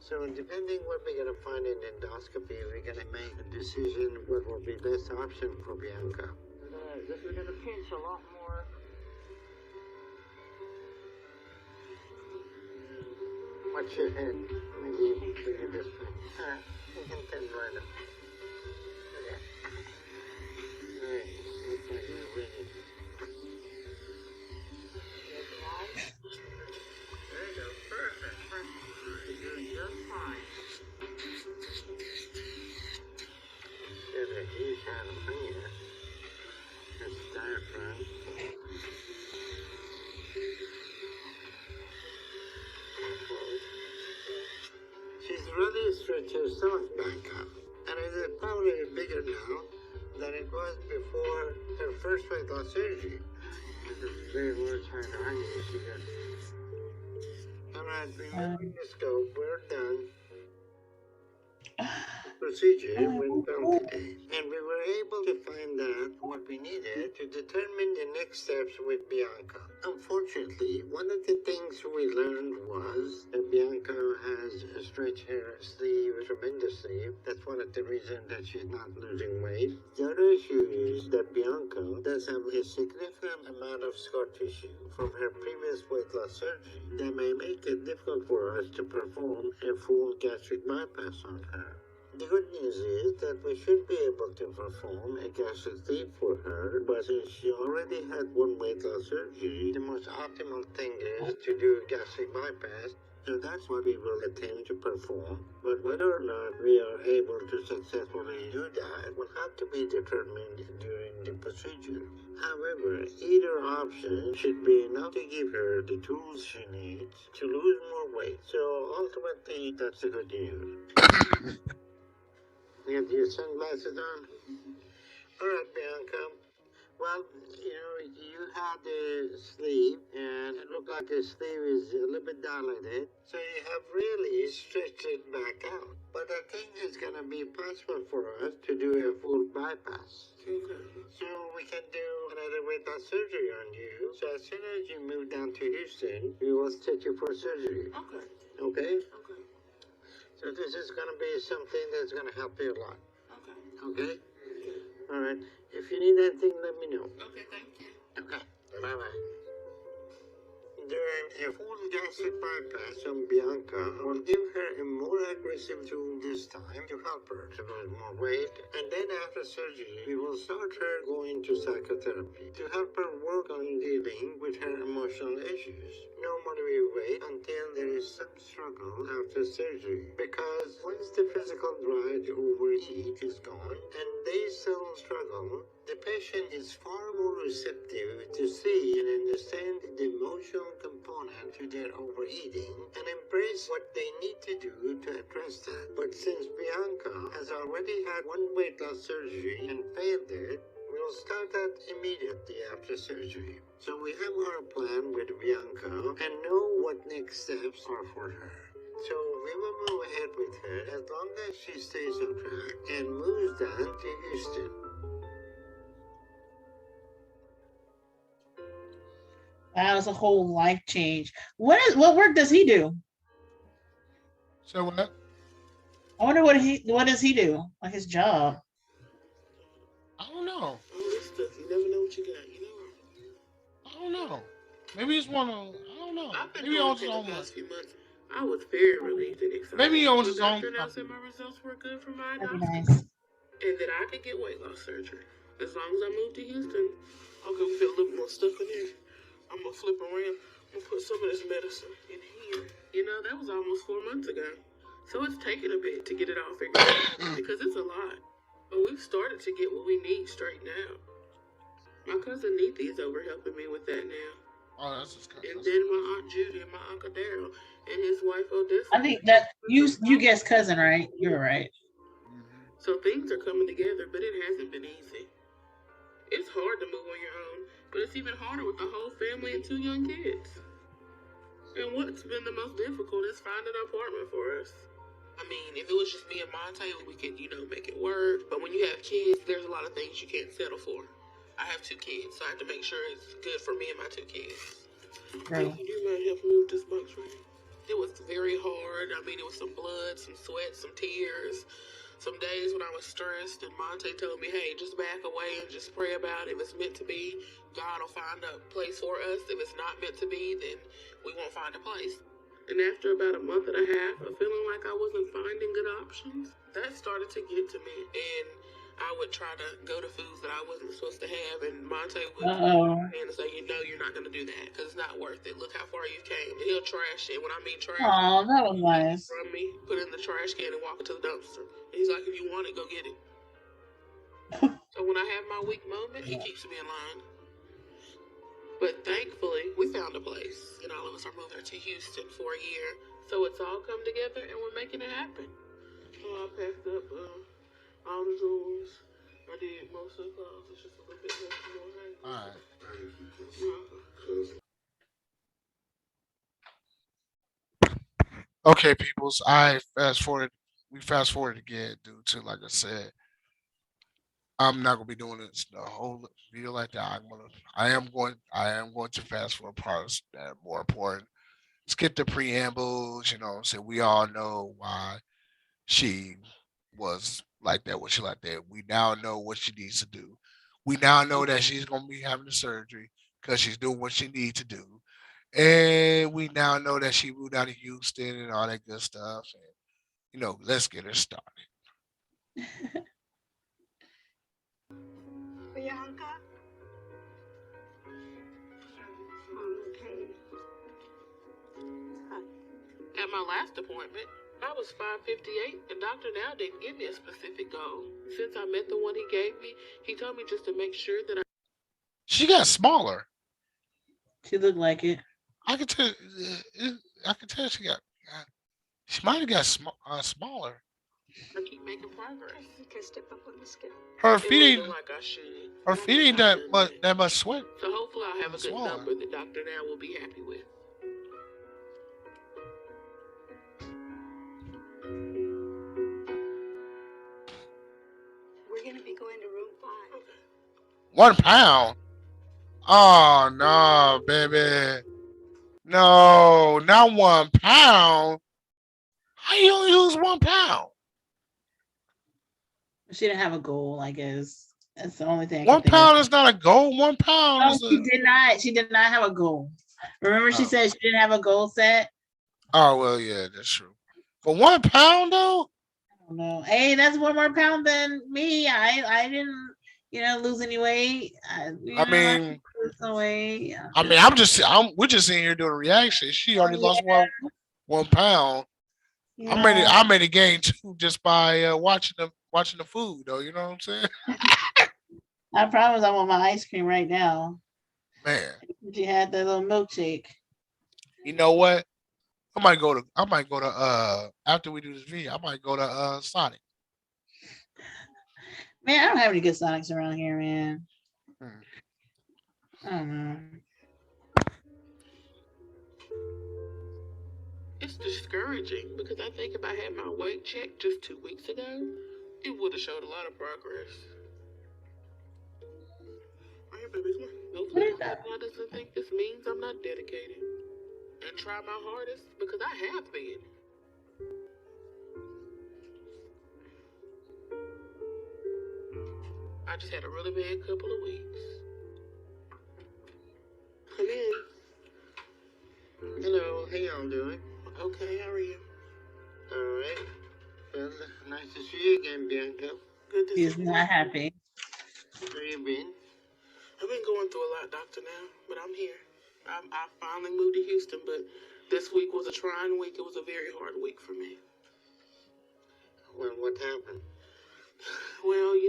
So depending what we're gonna find in endoscopy, we're gonna make a decision what will be best option for Bianca. This is gonna pinch a lot more. Watch your head. Maybe bring it this way. You can turn right up. Okay. Alright, looks like we're ready. There you go. Perfect. You're doing just fine. There's a huge hand of here. That's diaphragm. She's really stretched her stomach back up. And it is probably bigger now than it was before her first weight loss surgery. This is very much harder on you. She got. Alright, removing the scope. We're done. Procedure went well today, and we were able to find out what we needed to determine the next steps with Bianca. Unfortunately, one of the things we learned was that Bianca has stretched her sleeve tremendously. That's one of the reasons that she's not losing weight. The other issue is that Bianca does have a significant amount of scar tissue from her previous weight loss surgery that may make it difficult for us to perform a full gastric bypass on her. The good news is that we should be able to perform a gastric sleeve for her, but since she already had one weight loss surgery, the most optimal thing is to do a gastric bypass. So that's what we will attempt to perform. But whether or not we are able to successfully do that will have to be determined during the procedure. However, either option should be enough to give her the tools she needs to lose more weight. So ultimately, that's the good news. You have your sunglasses on? All right, Bianca. Well, you had the sleeve, and it looked like the sleeve is a little bit dilated, so you have really stretched it back out. But I think it's going to be possible for us to do a full bypass. Okay. So we can do another weight loss surgery on you. So as soon as you move down to Houston, we will set you for surgery. Okay. Okay? Okay. So this is going to be something that's going to help you a lot. Okay. Okay? All right. If you need anything, let me know. Okay, thank you. Okay. Bye-bye. During a full gastric bypass on Bianca, we'll give her a more aggressive tool this time to help her to lose more weight. And then after surgery, we will start her going to psychotherapy to help her work on dealing with her emotional issues. Normally we wait until there is some struggle after surgery, because once the physical drive to overeat is gone and they still struggle, the patient is far more receptive to see and understand the emotional component to their overeating and embrace what they need to do to address that. But since Bianca has already had one weight loss surgery and failed it, we'll start that immediately after surgery. So we have our plan with Bianca and know what next steps are for her. So we will move ahead with her as long as she stays on track and moves down to Houston. That was a whole life change. What work does he do? So what? I wonder what does he do? Like his job. I don't know. All this stuff, you never know what you got, you know? I don't know. Maybe he's one of. I don't know. I've been Maybe he doing owns it his the own. past few months. I was very relieved and excited. Maybe he owns The his own doctor announced that company. my results were good for my That'd be endoscopy. nice. And that I could get weight loss surgery. As long as I move to Houston, I'll go get a little more stuff in there. I'm gonna flip around and put some of this medicine in here. You know, that was almost 4 months ago. So it's taken a bit to get it all figured out because it's a lot. But we've started to get what we need straightened out. My cousin Nethi is over helping me with that now. Oh, that's his cousin. And then my Aunt Judy and my Uncle Daryl and his wife Odessa. I think that you guessed cousin, right? You're right. So things are coming together, but it hasn't been easy. It's hard to move on your own, but it's even harder with the whole family and 2 young kids. And what's been the most difficult is finding an apartment for us. I mean, if it was just me and Monte, we could, make it work. But when you have kids, there's a lot of things you can't settle for. I have 2 kids, so I have to make sure it's good for me and my 2 kids. Right. You might help me with this box right here. It was very hard. I mean, it was some blood, some sweat, some tears. Some days when I was stressed, and Monte told me, hey, just back away and just pray about it. If it's meant to be, God will find a place for us. If it's not meant to be, then we won't find a place. And after about a month and a half of feeling like I wasn't finding good options, that started to get to me. And I would try to go to foods that I wasn't supposed to have, and Monte would Uh-oh. and say, you know, you're not going to do that because it's not worth it. Look how far you came. And he'll trash it. When I mean trash, Oh, that was take it nice. from me, put it in the trash can, and walk it to the dumpster. And he's like, if you want it, go get it. So when I have my weak moment, he keeps me in line. But thankfully, we found a place, and all of us are moving to Houston for a year. So it's all come together, and we're making it happen. So I packed up all the drawers. I did most of the clothes. It's just a little bit left to go ahead. All right. Okay, peoples. We fast forward again due to, like I said, I'm not gonna be doing this the whole video like that. I am going to fast forward parts that are more important. Skip the preambles, so we all know why she was like that, what she like that. We now know what she needs to do. We now know that she's gonna be having the surgery because she's doing what she needs to do. And we now know that she moved out of Houston and all that good stuff. And let's get her started. Bianca? Okay. At my last appointment, I was 5'58", and Dr. Now didn't give me a specific goal. Since I met the one he gave me, he told me just to make sure that She got smaller. She looked like it. I could tell. I could tell she got. She might have got smaller. I keep making progress. You can step up on the scale. Her It feet wasn't ain't. like I should. Her feet ain't that much sweat. So hopefully I'll have a good Smaller. number that Dr. Now will be happy with. We're going to be going to room 5. 1 pound. Oh no, baby. No, not 1 pound. How you only lose 1 pound? She didn't have a goal, I guess. That's the only thing I One can think pound of. is not a goal. 1 pound No, is she did not. She did not have a goal. Remember, she Oh. said she didn't have a goal set. Oh well, yeah, that's true. But 1 pound though. I don't know. Hey, that's 1 more pound than me. I didn't, lose any weight. I mean, lose some weight. Yeah. we're just sitting here doing a reaction. She Oh, already lost yeah. 1 pound. Yeah. I made it gain 2 just by watching the food though. You know what I'm saying? I promise I want my ice cream right now. Man, She had that little milkshake. you know what? I might go to after we do this video. I might go to Sonic. Man, I don't have any good Sonics around here, man. Hmm. I don't know. It's discouraging because I think if I had my weight checked just 2 weeks ago, it would have showed a lot of progress. Right here, baby, come on. Hopefully, God doesn't think this means I'm not dedicated and try my hardest because I have been. I just had a really bad couple of weeks. Come in. Hello, how y'all doing? Okay, how are you? All right. Well, nice to see you again, Bianca. Good to He's see you. not happy. Where you been? I've been going through a lot, Doctor, now, but I'm here. I finally moved to Houston, but this week was a trying week. It was a very hard week for me. Well, what happened? Well, as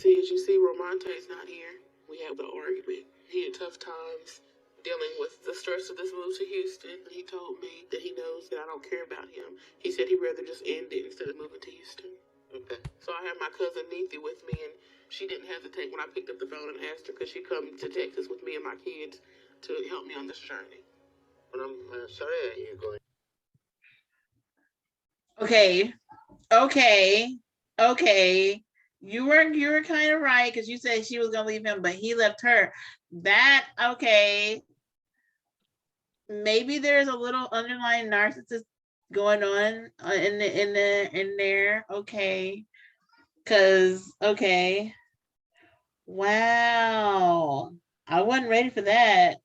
you see, Romante's not here. We had the argument. He had tough times dealing with the stress of this move to Houston. And he told me that he knows that I don't care about him. He said he'd rather just end it instead of moving to Houston. Okay. So I had my cousin Neethi with me, and she didn't hesitate when I picked up the phone and asked her, could she come to Texas with me and my kids to help me on this journey. Well, I'm sorry that you're going. Okay. You were kind of right because you said she was gonna leave him, but he left her. That okay. maybe there's a little underlying narcissist going on in there. Okay, because okay, wow, I wasn't ready for that.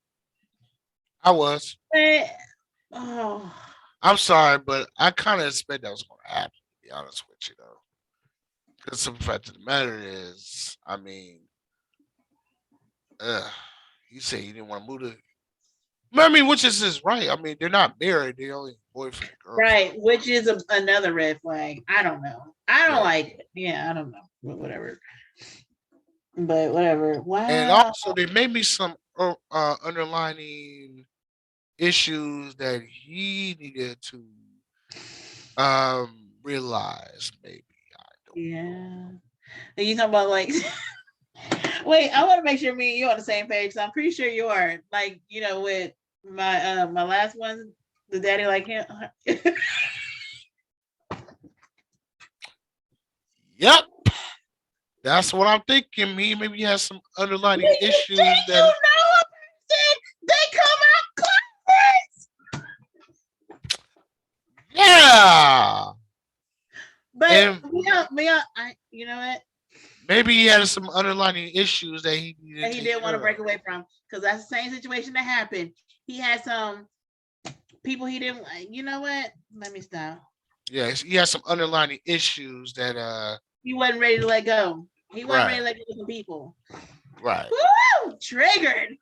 I was. But, oh, I'm sorry, but I kind of expect that was going to happen. To be honest with you, though, because the fact of the matter is, I mean, uh, you say you didn't want to move to. I mean, which is his right. I mean, they're not married; they're only boyfriend and girlfriend. right, which is another red flag. I don't know. I don't Yeah, like it. Yeah, I don't know. But whatever. But whatever. and Wow. also there may be some underlining issues that he needed to realize. Maybe I don't know. Yeah. And you talking about like wait, I want to make sure me and you on the same page. So I'm pretty sure you are. Like, with my last one, the daddy like him. Yep, that's what I'm thinking. He maybe has some underlining Did issues you know that. a person? They come out classics. Yeah, But and you know what? maybe he had some underlining issues that he needed That to he take didn't want to care break of. away from, because that's the same situation that happened. He had some people he didn't like. You know what? Let me stop. Yeah, he has some underlining issues that He wasn't ready to let go. He wasn't ready right, to let go of some people. right. Woo! Triggered.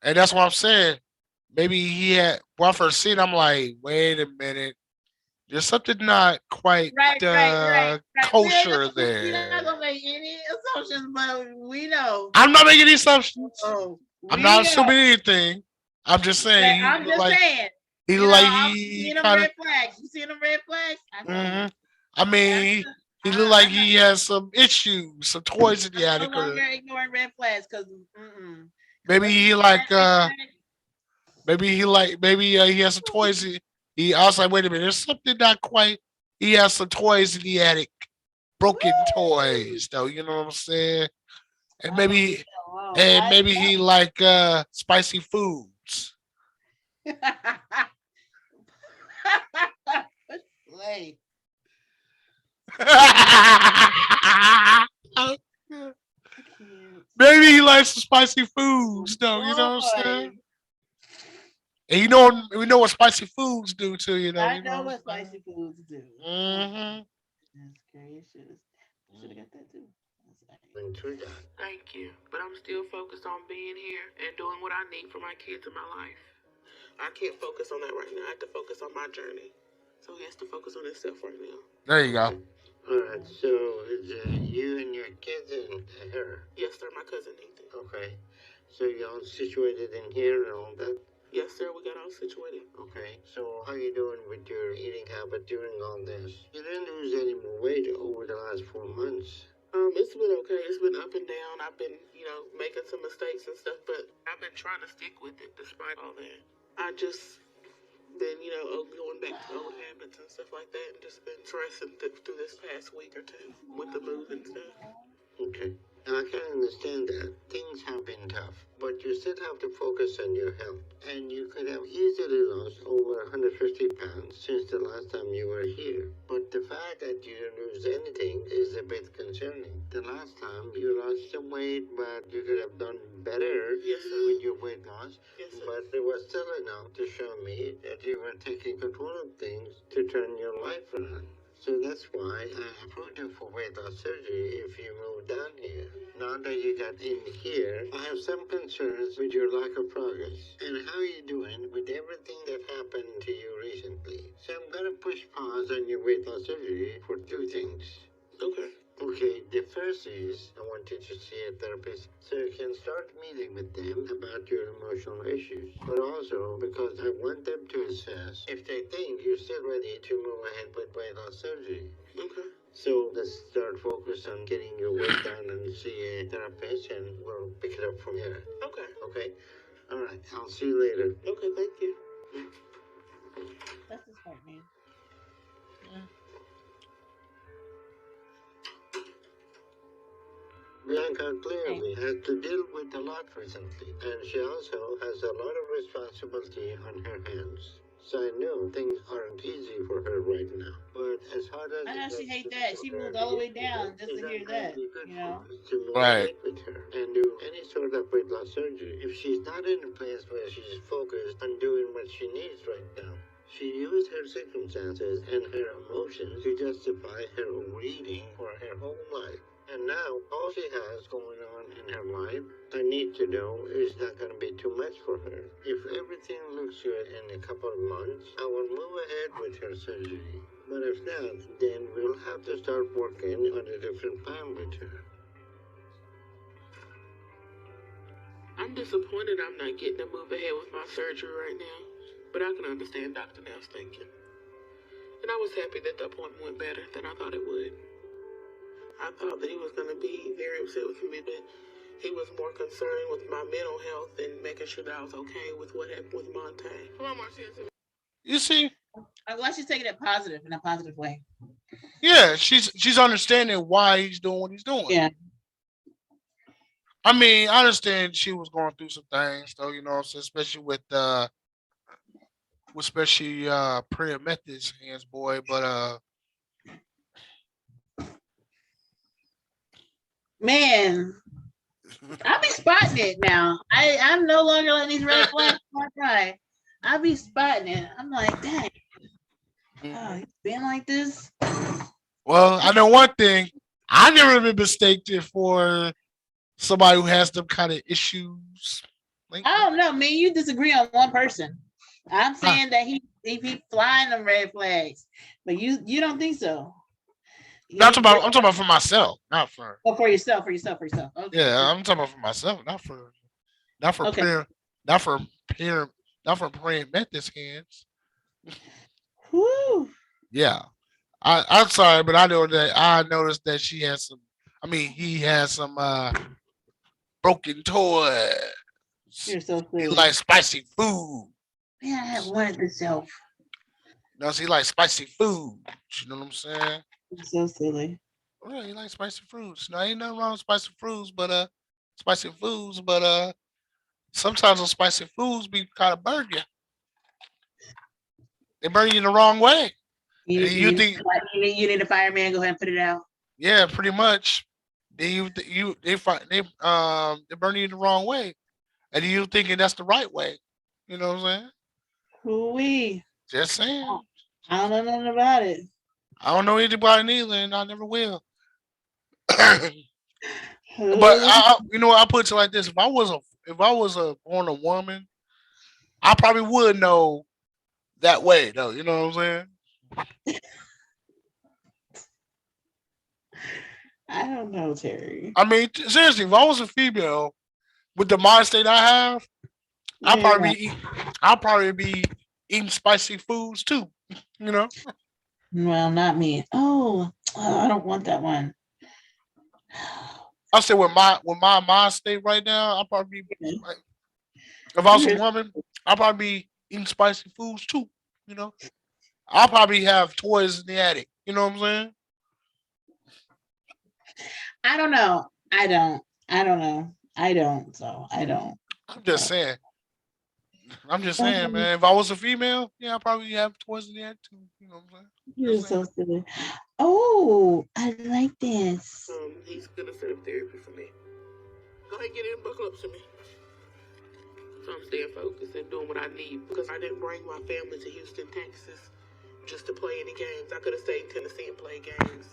And that's what I'm saying. Maybe he had when I first seen I'm like, wait a minute, there's something not quite Right. kosher We're not there. gonna make any assumptions, but we know. I'm not making any assumptions. Oh, I'm we not know. assuming anything. I'm just But saying I'm just saying, he looked like I'm he seeing them kind of red flags. You see them red flags? I see hmm them. I That's mean, he looked like I'm not. he has some issues, some toys in the I'm attic, no or longer ignoring red flags because maybe once you he see that like red flag, maybe he has some toys. I was like, wait a minute, there's something not quite. He has some toys in the attic, broken woo, toys, though. You know what I'm saying? And I'm gonna leave maybe that alone. and maybe he like spicy foods. Wait. I can't. Maybe he likes some spicy foods, though. You know what I'm saying? Boy, And we know what spicy foods do to you, though. I You know know what what I'm saying? spicy foods do. Mm-hmm. That's gracious. Should have got that too. Through that. Thank you. But I'm still focused on being here and doing what I need for my kids and my life. I can't focus on that right now. I have to focus on my journey. So he has to focus on himself right now. There you go. Alright, so it's you and your kids and her. Yes, sir, my cousin Nathan. Okay. So y'all situated in here and all that? Yes, sir, we got all situated. Okay. So how you doing with your eating habit during all this? You didn't lose any more weight over the last 4 months. It's been okay. It's been up and down. I've been, making some mistakes and stuff, but I've been trying to stick with it despite all that. I just been, going back to old habits and stuff like that, and just been stressing through this past week or two with the move and stuff. Okay. Now I can understand that. Things have been tough, but you still have to focus on your health. And you could have easily lost over 150 pounds since the last time you were here. But the fact that you didn't lose anything is a bit concerning. The last time you lost some weight, but you could have done better with your weight loss. Yes, sir. But it was still enough to show me that you were taking control of things to turn your life around. So that's why I approved you for weight loss surgery if you move down here. Now that you got in here, I have some concerns with your lack of progress and how you doing with everything that happened to you recently. So I'm gonna push pause on your weight loss surgery for 2 things. Okay. Okay, the first is I want you to see a therapist so you can start meeting with them about your emotional issues. But also because I want them to assess if they think you're still ready to move ahead with weight loss surgery. Okay. So let's start focus on getting your weight down and see a therapist and we'll pick it up from here. Okay. Okay? Alright, I'll see you later. Okay, thank you. That's the smart man. Bianca Okay. clearly has to deal with a lot recently, and she also has a lot of responsibility on her hands. So I know things aren't easy for her right now. But as hard as I know it she is hate to that. She her moved to all the get way down just it's to hear not going to that. be good You for know. us to move Right. ahead with her and do any sort of weight loss surgery if she's not in a place where she's focused on doing what she needs right now. She used her circumstances and her emotions to justify her overeating for her whole life. And now, all she has going on in her life, I need to know, is not going to be too much for her. If everything looks good in a couple of months, I will move ahead with her surgery. But if not, then we'll have to start working on a different plan with her. I'm disappointed I'm not getting to move ahead with my surgery right now, but I can understand Dr. Nell's thinking. And I was happy that the appointment went better than I thought it would. I thought that he was going to be very upset with me, but he was more concerned with my mental health and making sure that I was okay with what happened with Monte. Come on, Marcia. You see, I'm glad she's taking it positive in a positive way. yeah, she's understanding why he's doing what he's doing. Yeah. I mean, I understand she was going through some things, though. You know, what I'm saying, especially with especially prayer methods hands, boy. But Man, I'll be spotting it now. I'm no longer letting these red flags fly by. I'll be spotting it. I'm like, dang, oh, he's been like this. well, I know one thing. I never been mistaken for somebody who has them kind of issues. Like, I don't know. Me and you disagree on one person. I'm saying that he flying them red flags, but you don't think so. not talking about. I'm talking about for myself, not for. Oh, for yourself. Okay. Yeah, I'm talking about for myself, not for Okay. prayer, not for prayer, not for praying Methodist hands. Whew. Yeah, I'm sorry, but I noticed that she has some. I mean, he has some broken toys. You're so He silly. likes spicy food. Man, I have wanted this self. You know, so he likes spicy food. You know what I'm saying? You're so silly. Well, he likes spicy foods. Now, ain't nothing wrong with spicy foods, but sometimes those spicy foods be kind of burn you. They burn you the wrong way. And you think, You need a fireman. Go ahead and put it out. yeah, pretty much. Then they burn you the wrong way, and you thinking that's the right way. You know what I'm saying? Hoo-wee. Just saying. I don't know nothing about it. I don't know anybody neither, and I never will. But Hoo-wee. you know what? I put it like this: if I was a born a woman, I probably would know that way, though. You know what I'm saying? I don't know, Terry. I mean, seriously, if I was a female with the mind state I have, Yeah. I'll probably be eating spicy foods too. You know, Well, not me. Oh, I don't want that one. I say with my mind state right now, I'll probably be like, if I was a woman, I'll probably be eating spicy foods too. You know, I'll probably have toys in the attic. You know what I'm saying? I don't know. I don't know. I don't. So I don't. I'm just saying. I'm just saying, man. If I was a female, yeah, I'd probably have toys in the attic too. You know what I'm saying? You're so silly. Oh, I like this. He's gonna set up therapy for me. Go ahead, get in, buckle up to me. So I'm staying focused and doing what I need because I didn't bring my family to Houston, Texas, just to play any games. I could have stayed in Tennessee and played games.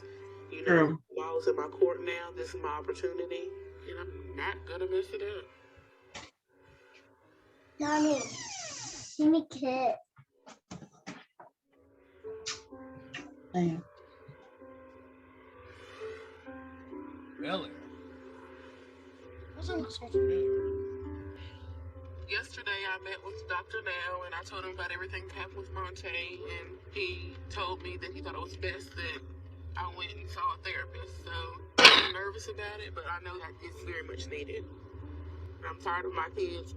You know, ball's in my court now. This is my opportunity, and I'm not gonna mess it up. Mommy, give me kiss. Really? What's that so familiar? Yesterday, I met with Dr. Now, and I told him about everything that happened with Monte, and he told me that he thought it was best that I went and saw a therapist. So I'm nervous about it, but I know that it's very much needed. I'm tired of my kids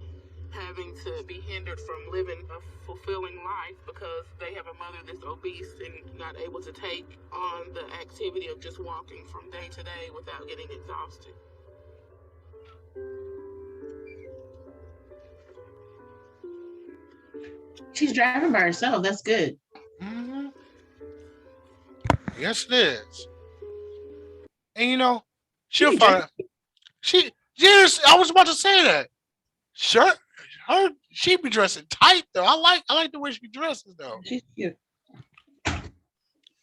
having to be hindered from living a fulfilling life because they have a mother that's obese and not able to take on the activity of just walking from day to day without getting exhausted. She's driving by herself. That's good. Hmm. Yes, it is. And you know, She she'll be dressed. find she. Yes, I was about to say that. Sure, she be dressing tight though. I like the way she dresses though. She's cute.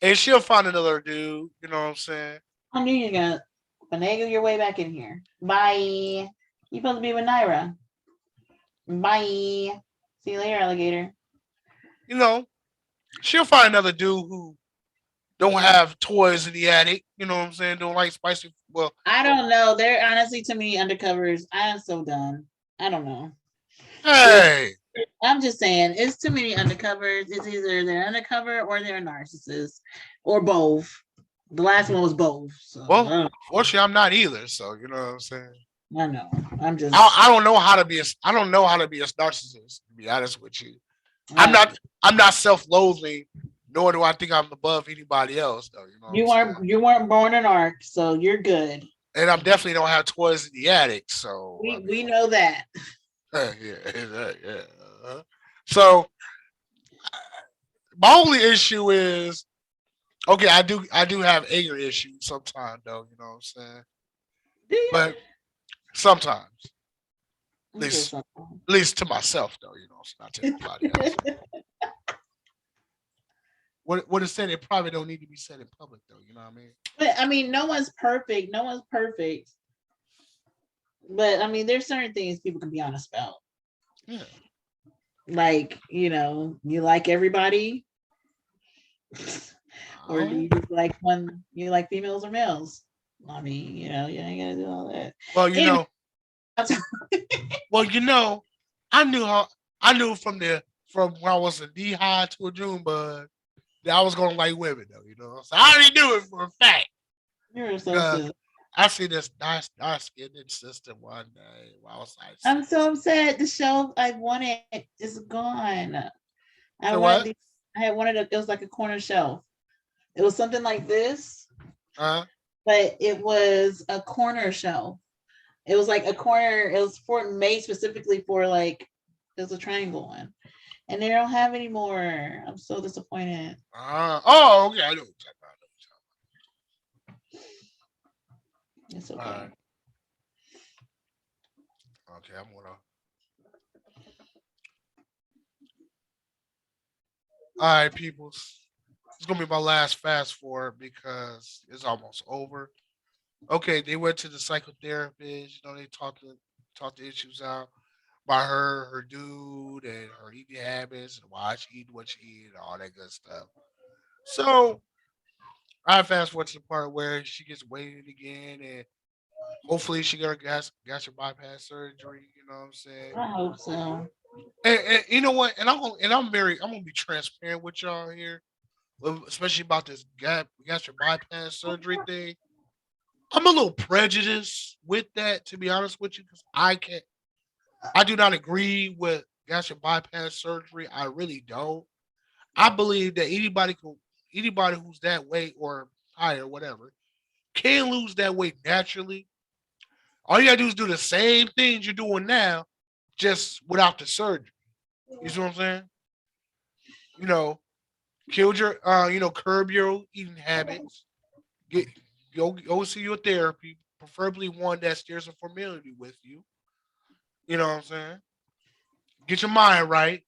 And she'll find another dude. You know what I'm saying? I knew you're gonna finagle your way back in here. Bye. You supposed to be with Naira. Bye. See you later, alligator. You know, she'll find another dude who don't have toys in the attic. You know what I'm saying? Don't like spicy. Well, I don't know. There are honestly too many undercovers. I am so done. I don't know. There's, hey, I'm just saying, it's too many undercovers. It's either they're undercover or they're a narcissist or both. The last one was both. So well, fortunately, I'm not either. So you know what I'm saying. I know. I'm I, just. I don't know how to be. I don't know how to be a narcissist. To be honest with you, I'm Uh, not. I'm not self-loathing, nor do I think I'm above anybody else. Though you know what I'm saying. you weren't born an arc, so you're good. And I definitely don't have toys in the attic. So I We know that. yeah, yeah. uh So my only issue is okay. I do have anger issues sometimes though. You know what I'm saying. Do you? But sometimes, at Okay, least so. at least to myself though. You know, it's not to anybody else. What is said, it probably don't need to be said in public though. You know what I mean? But I mean, no one's perfect. No one's perfect. But I mean, there's certain things people can be honest about. Yeah. Like, you like everybody, or do Oh. you just like one? You like females or males? I mean, you ain't gotta do all that. Well, you Anyway, know. Well, you know. I knew how. I knew from when I was a knee high to a June bud that I was gonna like women though. You know, so I already knew it for a fact. you're so Uh, silly. I see this nice dark skinned sister one day while I was like, I'm so upset. The shelf I wanted is gone. I say wanted what? the, I had wanted it was like a corner shelf. It was something like this, Uh, but it was a corner shelf. It was like a corner. It was made specifically for like there's a triangle one, and they don't have anymore. I'm so disappointed. oh, okay. I know what you're It's talking about. okay. Okay, I'm gonna. All right, peoples. It's gonna be my last fast forward because it's almost over. Okay, they went to the psychotherapist. You know, they talked the issues out by her dude, and her eating habits, and why she eat what she eat, and all that good stuff. So I fast forward to the part where she gets weighed again, and hopefully she got her gastric bypass surgery. You know what I'm saying? I hope so. And you know what? I'm gonna be transparent with y'all here, especially about this gastric bypass surgery thing. I'm a little prejudiced with that, to be honest with you, because I do not agree with gastric bypass surgery. I really don't. I believe that anybody who's that weight or higher, whatever, can lose that weight naturally. All you gotta do is do the same things you're doing now, just without the surgery. You see what I'm saying? You know, curb your eating habits. Get go see your therapy, preferably one that shares a familiarity with you. You know what I'm saying? Get your mind right.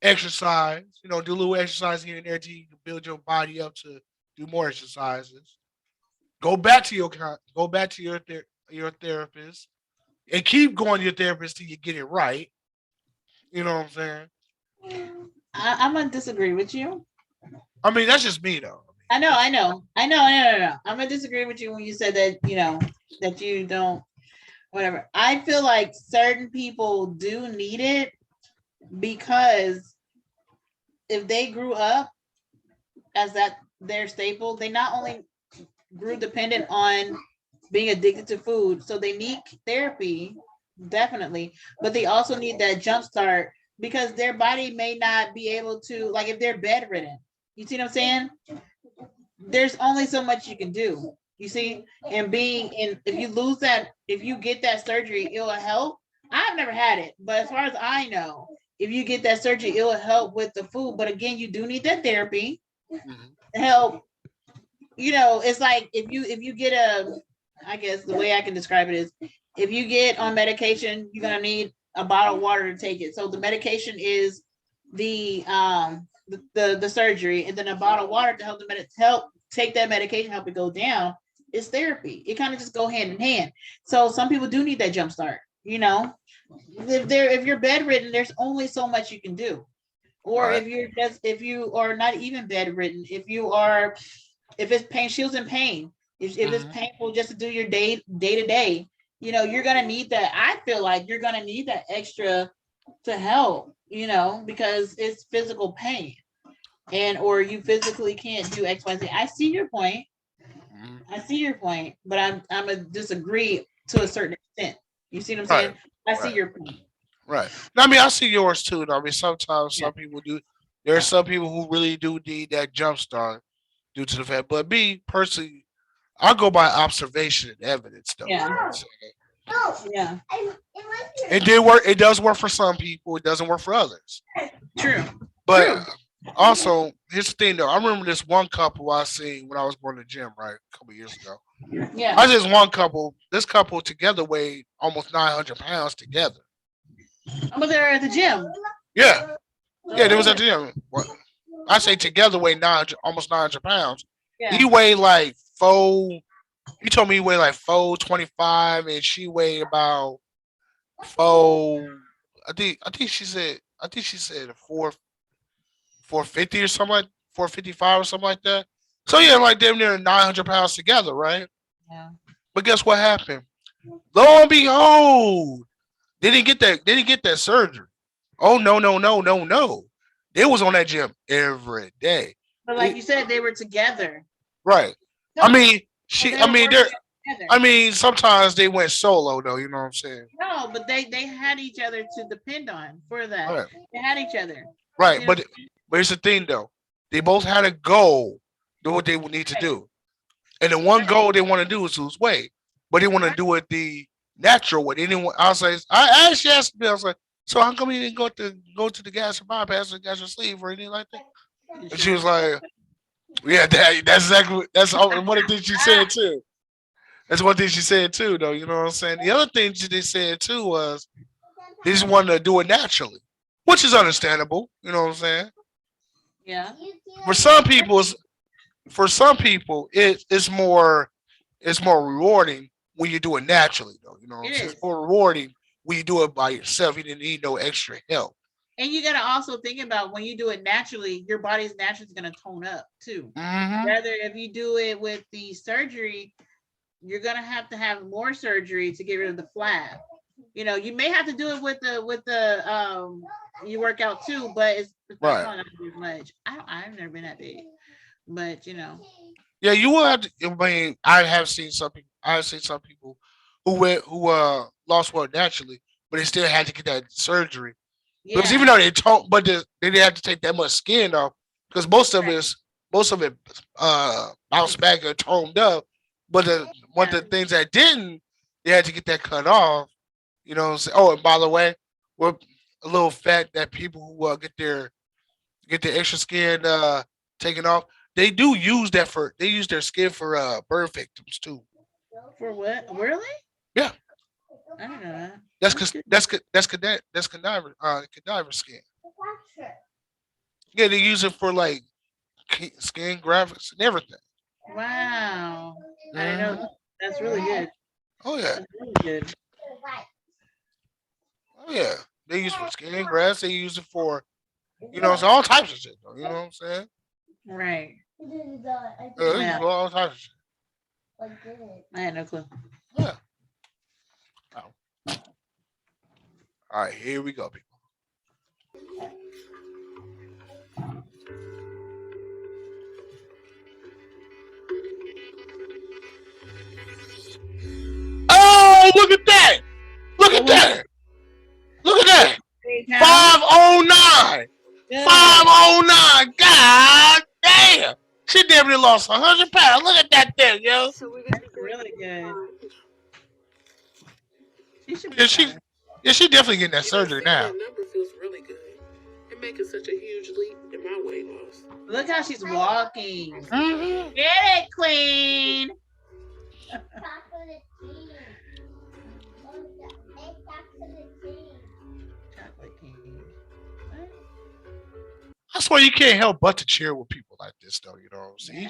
Exercise. You know, do a little exercise here and there to you can build your body up to do more exercises. Go back to your therapist and keep going to your therapist till you get it right. You know what I'm saying? I'm gonna disagree with you. I mean, that's just me though. I know. I'm gonna disagree with you when you said that. That you don't. Whatever. I feel like certain people do need it because if they grew up as that their staple, they not only grew dependent on being addicted to food, so they need therapy, definitely, but they also need that jump start because their body may not be able to, like if they're bedridden. You see what I'm saying? There's only so much you can do. You see, and being in, if you get that surgery, it will help. I've never had it, but as far as I know, if you get that surgery, it'll help with the food. But again, you do need that therapy Mhm. to help. It's like if you get a, I guess the way I can describe it is, if you get on medication, you're gonna need a bottle of water to take it. So the medication is the surgery, and then a bottle of water to help take that medication, help it go down. Is therapy. It kind of just go hand in hand. So some people do need that jump start. If you're bedridden, there's only so much you can do. Or Right. if you are not even bedridden, if it's pain, she was in pain. If it's Mhm. painful just to do your day to day, you're gonna need that. I feel like you're gonna need that extra to help, because it's physical pain, and or you physically can't do X, Y, Z. I see your point. Mhm. I see your point, but I'm a disagree to a certain extent. You see what I'm Right. saying? I see Right. your point. Right. I mean, I see yours too. Though. I mean, sometimes Yeah. some people do. There are some people who really do need that jump start due to the fact. But me personally, I go by observation and evidence, though. You know what I'm Yeah. saying? Yeah. It did work. It does work for some people. It doesn't work for others. True. But True. also, here's the thing, though. I remember this one couple I seen when I was going to the gym, right, a couple years ago. I Yeah. just one couple. This couple together weighed almost 900 pounds together. But they're at the gym. Yeah, yeah, they was at Okay. the gym. What I say together weighed 900, almost 900 pounds. He Yeah. weighed like four. He told me he weighed like 425, and she weighed about four. I think she said 450 or something like 455 or something like that. So yeah, like damn near 900 pounds together, right? Yeah. But guess what happened? Lo and behold, they didn't get that. They didn't get that surgery. Oh no, no, no, no, no. They was on that gym every day. But like They, you said, they were together. right. I No. mean, So she. they I were mean, working there. together. I mean, sometimes they went solo though. You know what I'm saying? No, but they had each other to depend on for that. Right. They had each other. Right. You know. But here's the thing though. They both had a goal. Do what they would need to Right. do, and the one Right. goal they want to do is lose weight, but they want to Right. do it the natural way. They didn't want, I was like, I actually asked me, I was like, so how come you didn't go to the gas or bypass or gas or sleeve or anything like that? And she was Insurance. like, yeah, that's exactly one of the things she said too. That's one thing she said too, though. You know what I'm saying? The other thing they said too was they just wanted to do it naturally, which is understandable. You know what I'm saying? Yeah. For some people, it's more rewarding when you do it naturally, though. You know what It I'm saying? It's is. more rewarding when you do it by yourself. You didn't need no extra help. And you gotta also think about when you do it naturally, your body's naturally gonna tone up too. Hmm. Rather, if you do it with the surgery, you're gonna have to have more surgery to get rid of the flab. You may have to do it with the you work out too, but it's not Right. probably not gonna do as much. I've never been that big, but Yeah, you will have to. I mean, I have seen some people who lost weight naturally, but they still had to get that surgery because even yeah, though they didn't have to take that much skin off because right, most of it bounced back and toned up. But one of yeah, the things that didn't, they had to get that cut off. You know what I'm saying? Oh, and by the way, we're a little fact that people who get their extra skin taken off, they use their skin for birth victims too. for what? Really? Yeah, I don't know that. that's That's cause good. that's cadaver skin. Yeah, they use it for like skin graphics and everything. Wow, I didn't know that. Hmm. That's really good. Oh yeah, That's really good. oh yeah. They use it for skin grafts. They use it for so all types of shit. Though, you know what I'm saying? Right. They use it Yeah, for all types of shit. I had no clue. Yeah. Oh. All right, here we go, people. Oh, look at that! Look What at was that! Look at that! 8 pounds? 509! Good. 509! God damn! She damn near lost 100 pounds. Look at that thing, yo. So we're gonna be That's doing really good. She should be Yeah, she proud. yeah, she definitely getting that You know, surgery seeing now. that number feels really good. making such a huge leap in my weight loss. Look how she's walking. Mhm. Get it, Queen. Chocolate king. Hey, chocolate king. Chocolate King. What? That's why you can't help but to cheer with people like this, though. You know what I'm saying?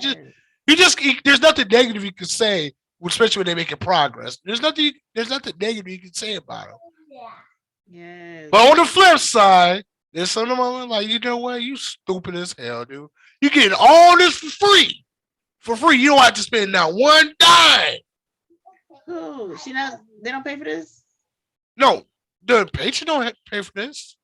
Yes. There's nothing negative you can say, especially when they're making progress. There's nothing negative you can say about them. Yeah. Yes. But on the flip side, there's some of them like, you know what? You stupid as hell, dude. You getting all this for free. For free, you don't have to spend not one dime. Who? She not? They don't pay for this. No, the patient don't have to pay for this.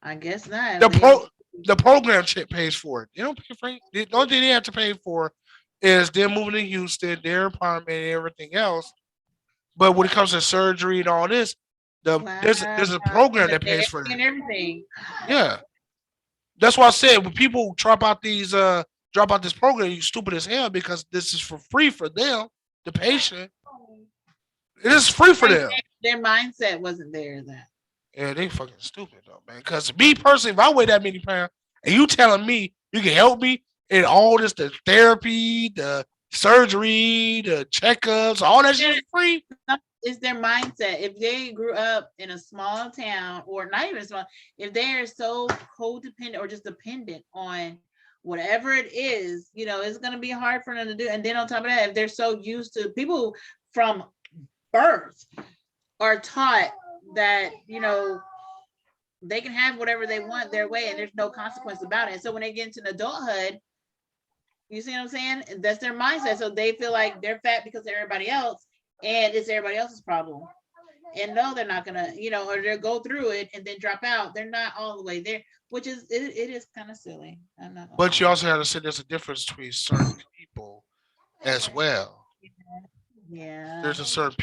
I guess not. The They don't. pro the program check pays for it. They don't pay for it. The only thing they have to pay for is them moving to Houston, their apartment, and everything else. But when it comes to surgery and all this, Wow. there's a And program the that pays for therapy that. and everything. Yeah, that's why I said when people drop out this program, you stupid as hell because this is for free for them, the patient. It is free for Like them. their mindset wasn't there then. Yeah, they fucking stupid though, man. Because me personally, if I weigh that many pounds and you telling me you can help me in all this, the therapy, the surgery, the checkups, all that shit for free. It's their mindset. If they grew up in a small town or not even small, if they are so codependent or just dependent on whatever it is, it's going to be hard for them to do. And then on top of that, if they're so used to people from birth are taught that, they can have whatever they want their way and there's no consequence about it. So when they get into adulthood, you see what I'm saying? That's their mindset. So they feel like they're fat because of everybody else and it's everybody else's problem. And no, they're not gonna, or they'll go through it and then drop out. They're not all the way there, which is it is kind of silly. I'm not gonna But you lie. also have to say there's a difference between certain people as well. Yeah. There's a certain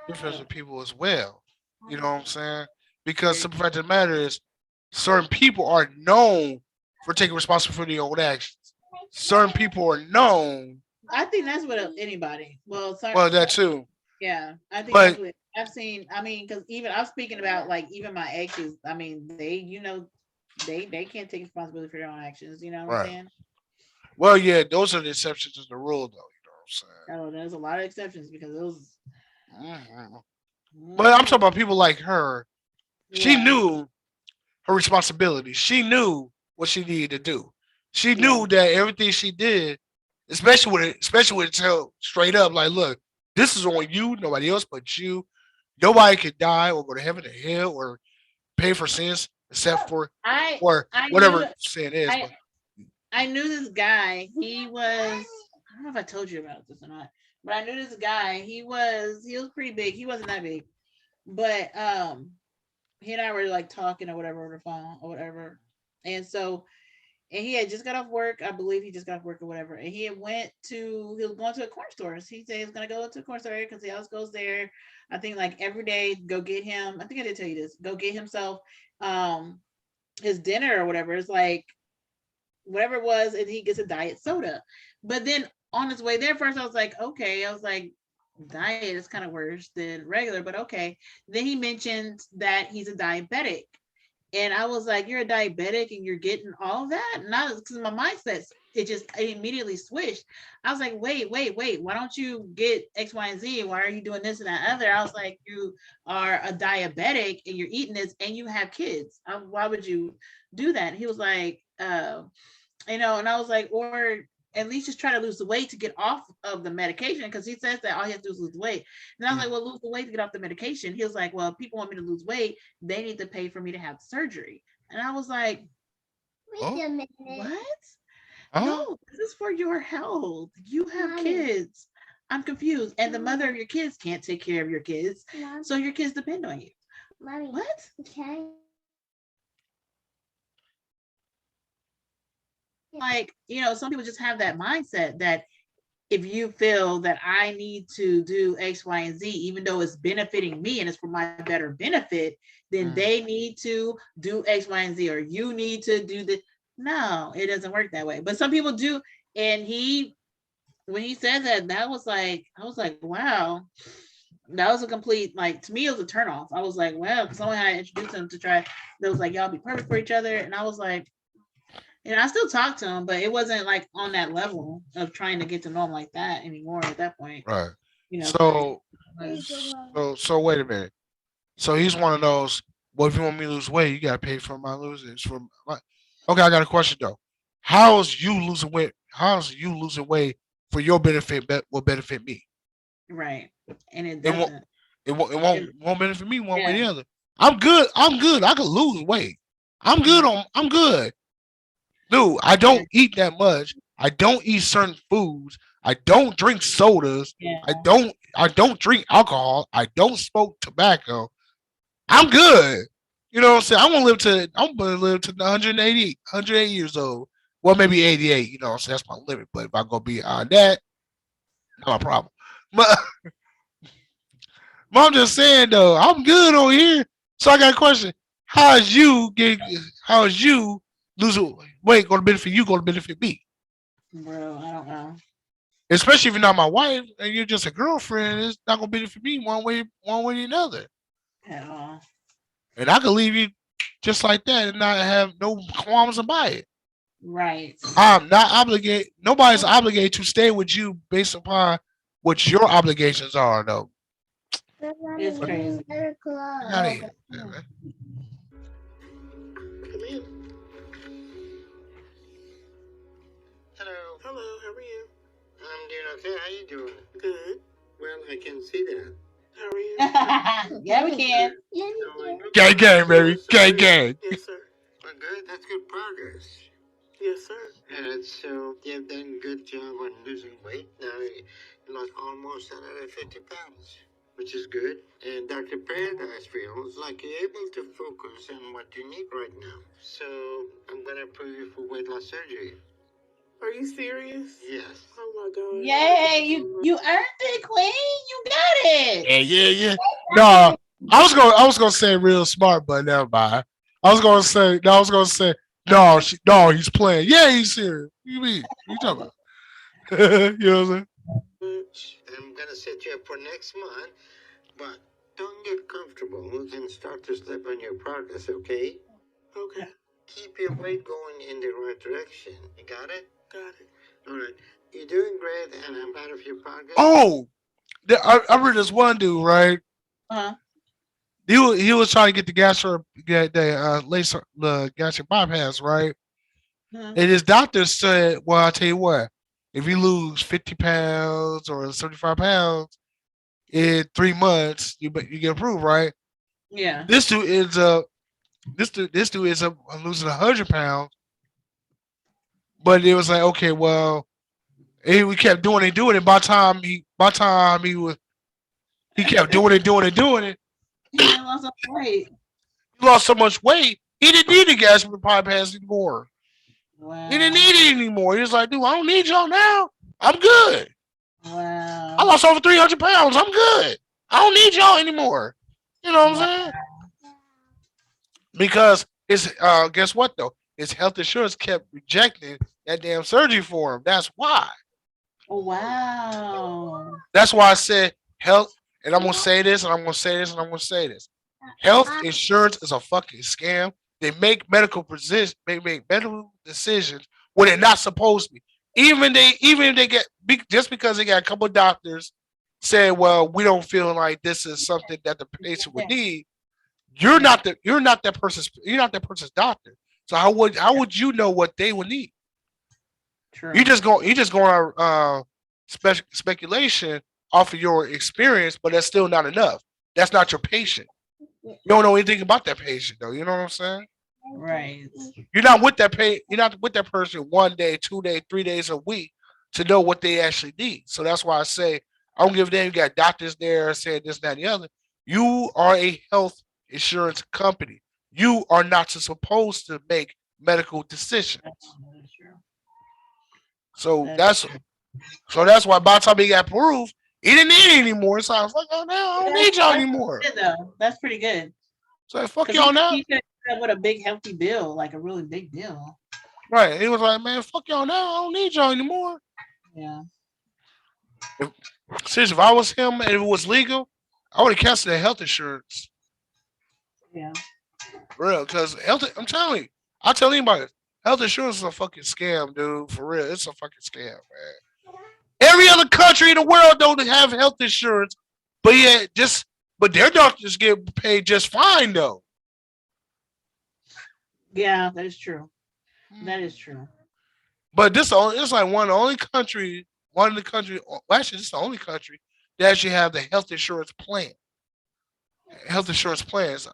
difference with people as well. You know what I'm saying? Because the fact of the matter is, certain people are known for taking responsibility for their own actions. Certain people are known, I think that's what anybody. Well, sorry. well, that too. Yeah, I think that's But what I've seen. I mean, because even I'm speaking about like even my exes. I mean, they can't take responsibility for their own actions. You know what I'm right. saying? Well, yeah, those are the exceptions to the rule, though. You know Oh, there's a lot of exceptions because those. what I'm saying? Mhm. But I'm talking Mhm. about people like her. She Yeah, knew her responsibility. She knew what she needed to do. She yeah. knew that everything she did, especially when it's held straight up, like, look, this is on you, nobody else but you. Nobody can die or go to heaven or hell or pay for sins except for I or I knew whatever sin is. I But I knew this guy. He was. I don't know if I told you about this or not, but I knew this guy. He was pretty big. He wasn't that big, but he and I were like talking or whatever on the phone or whatever. And so, and he had just got off work. I believe he just got off work or whatever. And he was going to a corner store. He said he was going to go to a corner store because he always goes there. I think like every day, go get him. I think I did tell you this. Go get himself um his dinner or whatever. It's like whatever it was, and he gets a diet soda. But then on his way there, first I was like, okay. I was like, diet is kind of worse than regular, but okay. Then he mentioned that he's a diabetic. And I was like, you're a diabetic and you're getting all that? Not because my mindset, it immediately switched. I was like, wait, why don't you get X, Y, and Z? Why are you doing this and that other? I was like, you are a diabetic and you're eating this and you have kids. Why would you do that? And he was like, and I was like, or at least just try to lose the weight to get off of the medication because he says that all he has to do is lose weight. And I was like, well, lose the weight to get off the medication. He was like, well, if people want me to lose weight, they need to pay for me to have surgery. And I was like, Wait a minute. what? huh? No, this is for your health. You have Mommy. kids. I'm confused. And the mother of your kids can't take care of your kids. Mom, So your kids depend on you. Mommy. What? Okay. Like, some people just have that mindset that if you feel that I need to do X, Y, and Z, even though it's benefiting me and it's for my better benefit, then Mm. they need to do X, Y, and Z, or you need to do this. No, it doesn't work that way. But some people do. And when he said that, that was like, I was like, wow, That was a complete, like, to me it was a turn off. I was like, well, because someone had introduced him to try. That was like, y'all be perfect for each other, and I was like, and I still talk to him, but it wasn't like on that level of trying to get to know him like that anymore. At that point, Right. because So so wait a minute. So he's one of those. Well, if you want me to lose weight, you gotta pay for my losing. It's for my, okay. I got a question though. How's you losing weight? How's you losing weight for your benefit? Will benefit me. right, and it It won't. doesn't. It won't benefit me one way or Yeah, the other. I'm good. I'm good. I could lose weight. I'm good mhm, on. I'm good. Dude, I yeah, don't eat that much. I don't eat certain foods. I don't drink sodas. yeah. I don't drink alcohol. I don't smoke tobacco. I'm good. You know what I'm saying? I'm gonna live to 180, 108 years old. Well, maybe 88, you know what I'm saying? That's my limit. But if I go beyond that, not my problem. But, but I'm just saying though, I'm good on here. So I got a question. How is you losing weight gonna benefit you, gonna benefit me? Bro, I don't know Especially if you're not my wife and you're just a girlfriend, it's not gonna benefit me one way or another. at all. And I could leave you just like that and not have no qualms about it. Right. I'm not obligated. Nobody's obligated to stay with you based upon what your obligations are, though. It's crazy. I got Oh, it. but Yeah, yeah. man. Come in. Hello. Hello, how are you? I'm doing okay. How you doing? Good. Well, I can see that. How are you? Yeah, we can. Gang, gang, baby. Gang, gang. Yes, sir. Well, good. That's good progress. Yes, sir. And so you've done a good job on losing weight. Now you lost almost another 50 pounds, which is good. And Dr. Paradise feels like you're able to focus on what you need right now. So I'm going to approve you for weight loss surgery. Are you serious? Yes. Oh my God. Yay, you earned it, Queen. You got it. Yeah, yeah, yeah. No, I was gonna say real smart, but never mind. I was gonna say, no, no, he's playing. Yeah, he's serious. What you mean? What you talking about? You know what I'm saying? Much. I'm going to set you up for next month, but don't get comfortable and start to slip on your progress, okay? Okay. Keep your weight going in the right direction. You got it? Got it. All right. You're doing great, and I'm proud of your progress. Oh, I read this one dude, right? Uh-huh. He was trying to get the get the laser the gastric bypass, right? Uh-huh. And his doctor said, "Well, I tell you what, if you lose 50 pounds or 75 pounds in 3 months, you get approved, right?" Yeah. This dude is this dude is losing 100 pounds, but it was like, okay, well, we kept doing it. By the time he kept doing it, doing it. He done lost some weight. He lost so much weight, he didn't need the gastric bypass anymore. He didn't Wow. need it anymore. He was like, dude, I don't need y'all now. I'm good. I Wow. lost over 300 pounds. I'm good. I don't need y'all anymore. You know what I'm Wow. saying? Because his guess what though? His health insurance kept rejecting that damn surgery for him. That's why. Wow. That's why I said health, and I'm gonna say this, and I'm gonna say this, and I'm gonna say this. Health insurance is a fucking scam. They make they make medical decisions when they're not supposed to be. Even if they get just because they got a couple of doctors saying, well, we don't feel like this is something that the patient would need. Yeah. You're not that person's doctor. So how would you know what they would need? True. You just going on speculation off of your experience, but that's still not enough. That's not your patient. You don't know anything about that patient though. You know what I'm saying? Right. You're not with that person 1 day, 2 day, 3 days a week to know what they actually need. So that's why I say I don't give a damn. You got doctors there saying this, that, and the other. You are a health insurance company. You are not supposed to make medical decisions. That's true. So That's that's so that's why by the time he got approved, he didn't need it anymore. So I was like, oh no, I don't need y'all that's anymore. good though. That's pretty good. So like, fuck Because y'all now. he should have with a big healthy bill, like a really big deal. Right. He was like, man, fuck y'all now. I don't need y'all anymore. Yeah. If, Seriously, if I was him and it was legal, I would have canceled that health insurance Yeah. for real. Because health, I'm telling you, I'll tell anybody, health insurance is a fucking scam, dude. For real, it's a fucking scam, man. Every other country in the world don't have health insurance, but yet but their doctors get paid just fine though. Yeah, that is true. That Hmm. is true. But it's like one of the country. Well, actually, this is the only country that actually have the health insurance plans.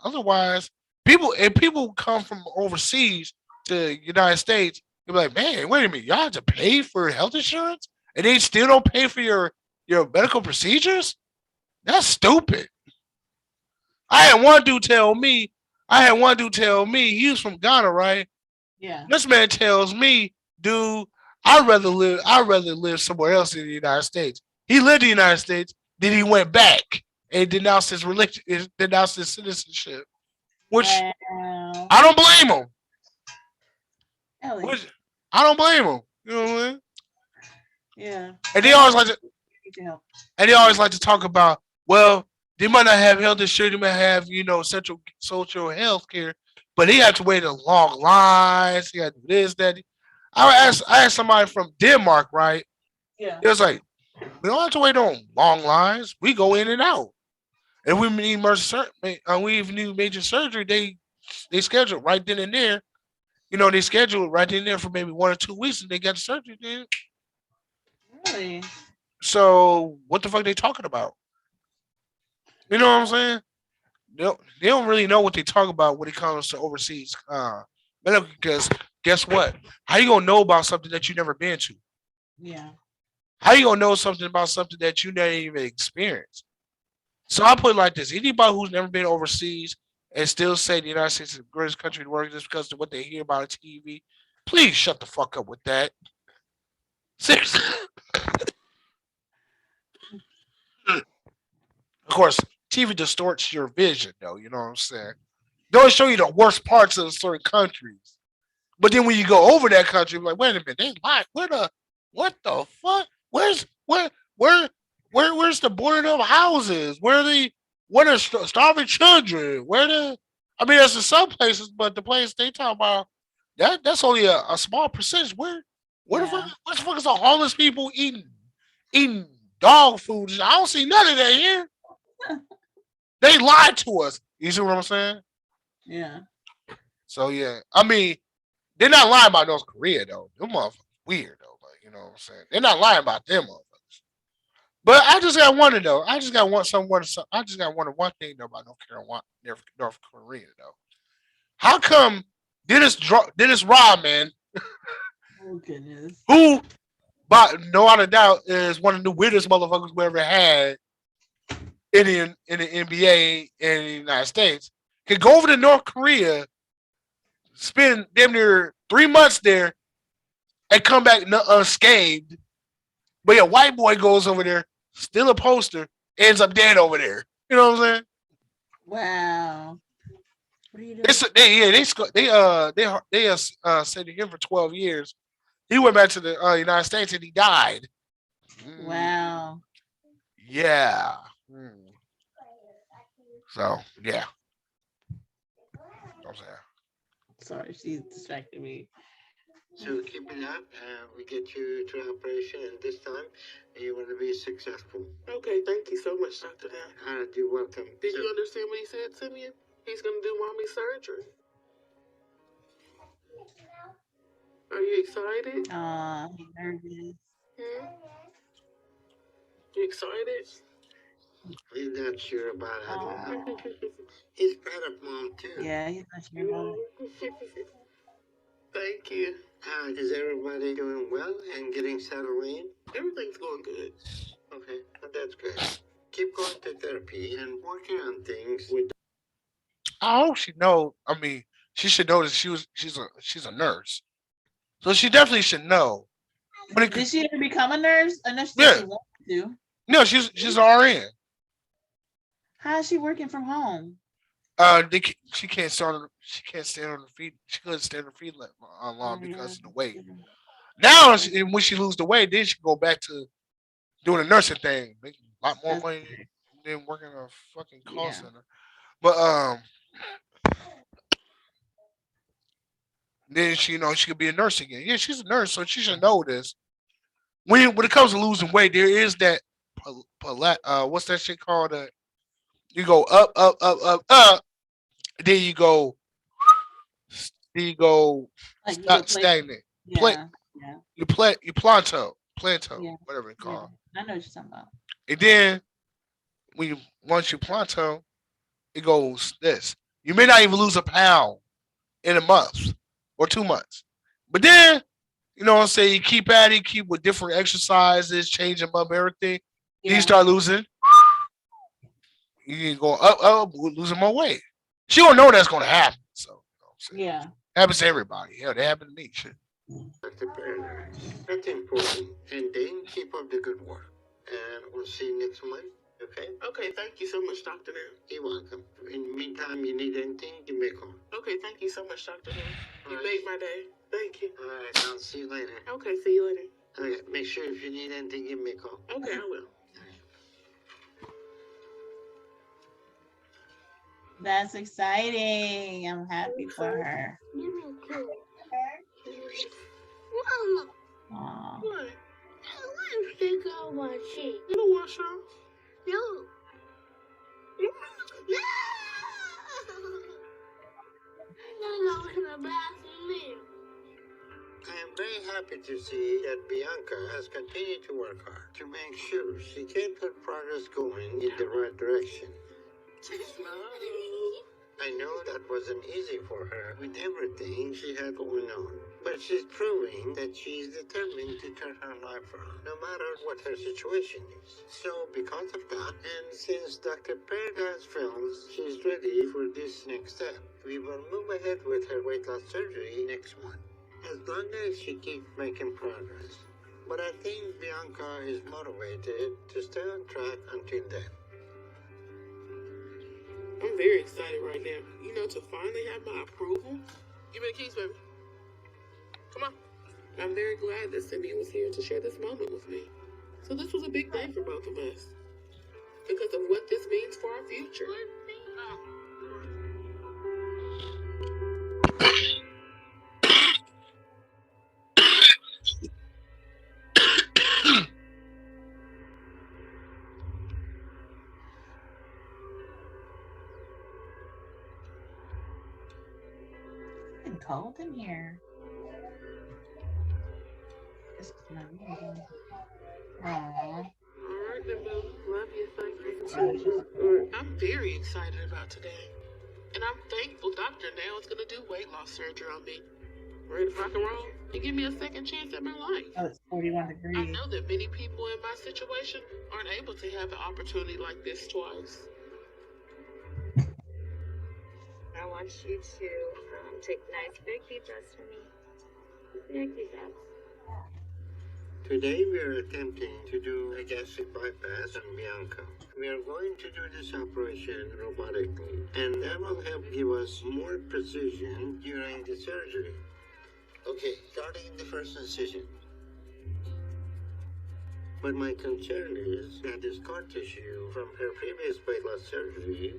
Otherwise, people come from overseas to United States. They're like, man, wait a minute, y'all have to pay for health insurance, and they still don't pay for your medical procedures. That's stupid. I had one dude tell me. I had one dude tell me he was from Ghana, right? Yeah. This man tells me, dude, I'd rather live somewhere else in the United States. He lived in the United States, then he went back and denounced his religion, denounced his citizenship. Which Wow. I don't blame him. Ellie. Which I don't blame him. You know what I mean? Yeah. And they Some of always them like to need your help. and they always like to talk about, well, they might not have health insurance, they might have, central social health care, but they have to wait in long lines, they got to do this, that. Yeah. I asked somebody from Denmark, right? Yeah. It was like, we don't have to wait on long lines. We go in and out. If we need we even need major surgery, they schedule right then and there. They schedule it right then and there for maybe 1 or 2 weeks, and they got the surgery then. Really? So what the fuck they talking about? You know what I'm saying? They don't really know what they talk about when it comes to overseas medical. Because guess what? How you gonna know about something that you never been to? Yeah. How you gonna know something about something that you never even experienced? So I put it like this: anybody who's never been overseas and still say the United States is the greatest country in the world just because of what they hear about on TV, please shut the fuck up with that. Seriously. Of course, TV distorts your vision, though. You know what I'm saying? They always show you the worst parts of certain countries, but then when you go over that country, you're like, wait a minute, they lie. What the fuck? Where, where's the boarded up houses? Where are starving children? I mean, there's in some places, but the place they talk about, that's only a small percentage. Yeah. Where the fuck is the homeless people eating dog food? I don't see none of that here. They lied to us. You see what I'm saying? Yeah. So yeah, I mean, they're not lying about North Korea though. Them motherfuckers weird though. Like, you know what I'm saying? They're not lying about them motherfuckers. But I just got one though. I just got I just got one thing though about North Korea though. How come Dennis Rodman, Oh goodness. who by no other doubt is one of the weirdest motherfuckers we ever had in the NBA in the United States, could go over to North Korea, spend damn near 3 months there, and come back unscathed. But yeah, white boy goes over there, still a poster, ends up dead over there. You know what I'm saying? Wow. What are you They doing? yeah they sent him for 12 years. He went back to the United States and he died. Mm, Wow. yeah. Mm. So yeah, I'm saying. Sorry, she distracted me. So keep it up. We get you to operation, and this time you want to be successful. Okay, thank you so much, Dr. Dan. You're welcome. Did you understand what he said, Simeon? He's gonna do mommy's surgery. Are you excited? He nervous. Hmm? You excited? He's not sure about it. Oh. He's proud of mom too. Yeah, he's not sure about it. Thank you. Is everybody doing well and getting settled in? Everything's going good. Okay, that's good. Keep going to therapy and working on things. With I hope she know. I mean, she should know that she's a nurse, so she definitely should know. When it, Did she ever become a nurse? I know she said yeah, she wanted to. no, she's an RN. How is she working from home? She can't stand on her feet. She couldn't stand on her feet long Oh yeah. because of the weight. Now, when she lose the weight, then she can go back to doing the nursing thing, making a lot more That's money then work in a fucking call Yeah. center. But then she, she could be a nurse again. Yeah, she's a nurse, so she should know this. When it comes to losing weight, there is that what's that shit called? You go up, up, up, up, up. Then you go, then you go, Like you go play. stagnant. Play, Yeah. Yeah. you planto, Yeah. whatever it's Yeah. called. I know what you're talking about. And then when you once you plateau, it goes this. You may not even lose a pound in a month or 2 months. But then, what I'm saying, you keep at it, keep with different exercises, change them up, everything. Then you Yeah. start losing. You go up, up, losing more weight. She don't know that's gonna happen. So, what I'm saying? Yeah. Happens to everybody. Hell, that happened to me. Shit. Dr. Paradise. That's important. And then keep up the good work. And we'll see you next month. Okay? Okay, thank you so much, Dr. Nair. You're welcome. In the meantime, you need anything, give me a call. Okay, thank you so much, Dr. Nair. You All right. made my day. Thank you. All right, I'll see you later. Okay, see you later. Okay, make sure if you need anything, give me a call. Okay, I will. That's exciting. I'm happy for her. Mama, Aw. What? I want to go watching. It'll wash off. No. No. I'm going to the bathroom. I am very happy to see that Bianca has continued to work hard to make sure she kept her progress going in the right direction. I know that wasn't easy for her with everything she had going on, but she's proving that she's determined to turn her life around, no matter what her situation is. So because of that, and since Dr. Paradise feels she's ready for this next step, we will move ahead with her weight loss surgery next month, as long as she keeps making progress. But I think Bianca is motivated to stay on track until then. I'm very excited right now. To finally have my approval. Give me the keys, baby. Come on. I'm very glad that Cindy was here to share this moment with me. So this was a big day for both of us. Because of what this means for our future. It's been cold in here. It's not Aw. All right, then, boo. Love you. Thank you. I'm very excited about today. And I'm thankful Dr. Now is going to do weight loss surgery on me. Ready to rock and roll? And give me a second chance at my life. Oh, it's 41 I degrees. know that many people in my situation aren't able to have an opportunity like this twice. I want you to take nice big deep breaths for me. Big deep breaths. Today we are attempting to do a gastric bypass on Bianca. We are going to do this operation robotically, and that will help give us more precision during the surgery. Okay, starting the first incision. But my concern is that the scar tissue from her previous weight loss surgery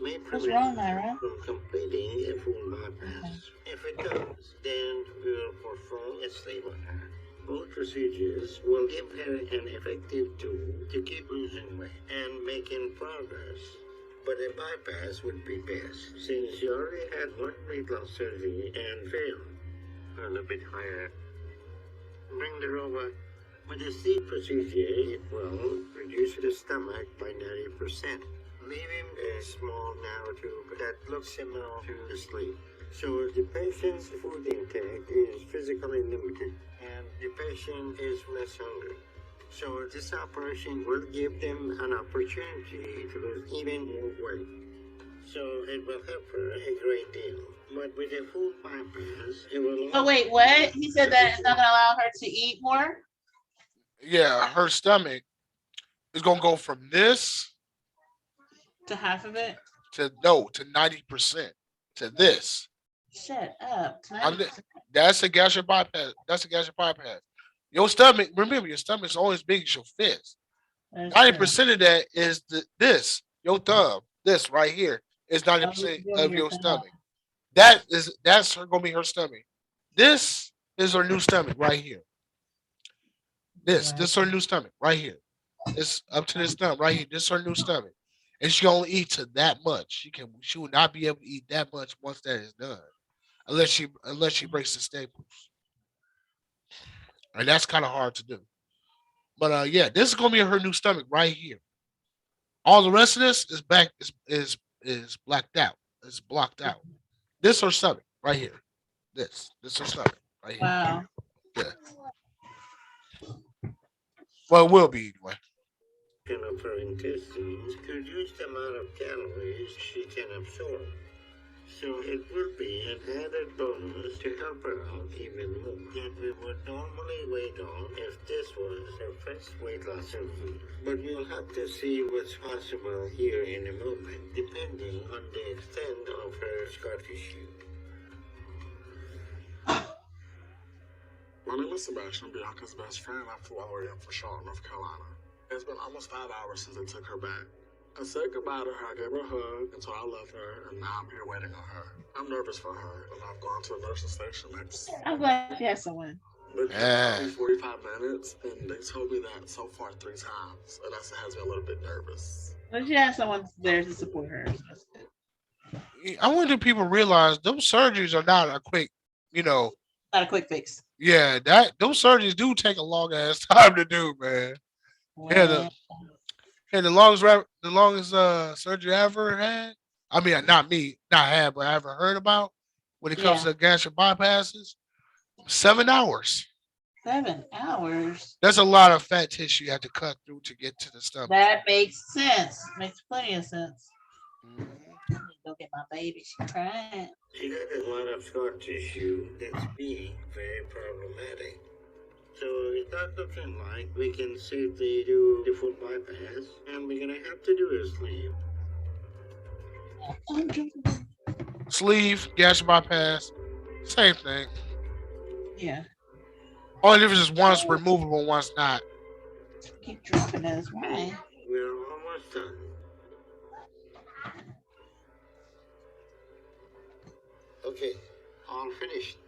may What's prevent wrong, her Myra? from completing a full bypass. If it does, then we will perform a sleeve on her. Both procedures will give her an effective tool to keep losing weight and making progress. But a bypass would be best, since she already had one weight loss surgery and failed. A little bit higher. Bring the robot. With the sleeve procedure, it will reduce the stomach by 90%, leaving a small narrow tube that looks similar to the sleeve. So the patient's food intake is physically limited, and the patient is less hungry. So this operation will give them an opportunity to lose even more weight. So it will help her a great deal. But with a full bypass, it will... Oh, wait, what? He said that it's not going to allow her to eat more? Yeah, her stomach is gonna go from this To half of it? to 90% to this. Shut up. That's a gastric bypass. That's a gastric bypass. Your stomach, remember, your stomach's only as big as your fist. That's true. 90% of that is this, your thumb. This right here is Oh, you're 90% doing of your your thumb. stomach. That's gonna be her stomach. This is her new stomach right here. This Right. is her new stomach right here. It's up to this thumb right here. This is her new stomach. And she can only eat to that much. She will not be able to eat that much once that is done. Unless she breaks the staples. And that's kind of hard to do. But yeah, this is gonna be her new stomach right here. All the rest of this is back is blacked out. It's blocked out. This her stomach right here. This her stomach right here. Wow. Yeah. Well, it will be anyway. Of her intestines to reduce the amount of calories she can absorb. So it would be an added bonus to help her out even more than we would normally wait on if this was her first weight loss surgery. But we'll have to see what's possible here in a moment, depending on the extent of her scar tissue. My name is Sebastian, Bianca's best friend. I flew all the way in from Charlotte, North Carolina. It's been almost 5 hours since they took her back. I said goodbye to her, I gave her a hug and told her I love her, and now I'm here waiting on her. I'm nervous for her, and I've gone to the nursing station next. I'm glad you have someone. But Yeah. probably 45 minutes, and they told me that so far 3 times, and that has me a little bit nervous. But you have someone there to support her. So that's good. I wonder if people realize those surgeries are not a quick, you know. Not a quick fix. Yeah, that those surgeries do take a long ass time to do, man. Yeah, Well, the longest surgery I ever had. I mean, not me, not had, but I ever heard about when it comes yeah, to gastric bypasses. 7 hours. 7 hours. That's a lot of fat tissue you have to cut through to get to the stomach. That makes sense. Makes plenty of sense. Mhm. Go get my baby. She's crying. She got a lot of scar tissue that's being very problematic. So it's not looking like we can safely do the full bypass, and we're gonna have to do a sleeve. Sleeve, gastric bypass, same thing. Yeah. Only difference is one's removable, one's not. Keep dropping those. Why? We're almost done. Okay, all finished.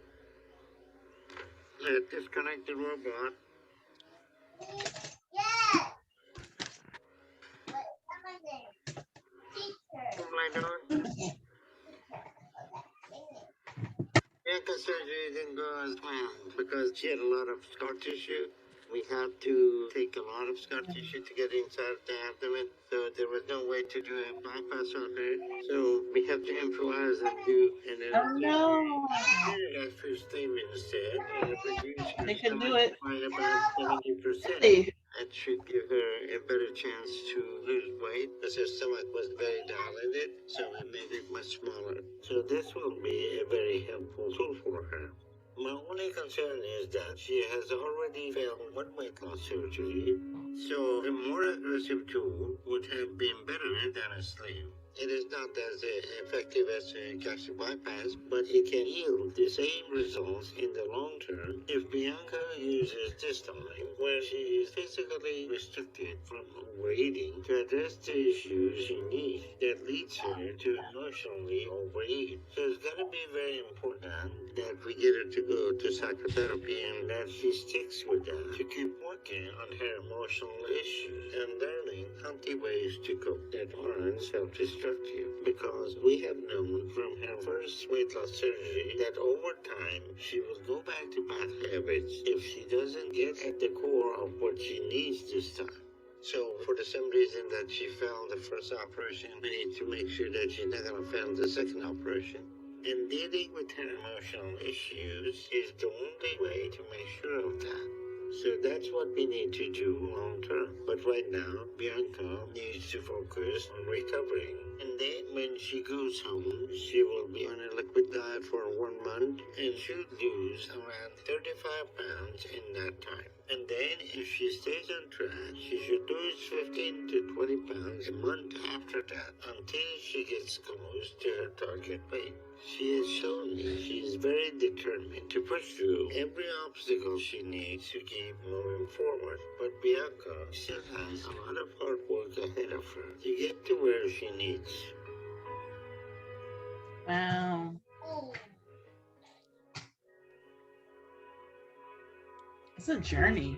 Let's disconnect the robot. Yeah. Wait, someone there. Teacher. What am I doing? Bianca surgery didn't go as planned because she had a lot of scar tissue. We had to take a lot of scar tissue to get inside the abdomen, so there was no way to do a bypass on her. So we had to improvise and do an Oh no. after statement instead and reduce her They can do stomach it. by about 70%. Hey. That should give her a better chance to lose weight because her stomach was very dilated, so we made it much smaller. So this will be a very helpful tool for her. My only concern is that she has already failed one weight loss surgery, so a more aggressive tool would have been better than a sleeve. It is not as effective as a gastric bypass, but it can yield the same results in the long term if Bianca uses this time where she is physically restricted from overeating to address the issues she needs that leads her to emotionally overeat. So it's going to be very important that we get her to go to psychotherapy and that she sticks with that to keep working on her emotional issues and learning healthy ways to cope that aren't self-destructive. Because we have known from her first weight loss surgery that over time she will go back to bad habits if she doesn't get at the core of what she needs this time. So for the same reason that she failed the first operation, we need to make sure that she's not going to fail the second operation. And dealing with her emotional issues is the only way to make sure of that. So that's what we need to do long term. But right now, Bianca needs to focus on recovering. And then when she goes home, she will be on a liquid diet for 1 month and should lose around 35 pounds in that time. And then, if she stays on track, she should lose 15 to 20 pounds a month after that until she gets close to her target weight. She has shown me she is very determined to push through every obstacle she needs to keep moving forward. But Bianca still has a lot of hard work ahead of her to get to where she needs. Wow. It's a journey.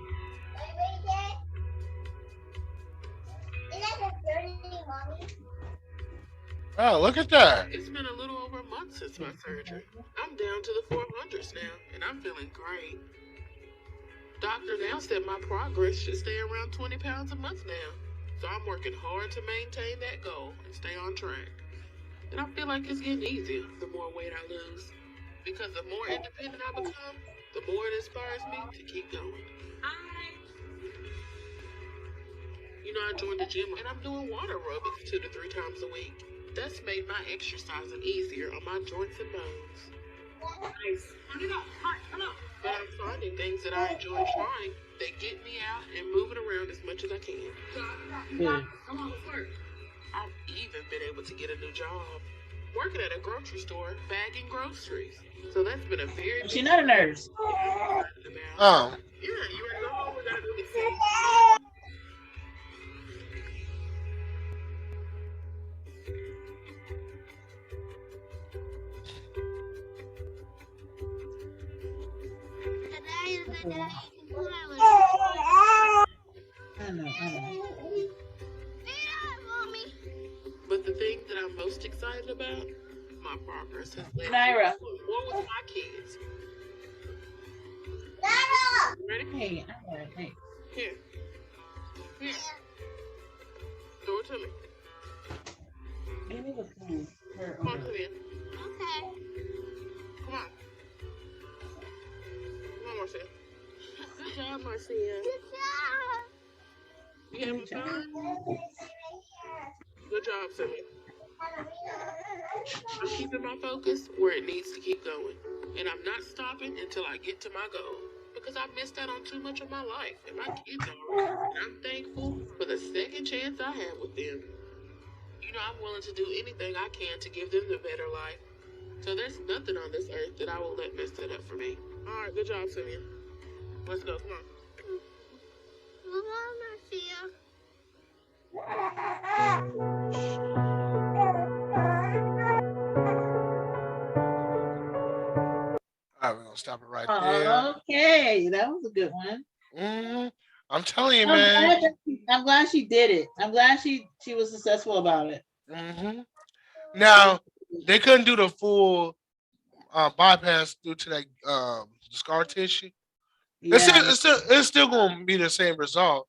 Oh, look at that. It's been a little over a month since my surgery. I'm down to the 400s now, and I'm feeling great. Doctor now said my progress should stay around 20 pounds a month now. So I'm working hard to maintain that goal and stay on track. And I feel like it's getting easier the more weight I lose. Because the more independent I become, the more it inspires me to keep going. You know, I joined the gym and I'm doing water aerobics 2 to 3 times a week. That's made my exercising easier on my joints and bones. Nice. But I'm finding things that I enjoy trying that get me out and moving around as much as I can. Good. Come on, let's work. I've even been able to get a new job. Working at a grocery store, bagging groceries. So that's been a very She's not a nurse. excited about. Oh, Yeah, you ready to go home? We gotta do this. I know. But the thing that I'm most excited about, my progress has led Naira. to more with my kids. You ready? Hey, hey. Here. Here. Throw it to me. Give me the food. Come on, come in. Come on. Come on, Marcia. Good job, Marcia. You having fun? Good job, Sammy. I'm keeping my focus where it needs to keep going. And I'm not stopping until I get to my goal. Because I missed out on too much of my life. And my kids are. And I'm thankful for the second chance I have with them. You know, I'm willing to do anything I can to give them the better life. So there's nothing on this earth that I will let mess that up for me. All right, good job, Sammy. Let's go. Come on. all right, we're gonna stop it right there. Okay, that was a good one. I'm telling you, I'm man. I'm glad she did it. I'm glad she was successful about it. hmm Now they couldn't do the full bypass due to that scar tissue. Yeah, It's still gonna be the same result.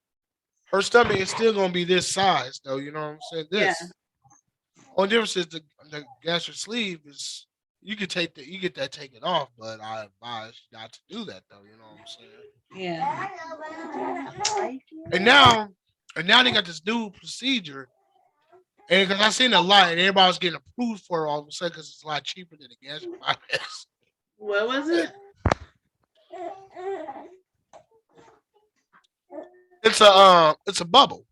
Her stomach is still gonna be this size, though. You know what I'm saying? yeah, This. Only difference is the gastric sleeve is you get that taken off, but I advise not to do that though. You know what I'm saying? yeah. And now and now they got this new procedure, and because I seen a lot, and everybody was getting approved for it all of a sudden because it's a lot cheaper than the gastric bypass. What was it? It's a bubble.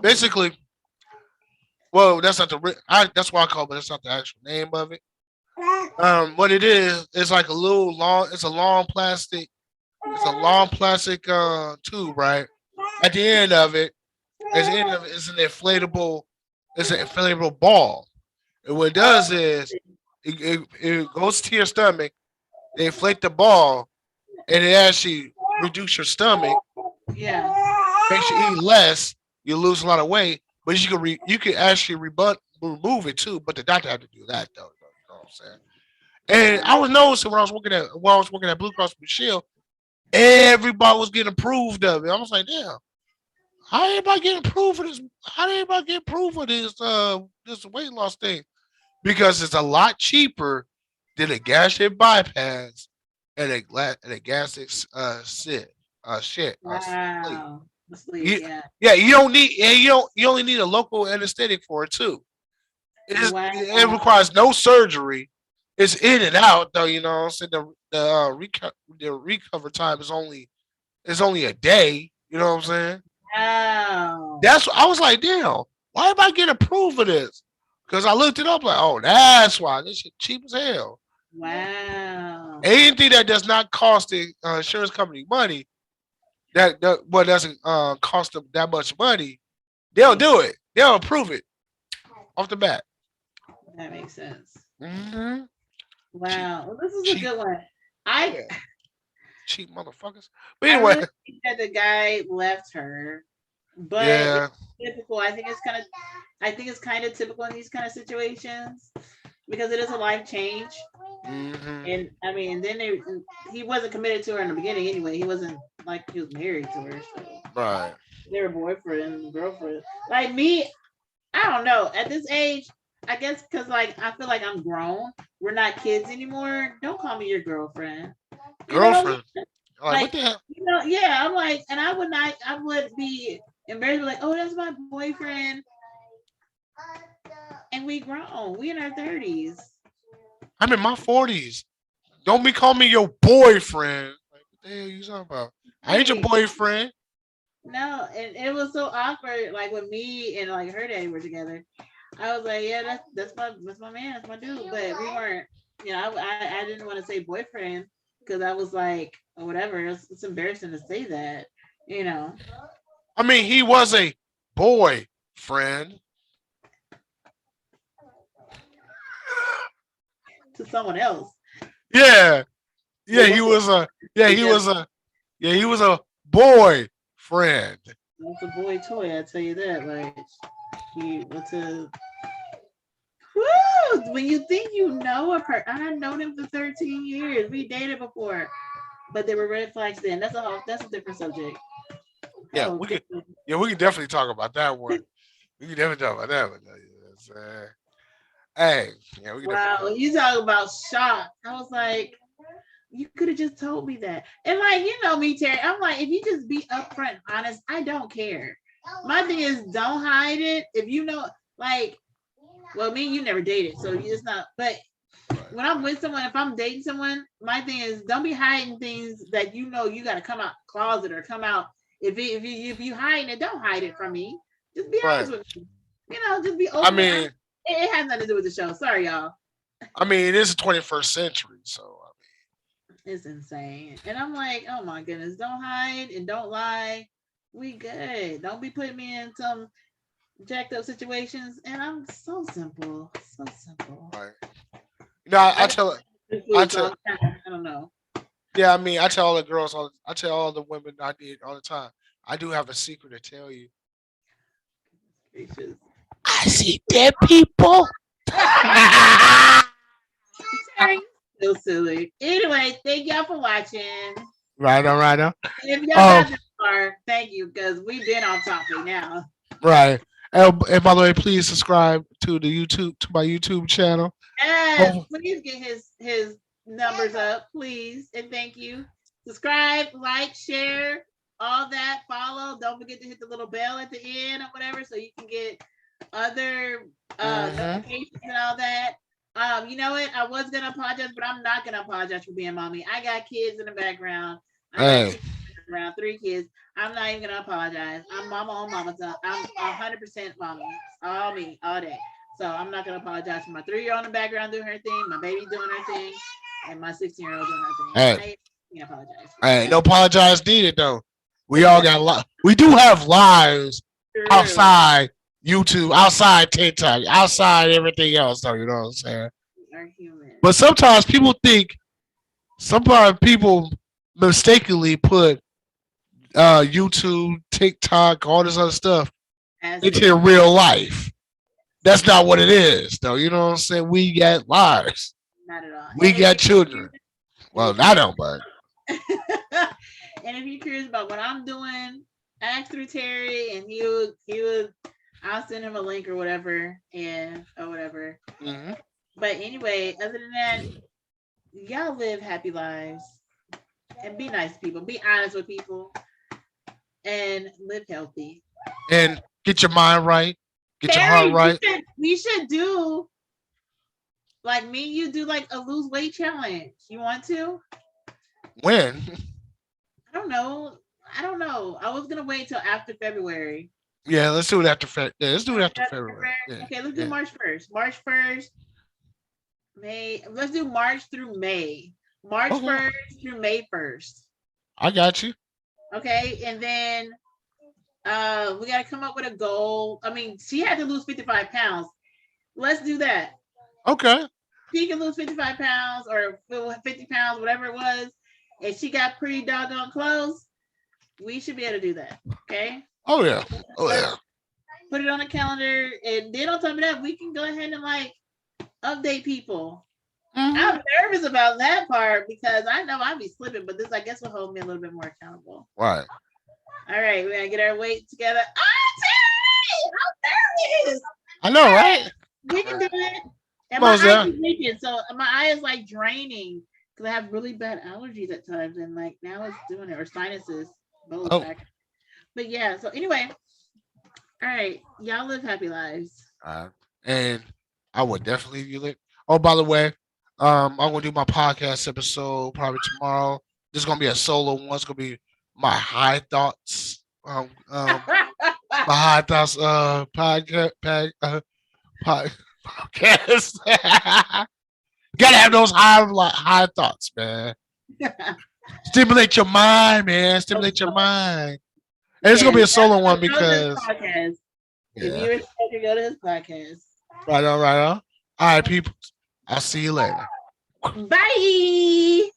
Basically, well, that's not the that's why I call it, but that's not the actual name of it. What it is, it's like a little long. It's a long plastic tube, right? At the end of it, at the end of it, it's an inflatable ball. And what it does is it goes to your stomach, they inflate the ball, and it actually reduce your stomach, Yeah. makes you eat less, you lose a lot of weight, but you can actually remove it too, but the doctor had to do that though. You know what I'm saying? And I was noticing when I was working at Blue Cross Blue Shield, everybody was getting approved of it. I was like, damn, how everybody getting approved for this? How did everybody get approved for this weight loss thing? Because it's a lot cheaper than a gastric bypass and a gastric sleeve. Wow. The sleep, You, yeah. yeah, you don't need and you only need a local anesthetic for it too. It Wow. requires no surgery. It's in and out though, you know. So the recover time is only it's only a day. You know what I'm saying? Wow. That's I was like, damn, why am I getting approved for this? Because I looked it up like, oh, that's why this shit cheap as hell. Wow. Anything that does not cost the insurance company money, that what doesn't cost them that much money, they'll Yeah, do it. They'll approve it off the bat. that makes sense. Hmm. Cheap, Wow. Well, this is a cheap, good one. I yeah, cheap motherfuckers. But I anyway, really think that the guy left her, but it's yeah. typical. I think it's kind of typical in these kind of situations because it is a life change. Hmm. And I mean, he wasn't committed to her in the beginning anyway. He wasn't like he was married to her, so Right. they were boyfriend and girlfriend. Like me, I don't know. At this age, I guess because like I feel like I'm grown. We're not kids anymore. Don't call me your girlfriend. Don't Girlfriend. Like, what like the hell? yeah. I'm like, and I would not. I would be embarrassed. Like, oh, that's my boyfriend, and we grown. We in our 30s. I'm in my 40s. Don't be calling me your boyfriend. Like, what the hell you talking about? I ain't your Right. boyfriend. No, and it was so awkward. Like when me and like her daddy were together, I was like, yeah, that's my man, that's my dude. But we weren't. You know, I didn't want to say boyfriend because I was like, oh, whatever. It's embarrassing to say that. You know, I mean, he was a boyfriend. to someone else. Yeah, yeah, Well, he what's the was a yeah, he together? was a yeah, he was a boyfriend. That's a boy toy. I tell you that. Like he what's a woo, when you think you know a person, I've known him for 13 years. We dated before, but there were red flags then. That's a different subject. Yeah, Oh, different. we could definitely talk about that one. We could definitely talk about that one. You know what I'm saying? Hey, yeah, we could definitely Wow, talk. you talk about shock. I was like, you could have just told me that. And like, you know me, Terry. I'm like, if you just be upfront and honest, I don't care. My thing is, don't hide it. If you know, like, well, me and you never dated, so it's not. But Right. when I'm with someone, if I'm dating someone, my thing is, don't be hiding things that you know you got to come out closet or come out. If you hiding it, don't hide it from me. Just be Right. honest with me. You know, just be I open and honest. mean, It has nothing to do with the show. Sorry, y'all. it is the 21st century, so It's insane. And I'm like, oh my goodness, don't hide and don't lie. We good. Don't be putting me in some jacked up situations. And I'm so simple. So simple. right. You know, I I got tell good I food, so tell I don't know. yeah, I tell all the girls, I tell all the women I did all the time. I do have a secret to tell you. Gracious. I see dead people. Terry, so silly. Anyway, thank y'all for watching. Right on, right on. If y'all Oh, got this far, thank you, because we've been on topic now. right. And by the way, please subscribe to the YouTube to my YouTube channel. Yes, Oh, please get his numbers up, please, and thank you. Subscribe, like, share, all that. Follow. Don't forget to hit the little bell at the end or whatever, so you can get other hmm. notifications and all that. You know what? I was gonna apologize, but I'm not gonna apologize for being mommy. I got kids in the background. I got Hey, kids around 3 kids. I'm not even gonna apologize. I'm mama on mama's. I'm 100% mommy. All me, all day. So I'm not gonna apologize for my 3-year-old in the background doing her thing, my baby doing her thing, and my 16-year-old doing her thing. hey, I can't apologize for hey! that. No apologize needed though. We all got we do have lives True. outside YouTube, outside TikTok, outside everything else though. You know what I'm saying? Are human. But sometimes people mistakenly put YouTube, TikTok, all this other stuff As into real. real life. That's not what it is, though. You know what I'm saying? We got lives. Not at all. We got children. And Well, if I you're don't, but and if you're curious about what I'm doing, ask through Terry, and he would. I'll send him a link or whatever, and or whatever. hmm. But anyway, other than that, y'all live happy lives and be nice to people. Be honest with people and live healthy. And get your mind right, get your heart Terry, right. we should do like me. You do like a lose weight challenge. You want to? When? I don't know. I don't know. I was gonna wait till after February. Yeah, let's do it after February. Yeah, let's do it after After February. February? Yeah, Okay, let's do yeah. March 1st. March 1st, May. Let's do March through May. March Okay, 1st through May 1st. I got you. Okay, and then we gotta come up with a goal. I mean, she had to lose 55 pounds. Let's do that. Okay. She can lose 55 pounds or 50 pounds, whatever it was, and she got pretty doggone close. We should be able to do that. Okay. Oh yeah. Oh Let's yeah. put it on the calendar. And then on top of that, we can go ahead and like update people. Hmm. I'm nervous about that part because I know I'll be slipping, but this I guess will hold me a little bit more accountable. Right. All right, we gotta get our weight together. Oh, Terry! I'm nervous. I know, All right, right? we can do it. And my Most eye yeah. is leaking, so my eye is like draining because I have really bad allergies at times, and like now it's doing it, or sinuses, both Oh. back. But yeah, so anyway, all right, y'all live happy lives. And I would definitely view it. Oh, by the way, I'm gonna do my podcast episode probably tomorrow. This is gonna be a solo one. It's gonna be my high thoughts. My high thoughts. Podcast. Gotta have those high thoughts, man. Stimulate your mind, man. Stimulate your mind. And it's gonna be a Yes, solo one go to his because podcast. If yeah. you're interested, go to his podcast. Right on, right on. All right, people. I'll see you later. Bye.